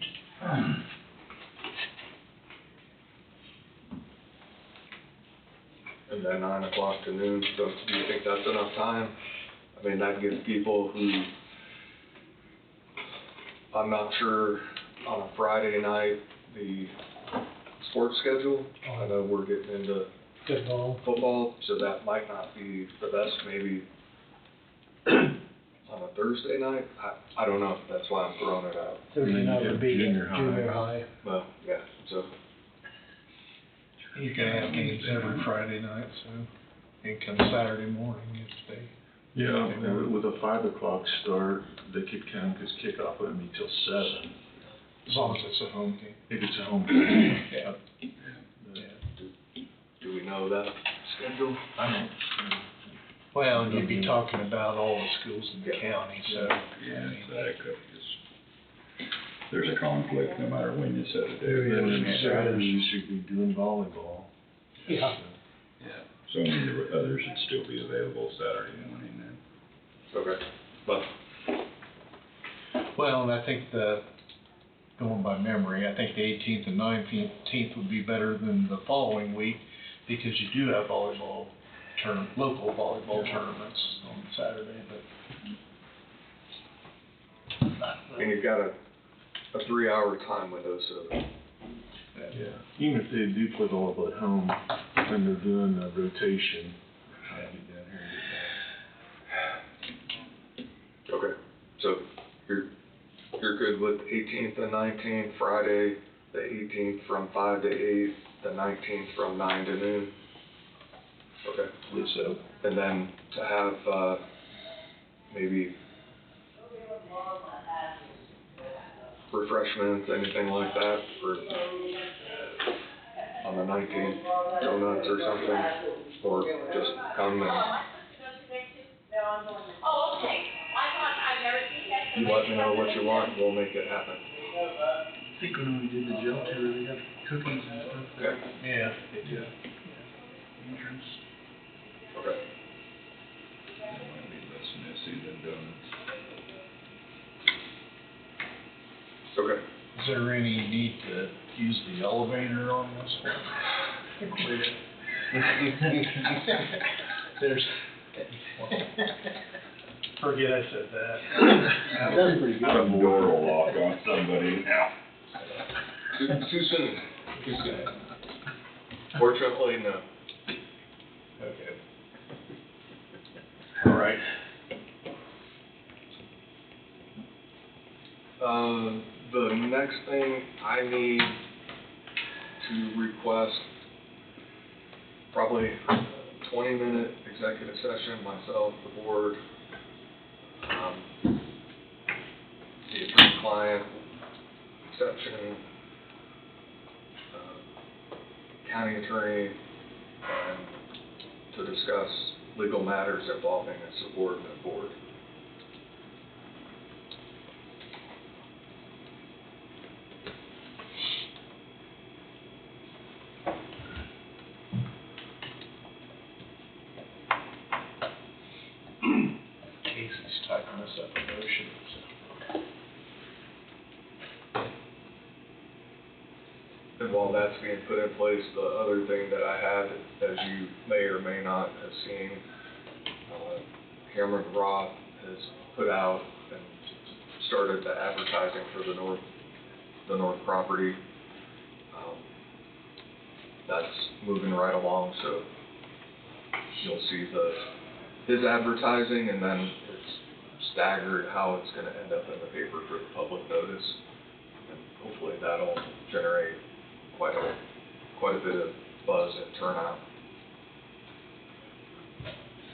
And then 9 o'clock to noon, so do you think that's enough time? I mean, that gives people who, I'm not sure on a Friday night, the sports schedule, I know we're getting into football, so that might not be the best, maybe on a Thursday night, I don't know, that's why I'm throwing it out. Thursday night would be Junior high. Well, yeah, so. You can have games every Friday night, so it comes Saturday morning if they. Yeah, and with a 5 o'clock start, they could count, because kickoff wouldn't be till 7. As long as it's a home game. If it's a home game. Yeah. Do we know that schedule? I don't. Well, and you'd be talking about all the schools in the county, so. Yeah, exactly. There's a conflict no matter when you set a date. Yeah, Then Saturday you should be doing volleyball. Yeah. Yeah. So many others should still be available Saturday morning then. Okay, but. Well, and I think going by memory, I think the 18th and 19th would be better than the following week, because you do have local volleyball tournaments on Saturday, but. And you've got a 3-hour time window, so. Yeah, even if they do play volleyball at home, when they're doing a rotation, have you down here and Okay, so you're good with 18th and 19th, Friday, the 18th from 5 to 8, the 19th from 9 to noon? Okay. Yes, so. And then to have, maybe refreshments, anything like that, for, on the 19th, donuts or something, or just come and. You let me know what you want, we'll make it happen. I think when we did the jail tour, they had cookies and stuff. Okay. Yeah. Entrance. Okay. That might be less messy than donuts. Okay. Is there any need to use the elevator on this one? There's. Forget I said that. That's pretty good. Some door will lock on somebody now. Too soon, too soon. Fortunately, no. Okay. All right. The next thing I need to request, probably 20-minute executive session, myself, the board, the attorney-client exception, county attorney, and to discuss legal matters involving a subordinate board. Casey's typing this up in motion, so. And while that's being put in place, the other thing that I had, as you may or may not have seen, Cameron Roth has put out and started the advertising for the north property. That's moving right along, so you'll see his advertising, and then it's staggered how it's gonna end up in the paper for the public notice. And hopefully that'll generate quite a bit of buzz and turnout.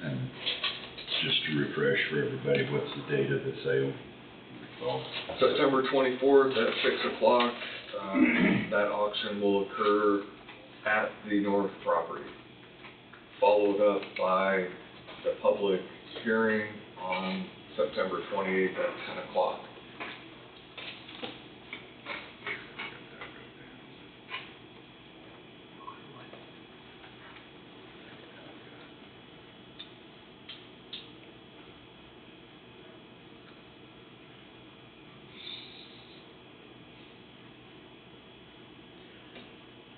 And just to refresh for everybody, what's the date of the sale? September 24th at 6 o'clock, that auction will occur at the north property, followed up by the public hearing on September 28th at 10 o'clock.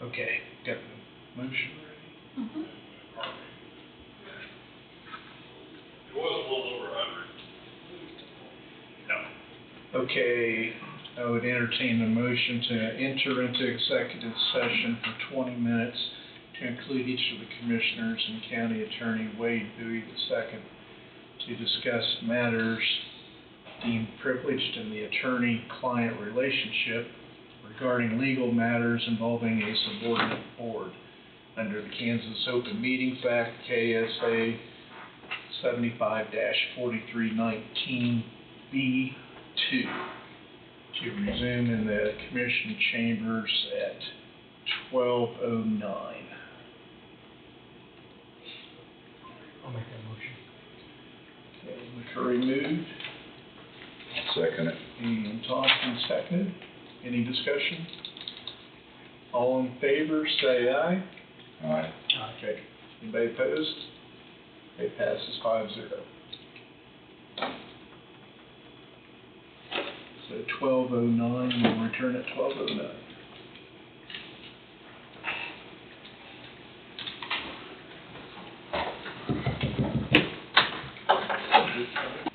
Okay, got the motion ready? Mhm. It was a little over 100. No. Okay, I would entertain a motion to enter into executive session for 20 minutes to include each of the commissioners and county attorney Wade Bowie II to discuss matters deemed privileged in the attorney-client relationship regarding legal matters involving a subordinate board under the Kansas Open Meetings Act, KSA 75-4319B2, to resume in the commission chambers at 12:09. I'll make that motion. Okay, McCurry moved, Second it. and Thompson seconded. Any discussion? All in favor, say aye. Aye. Okay. Anybody opposed? It passes 5-0. So 12:09, we'll return at 12:09.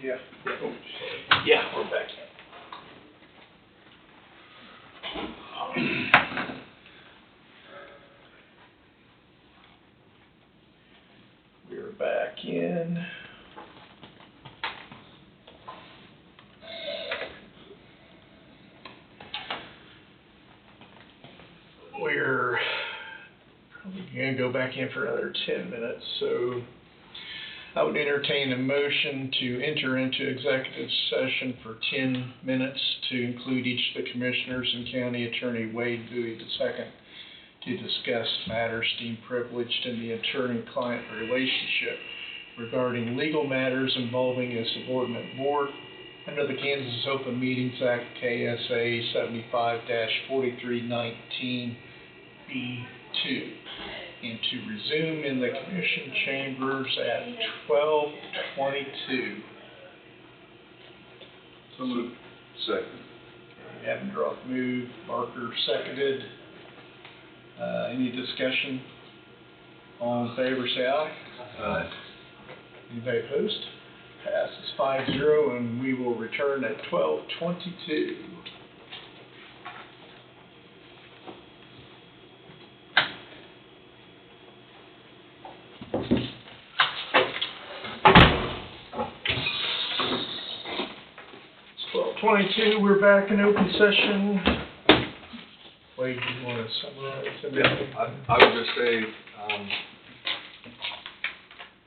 Yeah. Yeah, we're back. We're back in. We're probably gonna go back in for another 10 minutes, so I would entertain a motion to enter into executive session for 10 minutes to include each of the commissioners and county attorney Wade Bowie II to discuss matters deemed privileged in the attorney-client relationship regarding legal matters involving a subordinate board under the Kansas Open Meetings Act, KSA 75-4319B2, and to resume in the commission chambers at 12:22. So moved. Second. Abendroth moved, Barker seconded. Any discussion? All in favor, say aye. Aye. Anybody opposed? Passes 5-0, and we will return at 12:22. 12:22, we're back in open session. Wade, do you want to summarize everything? I would just say,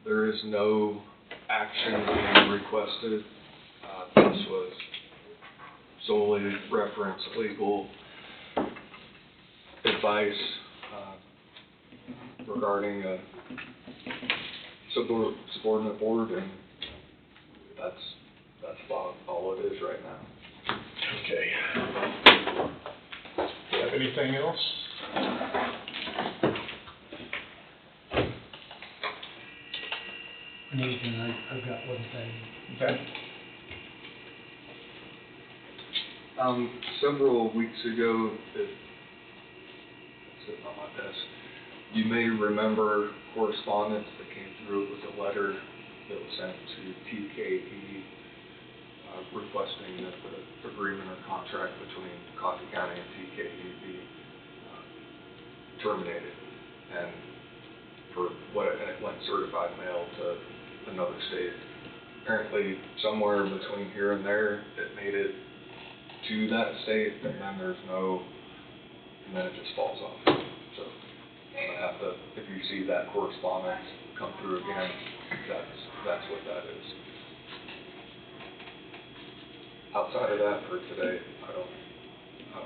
there is no action being requested. This was solely reference legal advice, regarding a subordinate board, and that's about all it is right now. Okay. Do you have anything else? Nathan, I've got one thing. Okay. Several weeks ago, sitting on my desk, you may remember correspondence that came through. It was a letter that was sent to TKE, requesting that the agreement or contract between Coffee County and TKE be terminated, and it went certified mail to another state. Apparently, somewhere between here and there, it made it to that state, and then it just falls off. So I'm gonna have to, if you see that correspondence come through again, that's what that is. Outside of that for today, I don't have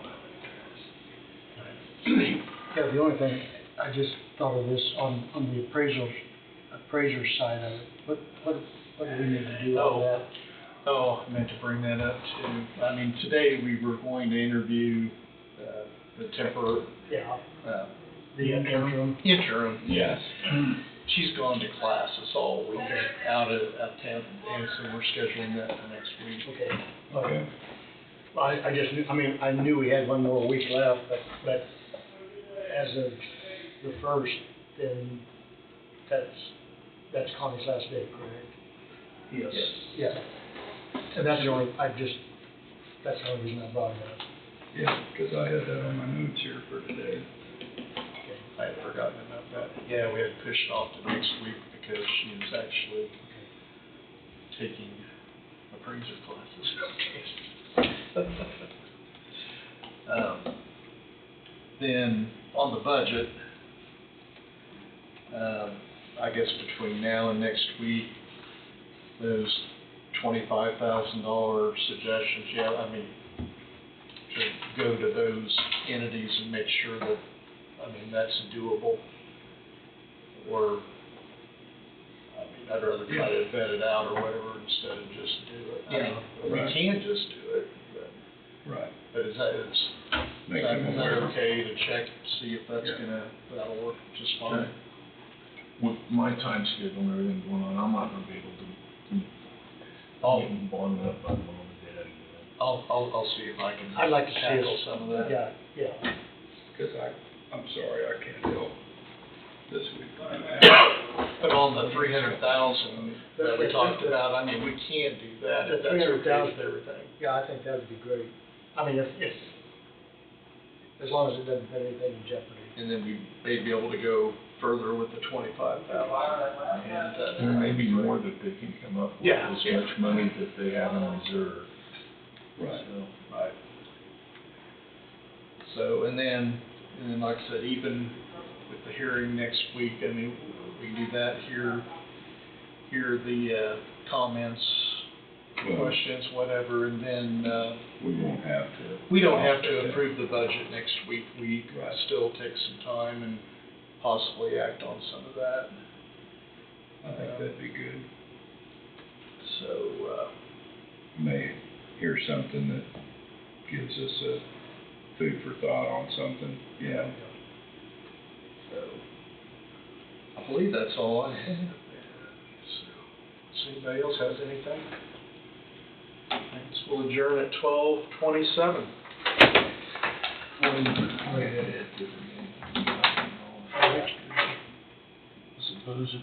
anything else. Yeah, the only thing, I just thought of this on the appraiser side of it. What do we need to do on that? Oh, I meant to bring that up too. I mean, today we were going to interview the temporary. Yeah. The interim. Interim, yes. She's gone to classes all week out of town, and so we're scheduling that for next week. Okay. Okay. Well, I just knew, I knew we had one more week left, but as of the 1st, then that's Connie's last day, correct? Yes. Yeah. And that's the only, that's the only reason I brought it up. Yeah, because I had that on my notes here for today. Okay, I had forgotten about that. Yeah, we had pushed off to next week because she was actually taking appraiser classes. Then on the budget, I guess between now and next week, those $25,000 suggestions, yeah, I mean, to go to those entities and make sure that, I mean, that's doable. Or, I mean, I'd rather try to vet it out or whatever instead of just do it. I mean, we can just do it, but is that okay to check, see if that's that'll work just fine? With my time schedule and everything going on, I'm not gonna be able to get bonded up by mom and dad. I'll see if I can I'd like to see tackle us, some of that. yeah. Because I'm sorry, I can't help this week. But on the 300,000 that we talked about, I mean, we can do that if The that's okay 300,000, with everything. Yeah, I think that would be great. I mean, if as long as it doesn't put anything in jeopardy. And then we may be able to go further with the 25,000. There may be more that they can come up with, Yeah. as much money that they have in reserve. Right. So, and then like I said, even with the hearing next week, I mean, we can do that, hear the comments, questions, whatever, and then, We won't have to. we don't have to approve the budget next week. We Right. still take some time and possibly act on some of that. I think that'd be good. So, May hear something that gives us a food for thought on something. Yeah. so, I believe that's all I have. So, anybody else has anything? Thanks, we'll adjourn at 12:27. Supposedly.